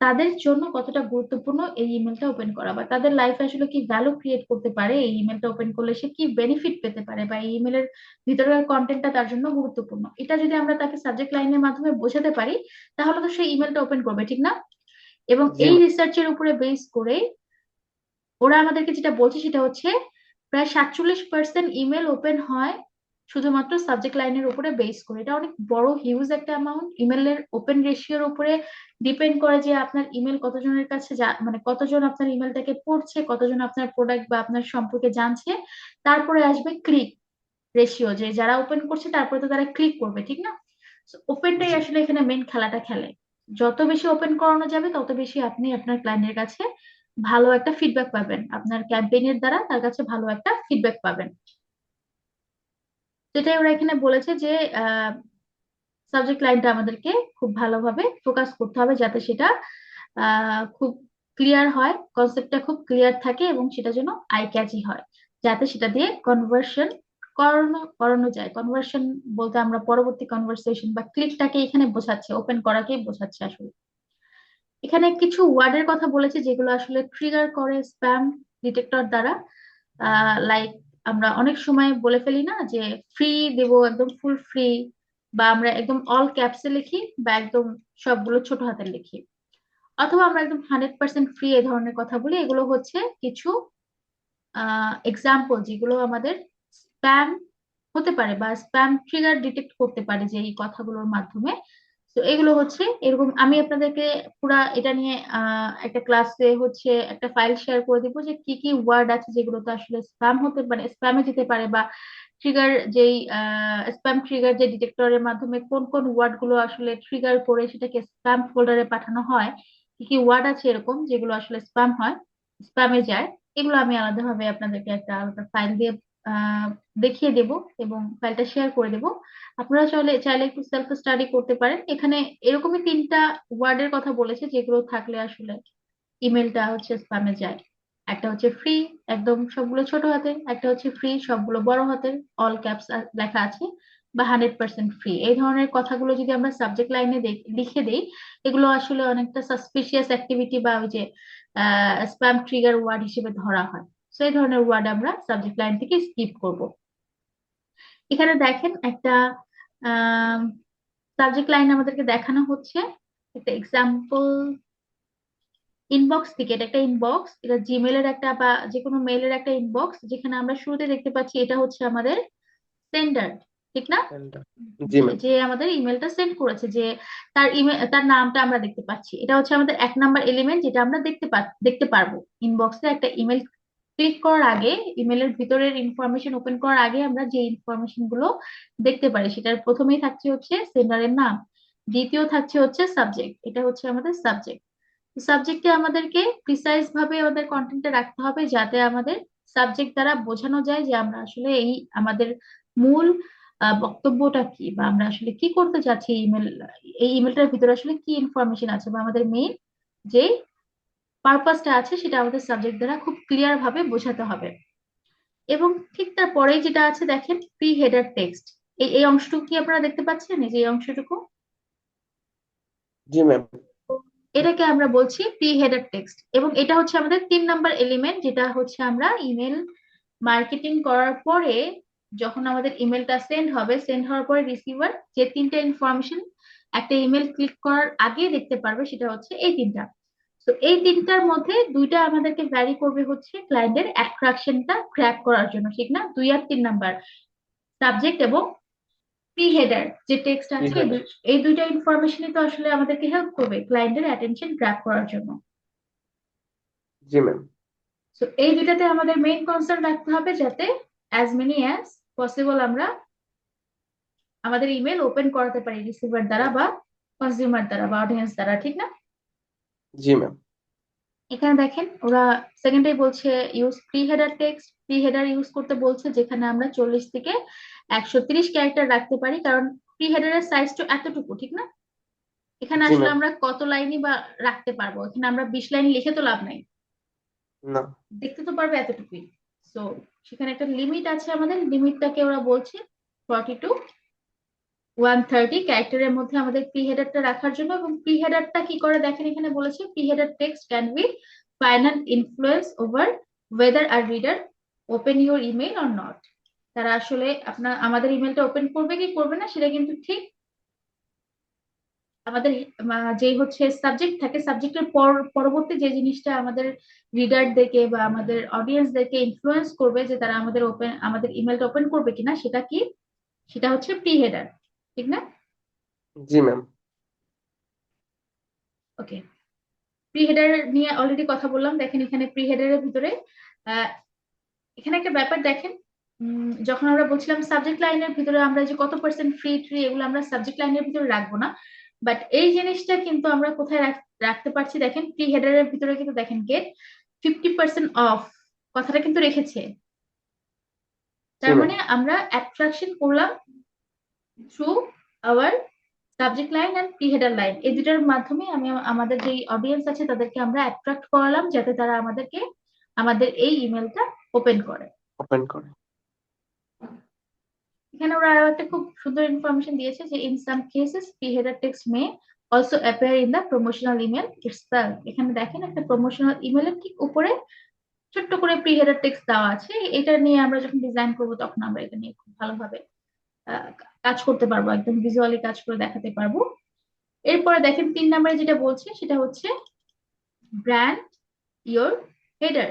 তাদের জন্য কতটা গুরুত্বপূর্ণ এই ইমেলটা ওপেন করা, বা তাদের লাইফে আসলে কি ভ্যালু ক্রিয়েট করতে পারে এই ইমেলটা ওপেন করলে, সে কি বেনিফিট পেতে পারে, বা এই ইমেলের ভিতরের কন্টেন্টটা তার জন্য গুরুত্বপূর্ণ। এটা যদি আমরা তাকে সাবজেক্ট লাইনের মাধ্যমে বোঝাতে পারি, তাহলে তো সেই ইমেলটা ওপেন করবে, ঠিক না? এবং জি এই ম্যাম। রিসার্চের উপরে বেস করে ওরা আমাদেরকে যেটা বলছে সেটা হচ্ছে প্রায় 47% ইমেল ওপেন হয় শুধুমাত্র সাবজেক্ট লাইনের উপরে বেস করে। এটা অনেক বড় হিউজ একটা অ্যামাউন্ট। ইমেলের ওপেন রেশিওর উপরে ডিপেন্ড করে যে আপনার ইমেল কতজনের কাছে মানে কতজন আপনার ইমেলটাকে পড়ছে, কতজন আপনার প্রোডাক্ট বা আপনার সম্পর্কে জানছে। তারপরে আসবে ক্লিক রেশিও, যে যারা ওপেন করছে তারপরে তো তারা ক্লিক করবে, ঠিক না? ওপেনটাই জি। আসলে এখানে মেন খেলাটা খেলে। যত বেশি ওপেন করানো যাবে তত বেশি আপনি আপনার ক্লায়েন্টের কাছে ভালো একটা ফিডব্যাক পাবেন, আপনার ক্যাম্পেইনের দ্বারা তার কাছে ভালো একটা ফিডব্যাক পাবেন। যেটাই ওরা এখানে বলেছে যে সাবজেক্ট লাইনটা আমাদেরকে খুব ভালোভাবে ফোকাস করতে হবে যাতে সেটা খুব ক্লিয়ার হয়, কনসেপ্টটা খুব ক্লিয়ার থাকে এবং সেটা যেন আই ক্যাচি হয়, যাতে সেটা দিয়ে কনভার্সন করানো করানো যায়। কনভার্সন বলতে আমরা পরবর্তী কনভারসেশন বা ক্লিকটাকে এখানে বোঝাচ্ছে, ওপেন করাকেই বোঝাচ্ছে আসলে। এখানে কিছু ওয়ার্ডের কথা বলেছে যেগুলো আসলে ট্রিগার করে স্প্যাম ডিটেক্টর দ্বারা। লাইক আমরা অনেক সময় বলে ফেলি না যে ফ্রি দেব, একদম ফুল ফ্রি, বা আমরা একদম অল ক্যাপসে লিখি বা একদম সবগুলো ছোট হাতের লিখি, অথবা আমরা একদম 100% ফ্রি এই ধরনের কথা বলি। এগুলো হচ্ছে কিছু এক্সাম্পল যেগুলো আমাদের স্প্যাম হতে পারে বা স্প্যাম ট্রিগার ডিটেক্ট করতে পারে যে এই কথাগুলোর মাধ্যমে। তো এগুলো হচ্ছে এরকম। আমি আপনাদেরকে পুরা এটা নিয়ে একটা ক্লাসে একটা ফাইল শেয়ার করে দিব যে কি কি ওয়ার্ড আছে যেগুলোতে আসলে স্প্যাম হতে পারে, স্প্যামে যেতে পারে, বা ট্রিগার যেই স্প্যাম ট্রিগার যে ডিটেক্টরের মাধ্যমে কোন কোন ওয়ার্ড গুলো আসলে ট্রিগার করে সেটাকে স্প্যাম ফোল্ডারে পাঠানো হয়। কি কি ওয়ার্ড আছে এরকম যেগুলো আসলে স্প্যাম হয়, স্প্যামে যায়। এগুলো আমি আলাদাভাবে আপনাদেরকে একটা আলাদা ফাইল দিয়ে আহ, দেখিয়ে দেব এবং ফাইলটা শেয়ার করে দেব। আপনারা চাইলে চাইলে একটু সেলফ স্টাডি করতে পারেন। এখানে এরকমই 3টা ওয়ার্ডের কথা বলেছে যেগুলো থাকলে আসলে ইমেলটা হচ্ছে স্প্যামে যায়। একটা হচ্ছে ফ্রি, একদম সবগুলো ছোট হাতে। একটা হচ্ছে ফ্রি, সবগুলো বড় হাতের, অল ক্যাপস লেখা আছে। বা 100% ফ্রি, এই ধরনের কথাগুলো যদি আমরা সাবজেক্ট লাইনে লিখে দেই, এগুলো আসলে অনেকটা সাসপিশিয়াস অ্যাক্টিভিটি বা ওই যে স্প্যাম ট্রিগার ওয়ার্ড হিসেবে ধরা হয়। তো এই ধরনের ওয়ার্ড আমরা সাবজেক্ট লাইন থেকে স্কিপ করব। এখানে দেখেন একটা সাবজেক্ট লাইন আমাদেরকে দেখানো হচ্ছে একটা এক্সাম্পল। ইনবক্স থেকে, এটা একটা ইনবক্স, এটা জিমেলের একটা বা যে কোনো মেলের একটা ইনবক্স, যেখানে আমরা শুরুতে দেখতে পাচ্ছি এটা হচ্ছে আমাদের সেন্ডার, ঠিক না? জি যে ম্যাম। যে আমাদের ইমেলটা সেন্ড করেছে, যে তার ইমেল, তার নামটা আমরা দেখতে পাচ্ছি। এটা হচ্ছে আমাদের 1 নাম্বার এলিমেন্ট, যেটা আমরা দেখতে পারবো ইনবক্সে। একটা ইমেল ক্লিক করার আগে, ইমেলের ভিতরের ইনফরমেশন ওপেন করার আগে আমরা যে ইনফরমেশন গুলো দেখতে পারি, সেটার প্রথমেই থাকছে হচ্ছে সেন্ডারের নাম, দ্বিতীয় থাকছে হচ্ছে সাবজেক্ট, এটা হচ্ছে আমাদের সাবজেক্ট। সাবজেক্টে আমাদেরকে প্রিসাইজ ভাবে আমাদের কন্টেন্টটা রাখতে হবে, যাতে আমাদের সাবজেক্ট দ্বারা বোঝানো যায় যে আমরা আসলে এই আমাদের মূল বক্তব্যটা কি, বা আমরা আসলে কি করতে চাচ্ছি। এই ইমেলটার ভিতরে আসলে কি ইনফরমেশন আছে, বা আমাদের মেইন যে পারপাসটা আছে, সেটা আমাদের সাবজেক্ট দ্বারা খুব ক্লিয়ার ভাবে বোঝাতে হবে। এবং ঠিক তারপরেই যেটা আছে দেখেন, প্রি হেডার টেক্সট। এই অংশটুকু কি আপনারা দেখতে পাচ্ছেন, এই যে এই অংশটুকু, জি ম্যাম। এটাকে আমরা বলছি প্রি হেডার টেক্সট। এবং এটা হচ্ছে আমাদের 3 নাম্বার এলিমেন্ট, যেটা হচ্ছে আমরা ইমেল মার্কেটিং করার পরে, যখন আমাদের ইমেলটা সেন্ড হবে, সেন্ড হওয়ার পরে রিসিভার যে 3টা ইনফরমেশন একটা ইমেল ক্লিক করার আগে দেখতে পারবে, সেটা হচ্ছে এই 3টা। তো এই 3টার মধ্যে 2টা আমাদেরকে ভ্যারি করবে হচ্ছে ক্লায়েন্টের অ্যাট্রাকশনটা গ্র্যাব করার জন্য, ঠিক না? 2 আর 3 নাম্বার, সাবজেক্ট এবং প্রি হেডার যে টেক্সট জি আছে, হেডার। এই 2টা ইনফরমেশনই তো আসলে আমাদেরকে হেল্প করবে ক্লায়েন্টের অ্যাটেনশন গ্র্যাব করার জন্য। জি ম্যাম। তো এই 2টাতে আমাদের মেইন কনসার্ন রাখতে হবে, যাতে অ্যাজ মেনি অ্যাজ পসিবল আমরা আমাদের ইমেল ওপেন করাতে পারি রিসিভার দ্বারা বা কনজিউমার দ্বারা বা অডিয়েন্স দ্বারা, ঠিক না? জি ম্যাম। এখানে দেখেন ওরা সেকেন্ডে বলছে use pre header text. Pre header use করতে বলছে, যেখানে আমরা 40 থেকে 130 ক্যারেক্টার রাখতে পারি, কারণ প্রি হেডারের সাইজ তো এতটুকু, ঠিক না? এখানে জি আসলে ম্যাম। আমরা কত লাইনই বা রাখতে পারবো, এখানে আমরা 20 লাইন লিখে তো লাভ নাই, না। দেখতে তো পারবে এতটুকুই। সো সেখানে একটা লিমিট আছে, আমাদের লিমিটটাকে ওরা বলছে 40 টু 130 ক্যারেক্টারের মধ্যে আমাদের প্রি হেডারটা রাখার জন্য। এবং প্রি হেডারটা কি করে দেখেন, এখানে বলেছে pre header text can be final influence over whether our reader open your email or not. তারা আসলে আমাদের ইমেলটা ওপেন করবে কি করবে না, সেটা কিন্তু ঠিক আমাদের যে হচ্ছে সাবজেক্ট থাকে, সাবজেক্টের পরবর্তী যে জিনিসটা আমাদের রিডার দেখে বা আমাদের অডিয়েন্স দেখে ইনফ্লুয়েন্স করবে যে তারা আমাদের ইমেলটা ওপেন করবে কিনা, সেটা কি, সেটা হচ্ছে প্রি হেডার, ঠিক না? জি ম্যাম। ওকে, প্রি হেডার নিয়ে অলরেডি কথা বললাম। দেখেন এখানে প্রি হেডারের ভিতরে আহ, এখানে একটা ব্যাপার দেখেন, যখন আমরা বলছিলাম সাবজেক্ট লাইনের ভিতরে আমরা যে কত পার্সেন্ট ফ্রি ট্রি, এগুলো আমরা সাবজেক্ট লাইনের ভিতরে রাখবো না, বাট এই জিনিসটা কিন্তু আমরা কোথায় রাখতে পারছি দেখেন, প্রি হেডারের ভিতরে কিন্তু দেখেন গেট 50% অফ কথাটা কিন্তু রেখেছে। জি তার ম্যাম। মানে আমরা অ্যাট্রাকশন করলাম through our subject line and pre header line, এই দুটার মাধ্যমে আমাদের যে অডিয়েন্স আছে তাদেরকে আমরা অ্যাট্রাক্ট করালাম, যাতে তারা আমাদের এই ইমেলটা ওপেন করে। ওপেন করে। এখানে ওরা আরো একটা খুব সুন্দর ইনফরমেশন দিয়েছে, যে in some cases pre header text may also appear in the promotional email itself. এখানে দেখেন একটা প্রমোশনাল ইমেলের ঠিক উপরে ছোট্ট করে প্রি হেডার টেক্সট দেওয়া আছে। এটা নিয়ে আমরা যখন ডিজাইন করবো, তখন আমরা এটা নিয়ে খুব ভালোভাবে আহ, কাজ করতে পারবো, একদম ভিজুয়ালি কাজ করে দেখাতে পারবো। এরপরে দেখেন 3 নম্বরে যেটা বলছে, সেটা হচ্ছে ব্র্যান্ড ইয়োর হেডার।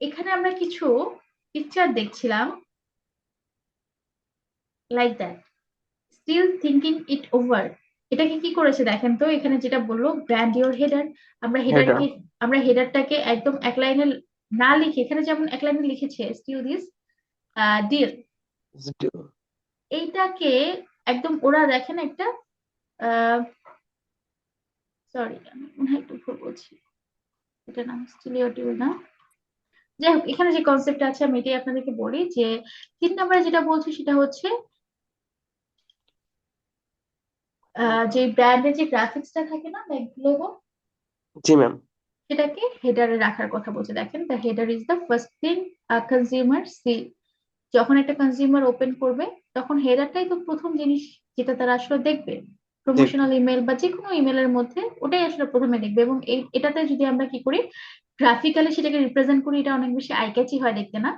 এখানে আমরা কিছু পিকচার দেখছিলাম, like that, still thinking it over. এটাকে কি করেছে দেখেন তো, এখানে যেটা বললো ব্র্যান্ড ইয়োর হেডার, আমরা হেডার। হেডারকে আমরা হেডারটাকে একদম এক লাইনে না লিখে, এখানে যেমন এক লাইনে লিখেছে স্টিল দিস ডিল, এইটাকে একদম ওরা দেখেন একটা, সরি আমি মনে হয় একটু ভুল বলছি, এটা না স্টিলিও ডিল না, যাই হোক, এখানে যে কনসেপ্ট আছে আমি এটাই আপনাদেরকে বলি যে 3 নম্বরে যেটা বলছি সেটা হচ্ছে যে ব্র্যান্ডের যে গ্রাফিক্সটা থাকে না, লাইক লোগো, জি ম্যাম। সেটাকে হেডারে রাখার কথা বলছে। দেখেন, the header is the first thing consumer see. যখন একটা কনজিউমার ওপেন করবে তখন হেডারটাই তো প্রথম জিনিস যেটা তারা আসলে দেখবে। দেখবে। প্রমোশনাল ইমেল বা যে কোনো ইমেলের মধ্যে ওটাই আসলে প্রথমে দেখবে, এবং এটাতে যদি আমরা কি করি, গ্রাফিক্যালি সেটাকে রিপ্রেজেন্ট করি, এটা অনেক বেশি আই ক্যাচি হয় দেখতে, না?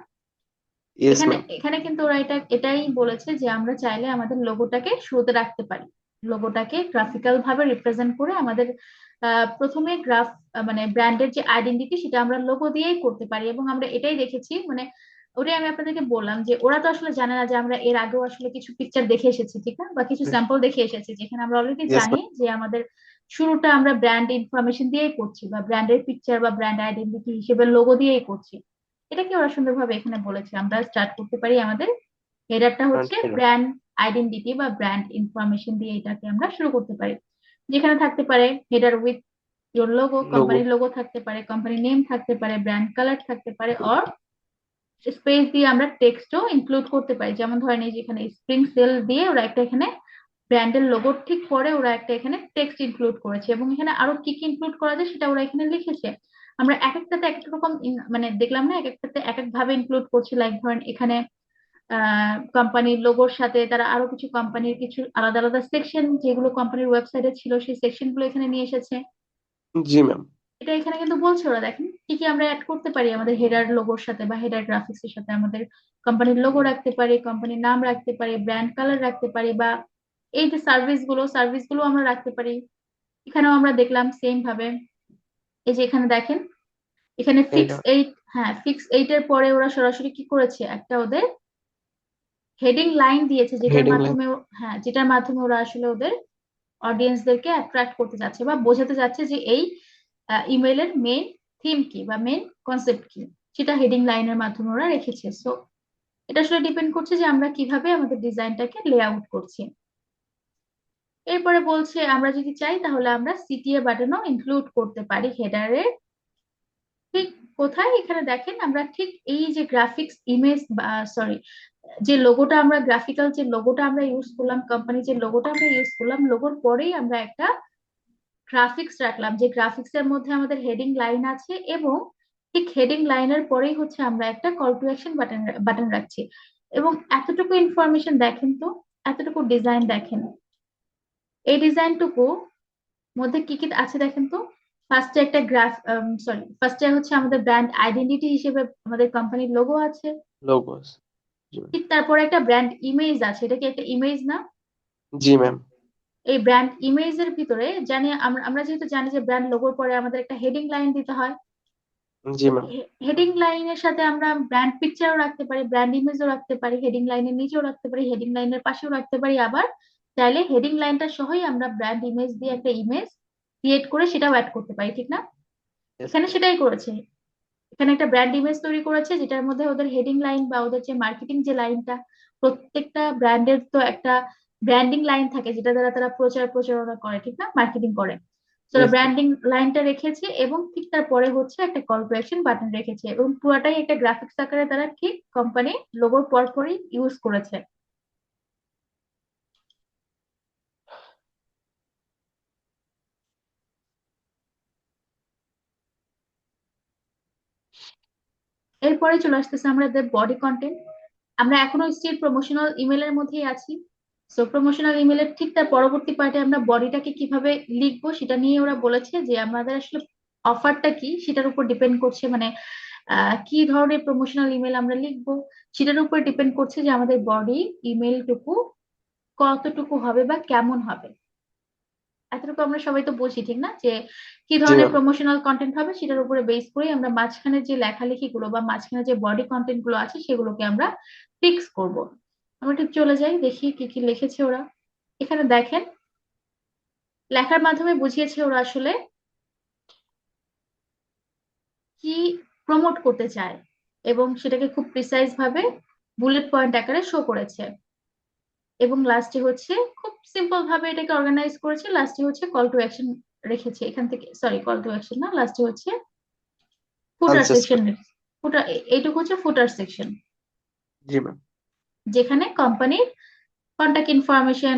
ইয়েস এখানে ম্যাম। এখানে কিন্তু ওরা এটাই বলেছে যে আমরা চাইলে আমাদের লোগোটাকে শুরুতে রাখতে পারি, লোগোটাকে গ্রাফিক্যাল ভাবে রিপ্রেজেন্ট করে আমাদের প্রথমে মানে ব্র্যান্ডের যে আইডেন্টিটি সেটা আমরা লোগো দিয়েই করতে পারি। এবং আমরা এটাই দেখেছি, মানে ওটাই আমি আপনাদেরকে বললাম যে ওরা তো আসলে জানে না যে আমরা এর আগেও আসলে কিছু পিকচার দেখে এসেছি, ঠিক না, বা কিছু স্যাম্পল দেখে এসেছি যেখানে আমরা অলরেডি ইয়েস জানি ম্যাম। যে আমাদের শুরুটা আমরা ব্র্যান্ড ইনফরমেশন দিয়েই করছি, বা ব্র্যান্ডের পিকচার বা ব্র্যান্ড আইডেন্টিটি হিসেবে লোগো দিয়েই করছি। এটাকে ওরা সুন্দরভাবে এখানে বলেছে, আমরা স্টার্ট করতে পারি আমাদের হেডারটা ফ্রন্ট হচ্ছে হেডার। ব্র্যান্ড আইডেন্টিটি বা ব্র্যান্ড ইনফরমেশন দিয়ে এটাকে আমরা শুরু করতে পারি, যেখানে থাকতে পারে header with your logo, logo. কোম্পানির লোগো থাকতে পারে, কোম্পানি নেম থাকতে পারে, ব্র্যান্ড কালার থাকতে পারে, অর স্পেস দিয়ে আমরা টেক্সটও ইনক্লুড করতে পারি। যেমন ধরেন এই যে এখানে স্প্রিং সেল দিয়ে ওরা একটা এখানে ব্র্যান্ডের লোগো ঠিক পরে ওরা একটা এখানে টেক্সট ইনক্লুড করেছে, এবং এখানে আরো কি কি ইনক্লুড করা যায় সেটা ওরা এখানে লিখেছে। আমরা এক একটাতে এক এক রকম মানে দেখলাম না, এক একটাতে এক এক ভাবে ইনক্লুড করছি। লাইক ধরেন এখানে কোম্পানির লোগোর সাথে তারা আরো কিছু কোম্পানির কিছু আলাদা আলাদা সেকশন যেগুলো কোম্পানির ওয়েবসাইটে ছিল সেই সেকশন গুলো এখানে নিয়ে এসেছে। জি ম্যাম। এটা এখানে কিন্তু বলছে ওরা, দেখেন কি কি আমরা অ্যাড করতে পারি আমাদের হেডার লোগোর সাথে বা হেডার গ্রাফিক্স এর সাথে। আমাদের কোম্পানির লোগো রাখতে পারি, কোম্পানির নাম রাখতে পারি, ব্র্যান্ড কালার রাখতে পারি, বা এই যে সার্ভিস গুলো আমরা রাখতে পারি। এখানেও আমরা দেখলাম সেম ভাবে, এই যে এখানে দেখেন, এখানে ফিক্স হেডার। এইট, হ্যাঁ ফিক্স এইটের পরে ওরা সরাসরি কি করেছে, একটা ওদের হেডিং লাইন দিয়েছে যেটার হেডিং লাইন। মাধ্যমে হ্যাঁ যেটার মাধ্যমে ওরা আসলে ওদের অডিয়েন্সদেরকে অ্যাট্রাক্ট করতে যাচ্ছে বা বোঝাতে যাচ্ছে যে এই ইমেলের মেইন থিম কি বা মেইন কনসেপ্ট কি, সেটা হেডিং লাইনের মাধ্যমে ওরা রেখেছে। সো এটা আসলে ডিপেন্ড করছে যে আমরা কিভাবে আমাদের ডিজাইনটাকে লে আউট করছি। এরপরে বলছে আমরা যদি চাই তাহলে আমরা সিটিএ বাটনও ইনক্লুড করতে পারি হেডারের। ঠিক কোথায়, এখানে দেখেন আমরা ঠিক এই যে গ্রাফিক্স ইমেজ বা সরি যে লোগোটা আমরা গ্রাফিক্যাল যে লোগোটা আমরা ইউজ করলাম, কোম্পানি যে লোগোটা আমরা ইউজ করলাম, লোগোর পরেই আমরা একটা গ্রাফিক্স রাখলাম, যে গ্রাফিক্স এর মধ্যে আমাদের হেডিং লাইন আছে, এবং ঠিক হেডিং লাইনের পরেই হচ্ছে আমরা একটা কল টু অ্যাকশন বাটন রাখছি। এবং এতটুকু ইনফরমেশন দেখেন তো, এতটুকু ডিজাইন দেখেন, এই ডিজাইনটুকু মধ্যে কি কি আছে দেখেন তো। ফার্স্টে একটা ফার্স্টে হচ্ছে আমাদের ব্র্যান্ড আইডেন্টিটি হিসেবে আমাদের কোম্পানির লোগো আছে। লোগোস। জি ম্যাম। ঠিক তারপরে একটা ব্র্যান্ড ইমেজ আছে, এটা কি একটা ইমেজ না? জি ম্যাম। এই ব্র্যান্ড ইমেজের ভিতরে জানি আমরা আমরা যেহেতু জানি যে ব্র্যান্ড লোগোর পরে আমাদের একটা হেডিং লাইন দিতে হয়, জি ম্যাম। হেডিং লাইনের সাথে আমরা ব্র্যান্ড পিকচারও রাখতে পারি, ব্র্যান্ড ইমেজও রাখতে পারি, হেডিং লাইনের নিচেও রাখতে পারি, হেডিং লাইনের পাশেও রাখতে পারি, আবার চাইলে হেডিং লাইনটা সহই আমরা ব্র্যান্ড ইমেজ দিয়ে একটা ইমেজ ক্রিয়েট করে সেটাও অ্যাড করতে পারি, ঠিক না? ইয়েস এখানে ম্যাম। সেটাই করেছে, এখানে একটা ব্র্যান্ড ইমেজ তৈরি করেছে যেটার মধ্যে ওদের হেডিং লাইন বা ওদের যে মার্কেটিং যে লাইনটা, প্রত্যেকটা ব্র্যান্ডের তো একটা ব্র্যান্ডিং লাইন থাকে যেটা দ্বারা তারা প্রচারণা করে, ঠিক না, মার্কেটিং করে। তো ইয়েস ম্যাম। ব্র্যান্ডিং লাইনটা রেখেছে এবং ঠিক তারপরে হচ্ছে একটা কল টু অ্যাকশন বাটন রেখেছে, এবং পুরাটাই একটা গ্রাফিক্স আকারে তারা ঠিক কোম্পানি লোগোর পরপরই ইউজ করেছে। এরপরে চলে আসতেছে আমাদের বডি কন্টেন্ট। আমরা এখনো স্টিল প্রমোশনাল ইমেলের মধ্যেই আছি। সো প্রমোশনাল ইমেলের ঠিক তার পরবর্তী পার্টে আমরা বডিটাকে কিভাবে লিখবো সেটা নিয়ে ওরা বলেছে যে আমাদের আসলে অফারটা কি সেটার উপর ডিপেন্ড করছে, মানে কি ধরনের প্রমোশনাল ইমেল আমরা লিখবো সেটার উপর ডিপেন্ড করছে যে আমাদের বডি ইমেলটুকু কতটুকু হবে বা কেমন হবে। এতটুকু আমরা সবাই তো বুঝি, ঠিক না, যে কি জি ধরনের ম্যাম। প্রমোশনাল কন্টেন্ট হবে সেটার উপরে বেস করে আমরা মাঝখানে যে লেখালেখি গুলো বা মাঝখানে যে বডি কন্টেন্ট গুলো আছে সেগুলোকে আমরা ফিক্স করব। আমরা ঠিক চলে যাই, দেখি কি কি লিখেছে ওরা। এখানে দেখেন, লেখার মাধ্যমে বুঝিয়েছে ওরা আসলে কি প্রমোট করতে চায়, এবং সেটাকে খুব প্রিসাইজ ভাবে বুলেট পয়েন্ট আকারে শো করেছে। এবং লাস্টে হচ্ছে খুব সিম্পল ভাবে এটাকে অর্গানাইজ করেছে, লাস্টে হচ্ছে কল টু অ্যাকশন রেখেছে এখান থেকে, সরি কল টু অ্যাকশন না, লাস্টে হচ্ছে ফুটার সেকশন সাজেস্ট। ফুটার, এইটুকু হচ্ছে ফুটার সেকশন, জি ম্যাম। যেখানে কোম্পানির কন্টাক্ট ইনফরমেশন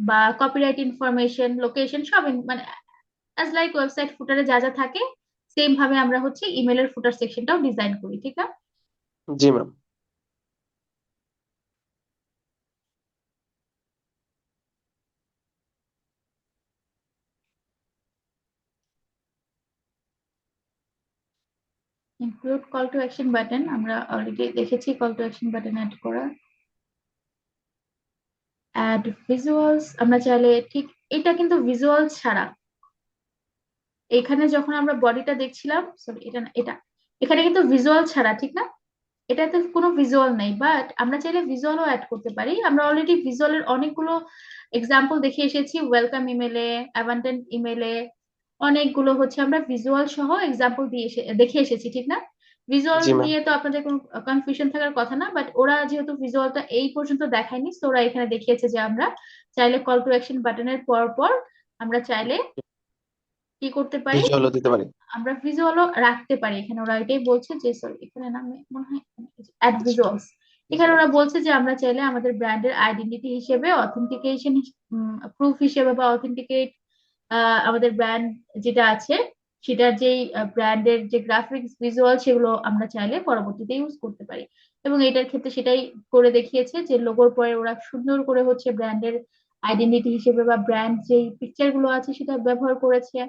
বা কপিরাইট ইনফরমেশন, লোকেশন সব মানে অ্যাজ লাইক ওয়েবসাইট ফুটারে যা যা থাকে সেম ভাবে আমরা হচ্ছে ইমেলের ফুটার সেকশনটাও ডিজাইন করি, ঠিক না? জি ma'am. Include call to action button, আমরা অলরেডি দেখেছি call to action button add করা। অ্যাড ভিজুয়ালস, আমরা চাইলে ঠিক, এটা কিন্তু ভিজুয়াল ছাড়া, এখানে যখন আমরা বডিটা দেখছিলাম, সরি এটা না, এটা এখানে কিন্তু ভিজুয়াল ছাড়া, ঠিক না? এটাতে কোনো ভিজুয়াল নেই, বাট আমরা চাইলে ভিজুয়ালও অ্যাড করতে পারি। আমরা অলরেডি ভিজুয়ালের অনেকগুলো এক্সাম্পল দেখে এসেছি, ওয়েলকাম ইমেলে, অ্যাবান্ডেন্ট ইমেলে, অনেকগুলো হচ্ছে আমরা ভিজুয়াল সহ এক্সাম্পল দিয়ে দেখে এসেছি, ঠিক না? ভিজুয়াল জি ম্যাম। নিয়ে তো আপনাদের কোনো কনফিউশন থাকার কথা না, বাট ওরা যেহেতু ভিজুয়ালটা এই পর্যন্ত দেখায়নি, তো ওরা এখানে দেখিয়েছে যে আমরা চাইলে কল টু অ্যাকশন বাটনের পর পর আমরা চাইলে কি করতে পারি, ভিজুয়ালও দিতে পারি। আমরা ভিজুয়ালও রাখতে পারি। এখানে ওরা এটাই বলছে যে, সরি এখানে নামে মনে হয় অ্যাড ভিজুয়ালস, এখানে ওরা বলছে যে আমরা চাইলে আমাদের ব্র্যান্ডের আইডেন্টিটি হিসেবে, অথেন্টিকেশন প্রুফ হিসেবে বা অথেন্টিকেট আমাদের ব্র্যান্ড যেটা আছে সেটার যেই ব্র্যান্ডের যে গ্রাফিক্স ভিজুয়াল সেগুলো আমরা চাইলে পরবর্তীতে ইউজ করতে পারি। এবং এটার ক্ষেত্রে সেটাই করে দেখিয়েছে যে লোগোর পরে ওরা সুন্দর করে হচ্ছে ব্র্যান্ডের আইডেন্টিটি হিসেবে বা ব্র্যান্ড যেই পিকচার গুলো আছে সেটা ব্যবহার করেছে।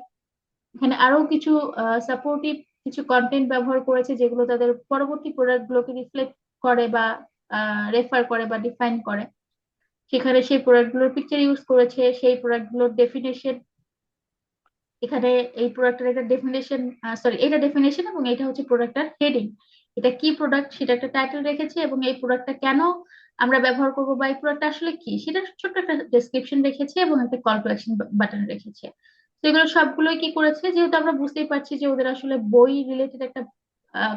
এখানে আরো কিছু সাপোর্টিভ কিছু কন্টেন্ট ব্যবহার করেছে যেগুলো তাদের পরবর্তী প্রোডাক্ট গুলোকে রিফ্লেক্ট করে বা রেফার করে বা ডিফাইন করে। সেখানে সেই প্রোডাক্ট গুলোর পিকচার ইউজ করেছে, সেই প্রোডাক্ট গুলোর ডেফিনেশন, এখানে এই প্রোডাক্টের একটা ডেফিনেশন, সরি এটা ডেফিনেশন এবং এটা হচ্ছে প্রোডাক্টের হেডিং, এটা কি প্রোডাক্ট সেটা একটা টাইটেল রেখেছে, এবং এই প্রোডাক্টটা কেন আমরা ব্যবহার করবো বা এই প্রোডাক্ট আসলে কি সেটা ছোট্ট একটা ডেসক্রিপশন রেখেছে, এবং একটা কল টু অ্যাকশন বাটন রেখেছে। তো এগুলো সবগুলোই কি করেছে, যেহেতু আমরা বুঝতেই পারছি যে ওদের আসলে বই রিলেটেড একটা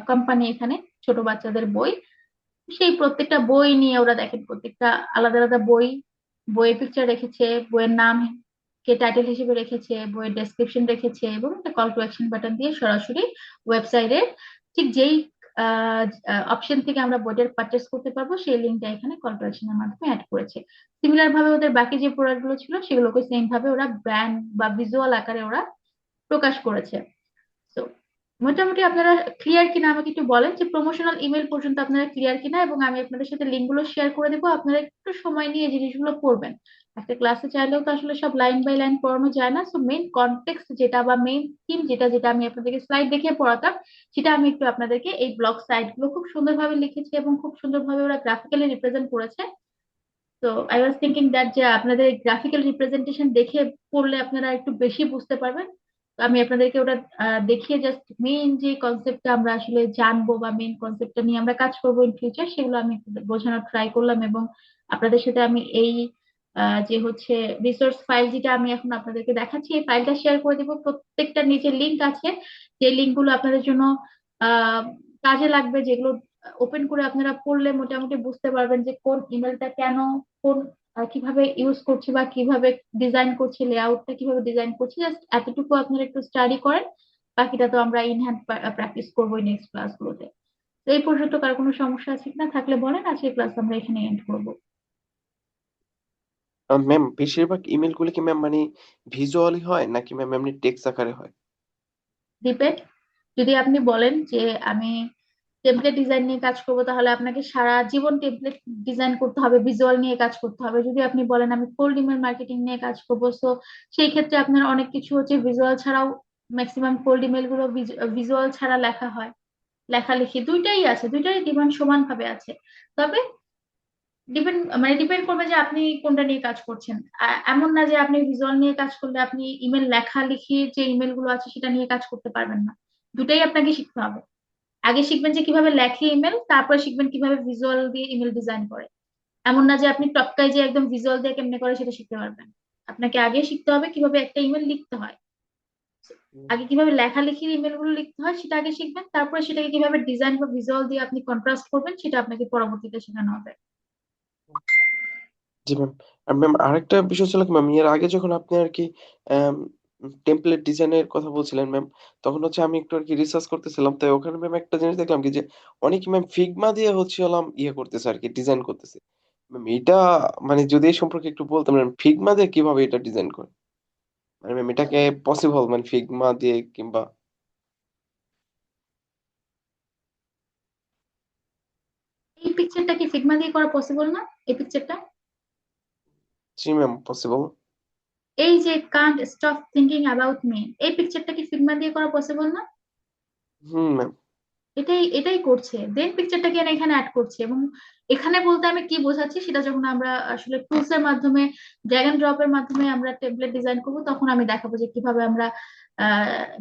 কোম্পানি, এখানে ছোট বাচ্চাদের বই, সেই প্রত্যেকটা বই নিয়ে ওরা দেখেন প্রত্যেকটা আলাদা আলাদা বই, বইয়ের পিকচার রেখেছে, বইয়ের নাম কে টাইটেল হিসেবে রেখেছে, বইয়ের ডেসক্রিপশন রেখেছে, এবং একটা কল টু অ্যাকশন বাটন দিয়ে সরাসরি ওয়েবসাইটের ঠিক যেই অপশন থেকে আমরা বইটার পারচেস করতে পারবো সেই লিঙ্কটা এখানে কল টু অ্যাকশনের মাধ্যমে অ্যাড করেছে। সিমিলার ভাবে ওদের বাকি যে প্রোডাক্ট গুলো ছিল সেগুলোকে সেম ভাবে ওরা ব্র্যান্ড বা ভিজুয়াল আকারে ওরা প্রকাশ করেছে। তো মোটামুটি আপনারা ক্লিয়ার কিনা আমাকে একটু বলেন যে প্রমোশনাল ইমেল পর্যন্ত আপনারা ক্লিয়ার কিনা, এবং আমি আপনাদের সাথে লিঙ্ক গুলো শেয়ার করে দেবো, আপনারা একটু সময় নিয়ে এই জিনিসগুলো পড়বেন। একটা ক্লাসে চাইলেও তো আসলে সব লাইন বাই লাইন পড়ানো যায় না, সো মেইন কনটেক্সট যেটা বা মেইন থিম যেটা যেটা আমি আপনাদেরকে স্লাইড দেখে পড়াতাম সেটা আমি একটু আপনাদেরকে এই ব্লগ সাইট গুলো খুব সুন্দরভাবে লিখেছি এবং খুব সুন্দরভাবে ওরা গ্রাফিক্যালি রিপ্রেজেন্ট করেছে। তো আই ওয়াজ থিঙ্কিং দ্যাট যে আপনাদের গ্রাফিক্যাল রিপ্রেজেন্টেশন দেখে পড়লে আপনারা একটু বেশি বুঝতে পারবেন। তো আমি আপনাদেরকে ওটা দেখিয়ে জাস্ট মেইন যে কনসেপ্টটা আমরা আসলে জানবো বা মেইন কনসেপ্টটা নিয়ে আমরা কাজ করবো ইন ফিউচার সেগুলো আমি আপনাদের বোঝানোর ট্রাই করলাম, এবং আপনাদের সাথে আমি এই যে হচ্ছে রিসোর্স ফাইল যেটা আমি এখন আপনাদেরকে দেখাচ্ছি এই ফাইলটা শেয়ার করে দিব, প্রত্যেকটা নিচে লিংক আছে, যে লিংক গুলো আপনাদের জন্য আহ কাজে লাগবে, যেগুলো ওপেন করে আপনারা পড়লে মোটামুটি বুঝতে পারবেন যে কোন ইমেলটা কেন, কোন কিভাবে ইউজ করছি বা কিভাবে ডিজাইন করছি, লেআউটটা কিভাবে ডিজাইন করছি, জাস্ট এতটুকু আপনারা একটু স্টাডি করেন। বাকিটা তো আমরা ইন হ্যান্ড প্র্যাকটিস করবো নেক্সট ক্লাসগুলোতে। তো এই পর্যন্ত কার কোনো সমস্যা আছে কিনা, থাকলে বলেন, আজকে ক্লাস আমরা এখানে এন্ড করবো। ম্যাম বেশিরভাগ ইমেল গুলো কি ম্যাম মানে ভিজুয়ালি হয় নাকি ম্যাম এমনি টেক্সট আকারে হয়? ডিপেন্ড, যদি আপনি বলেন যে আমি টেমপ্লেট ডিজাইন নিয়ে কাজ করবো তাহলে আপনাকে সারা জীবন টেমপ্লেট ডিজাইন করতে হবে, ভিজুয়াল নিয়ে কাজ করতে হবে। যদি আপনি বলেন আমি কোল্ড ইমেল মার্কেটিং নিয়ে কাজ করবো, সো সেই ক্ষেত্রে আপনার অনেক কিছু হচ্ছে ভিজুয়াল ছাড়াও, ম্যাক্সিমাম কোল্ড ইমেল গুলো ভিজুয়াল ছাড়া লেখা হয়, লেখালেখি দুইটাই আছে, দুইটাই ডিমান্ড সমান ভাবে আছে। তবে ডিপেন্ড করবে যে আপনি কোনটা নিয়ে কাজ করছেন। এমন না যে আপনি ভিজুয়াল নিয়ে কাজ করলে আপনি ইমেল লেখালেখি যে ইমেল গুলো আছে সেটা নিয়ে কাজ করতে পারবেন না, দুটাই আপনাকে শিখতে হবে। আগে শিখবেন যে কিভাবে লেখে ইমেল, তারপরে শিখবেন কিভাবে ভিজুয়াল দিয়ে ইমেল ডিজাইন করে। এমন না যে আপনি টপকায় যে একদম ভিজুয়াল দিয়ে কেমনে করে সেটা শিখতে পারবেন। আপনাকে আগে শিখতে হবে কিভাবে একটা ইমেল লিখতে হয়, আগে কিভাবে লেখালেখির ইমেল গুলো লিখতে হয় সেটা আগে শিখবেন, তারপরে সেটাকে কিভাবে ডিজাইন বা ভিজুয়াল দিয়ে আপনি কন্ট্রাস্ট করবেন সেটা আপনাকে পরবর্তীতে শেখানো হবে। জি ম্যাম। আর ম্যাম আরেকটা বিষয় ছিল কি ম্যাম, এর আগে যখন আপনি আর কি টেমপ্লেট ডিজাইনের কথা বলছিলেন ম্যাম, তখন হচ্ছে আমি একটু আর কি রিসার্চ করতেছিলাম, তাই ওখানে ম্যাম একটা জিনিস দেখলাম কি যে অনেকে ম্যাম ফিগমা দিয়ে হচ্ছে হলাম ইয়ে করতেছে আর কি, ডিজাইন করতেছে। ম্যাম এটা মানে যদি এই সম্পর্কে একটু বলতেন ম্যাম, ফিগমা দিয়ে কিভাবে এটা ডিজাইন করে, মানে ম্যাম এটাকে পসিবল মানে ফিগমা দিয়ে কিংবা? এই পিকচারটা কি ফিগমা দিয়ে করা পসিবল না? এই পিকচারটা, জি ম্যাম পসিবল। এই যে can't stop thinking about me, এই পিকচারটা কি ফিগমা দিয়ে করা পসিবল না? ম্যাম। এটাই এটাই করছে, দেন পিকচারটাকে এনে এখানে অ্যাড করছে। এবং এখানে বলতে আমি কি বোঝাচ্ছি সেটা যখন আমরা আসলে টুলস এর মাধ্যমে, ড্র্যাগ এন্ড ড্রপ এর মাধ্যমে আমরা টেমপ্লেট ডিজাইন করব, তখন আমি দেখাবো যে কিভাবে আমরা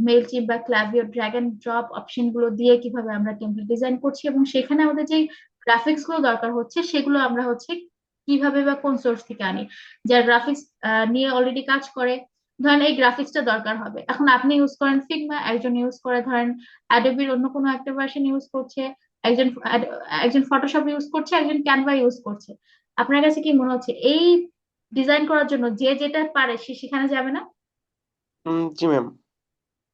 মেইলচিম্প বা ক্লাভিও ড্র্যাগ এন্ড ড্রপ অপশন গুলো দিয়ে কিভাবে আমরা টেমপ্লেট ডিজাইন করছি, এবং সেখানে আমাদের যে গ্রাফিক্স গুলো দরকার হচ্ছে সেগুলো আমরা হচ্ছে কিভাবে বা কোন সোর্স থেকে আনি। যারা গ্রাফিক্স নিয়ে অলরেডি কাজ করে, ধরেন এই গ্রাফিক্সটা দরকার হবে, এখন আপনি ইউজ করেন ফিগমা, একজন ইউজ করে ধরেন অ্যাডোবির অন্য কোনো একটা ভার্সন ইউজ করছে, একজন একজন ফটোশপ ইউজ করছে, একজন ক্যানভা ইউজ করছে। আপনার কাছে কি মনে হচ্ছে এই ডিজাইন করার জন্য যে যেটা পারে সে সেখানে যাবে না? জি ম্যাম।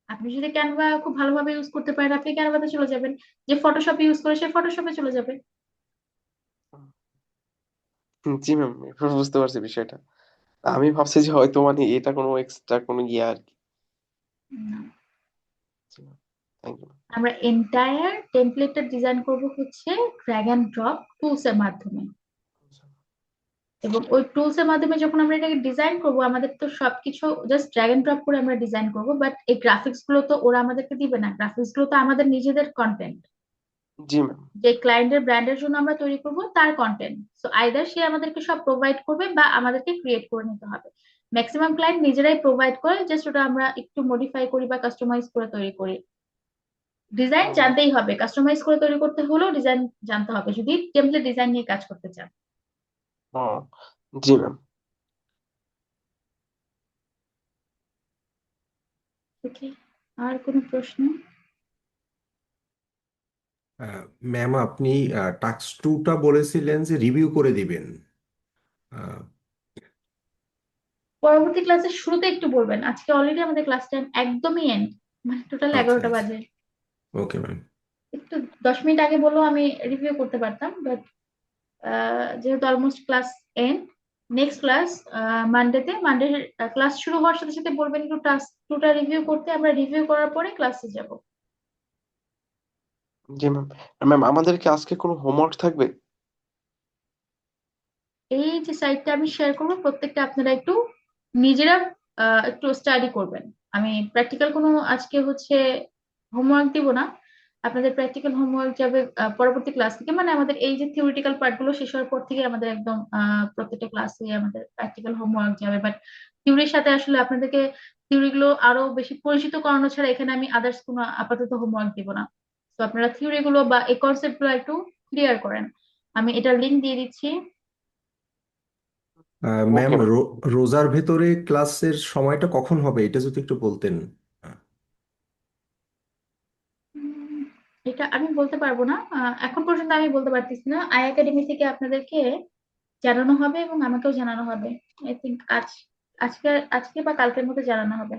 আপনি যদি ক্যানভা খুব ভালোভাবে ইউজ করতে পারেন, আপনি ক্যানভাতে চলে যাবেন। যে ফটোশপ ইউজ করে সে ফটোশপে চলে যাবে। জি ম্যাম, এবার বুঝতে পারছি বিষয়টা। আমি ভাবছি যে হয়তো মানে এটা কোনো এক্সট্রা কোনো ইয়ে আর কি। না, জি ম্যাম, থ্যাংক ইউ। আমরা এন্টায়ার টেমপ্লেটটা ডিজাইন করব হচ্ছে ড্র্যাগ এন্ড ড্রপ টুলস এর মাধ্যমে। এবং ওই টুলস এর মাধ্যমে যখন আমরা এটাকে ডিজাইন করব, আমাদের তো সবকিছু জাস্ট ড্র্যাগ এন্ড ড্রপ করে আমরা ডিজাইন করব, বাট এই গ্রাফিক্স গুলো তো ওরা আমাদেরকে দিবে না, গ্রাফিক্স গুলো তো আমাদের নিজেদের কন্টেন্ট, জি ম্যাম। যে ক্লায়েন্টের ব্র্যান্ডের জন্য আমরা তৈরি করব তার কন্টেন্ট। সো আইদার সে আমাদেরকে সব প্রোভাইড করবে বা আমাদেরকে ক্রিয়েট করে নিতে হবে। ম্যাক্সিমাম ক্লায়েন্ট নিজেরাই প্রোভাইড করে, জাস্ট ওটা আমরা একটু মডিফাই করি বা কাস্টমাইজ করে তৈরি করি। ডিজাইন জানতেই হবে, কাস্টমাইজ করে তৈরি করতে হলেও ডিজাইন জানতে হবে যদি টেমপ্লেট ডিজাইন নিয়ে কাজ করতে চান। ও, জি ম্যাম। ওকে, আর কোনো প্রশ্ন? ম্যাম আপনি টাস্ক টুটা বলেছিলেন যে রিভিউ করে দিবেন। আহ, পরবর্তী ক্লাসের শুরুতে একটু বলবেন, আজকে অলরেডি আমাদের ক্লাস টাইম একদমই এন্ড, মানে টোটাল আচ্ছা 11টা আচ্ছা, বাজে। Okay ma'am. একটু 10 মিনিট আগে বললেও আমি রিভিউ করতে পারতাম, বাট যেহেতু almost class end, next class Monday class শুরু হওয়ার সাথে সাথে বলবেন একটু টাস্ক টুটা রিভিউ করতে, আমরা রিভিউ করার পরে ক্লাসে যাব। জি ম্যাম। ম্যাম আমাদের কি আজকে কোনো হোমওয়ার্ক থাকবে? এই যে সাইটটা আমি শেয়ার করবো, প্রত্যেকটা আপনারা একটু নিজেরা একটু স্টাডি করবেন। আমি প্র্যাকটিক্যাল কোনো আজকে হচ্ছে হোমওয়ার্ক দিব না, আপনাদের প্র্যাকটিক্যাল হোমওয়ার্ক যাবে পরবর্তী ক্লাস থেকে, মানে আমাদের এই যে থিওরিটিক্যাল পার্ট গুলো শেষ হওয়ার পর থেকে আমাদের একদম প্রত্যেকটা ক্লাসে আমাদের প্র্যাকটিক্যাল হোমওয়ার্ক যাবে। বাট থিওরির সাথে আসলে আপনাদেরকে থিওরি গুলো আরো বেশি পরিচিত করানো ছাড়া এখানে আমি আদার্স কোনো আপাতত হোমওয়ার্ক দিব না। তো আপনারা থিওরি গুলো বা এই কনসেপ্ট গুলো একটু ক্লিয়ার করেন। আমি এটা লিংক দিয়ে দিচ্ছি। Ma'am okay ma'am. রোজার ভেতরে ক্লাসের সময়টা কখন হবে এটা যদি একটু বলতেন। উম, এটা আমি বলতে পারবো না, এখন পর্যন্ত আমি বলতে পারতেছি না। আই একাডেমি থেকে আপনাদেরকে জানানো হবে এবং আমাকেও জানানো হবে। আই থিঙ্ক আজকে আজকে বা কালকের মধ্যে জানানো হবে।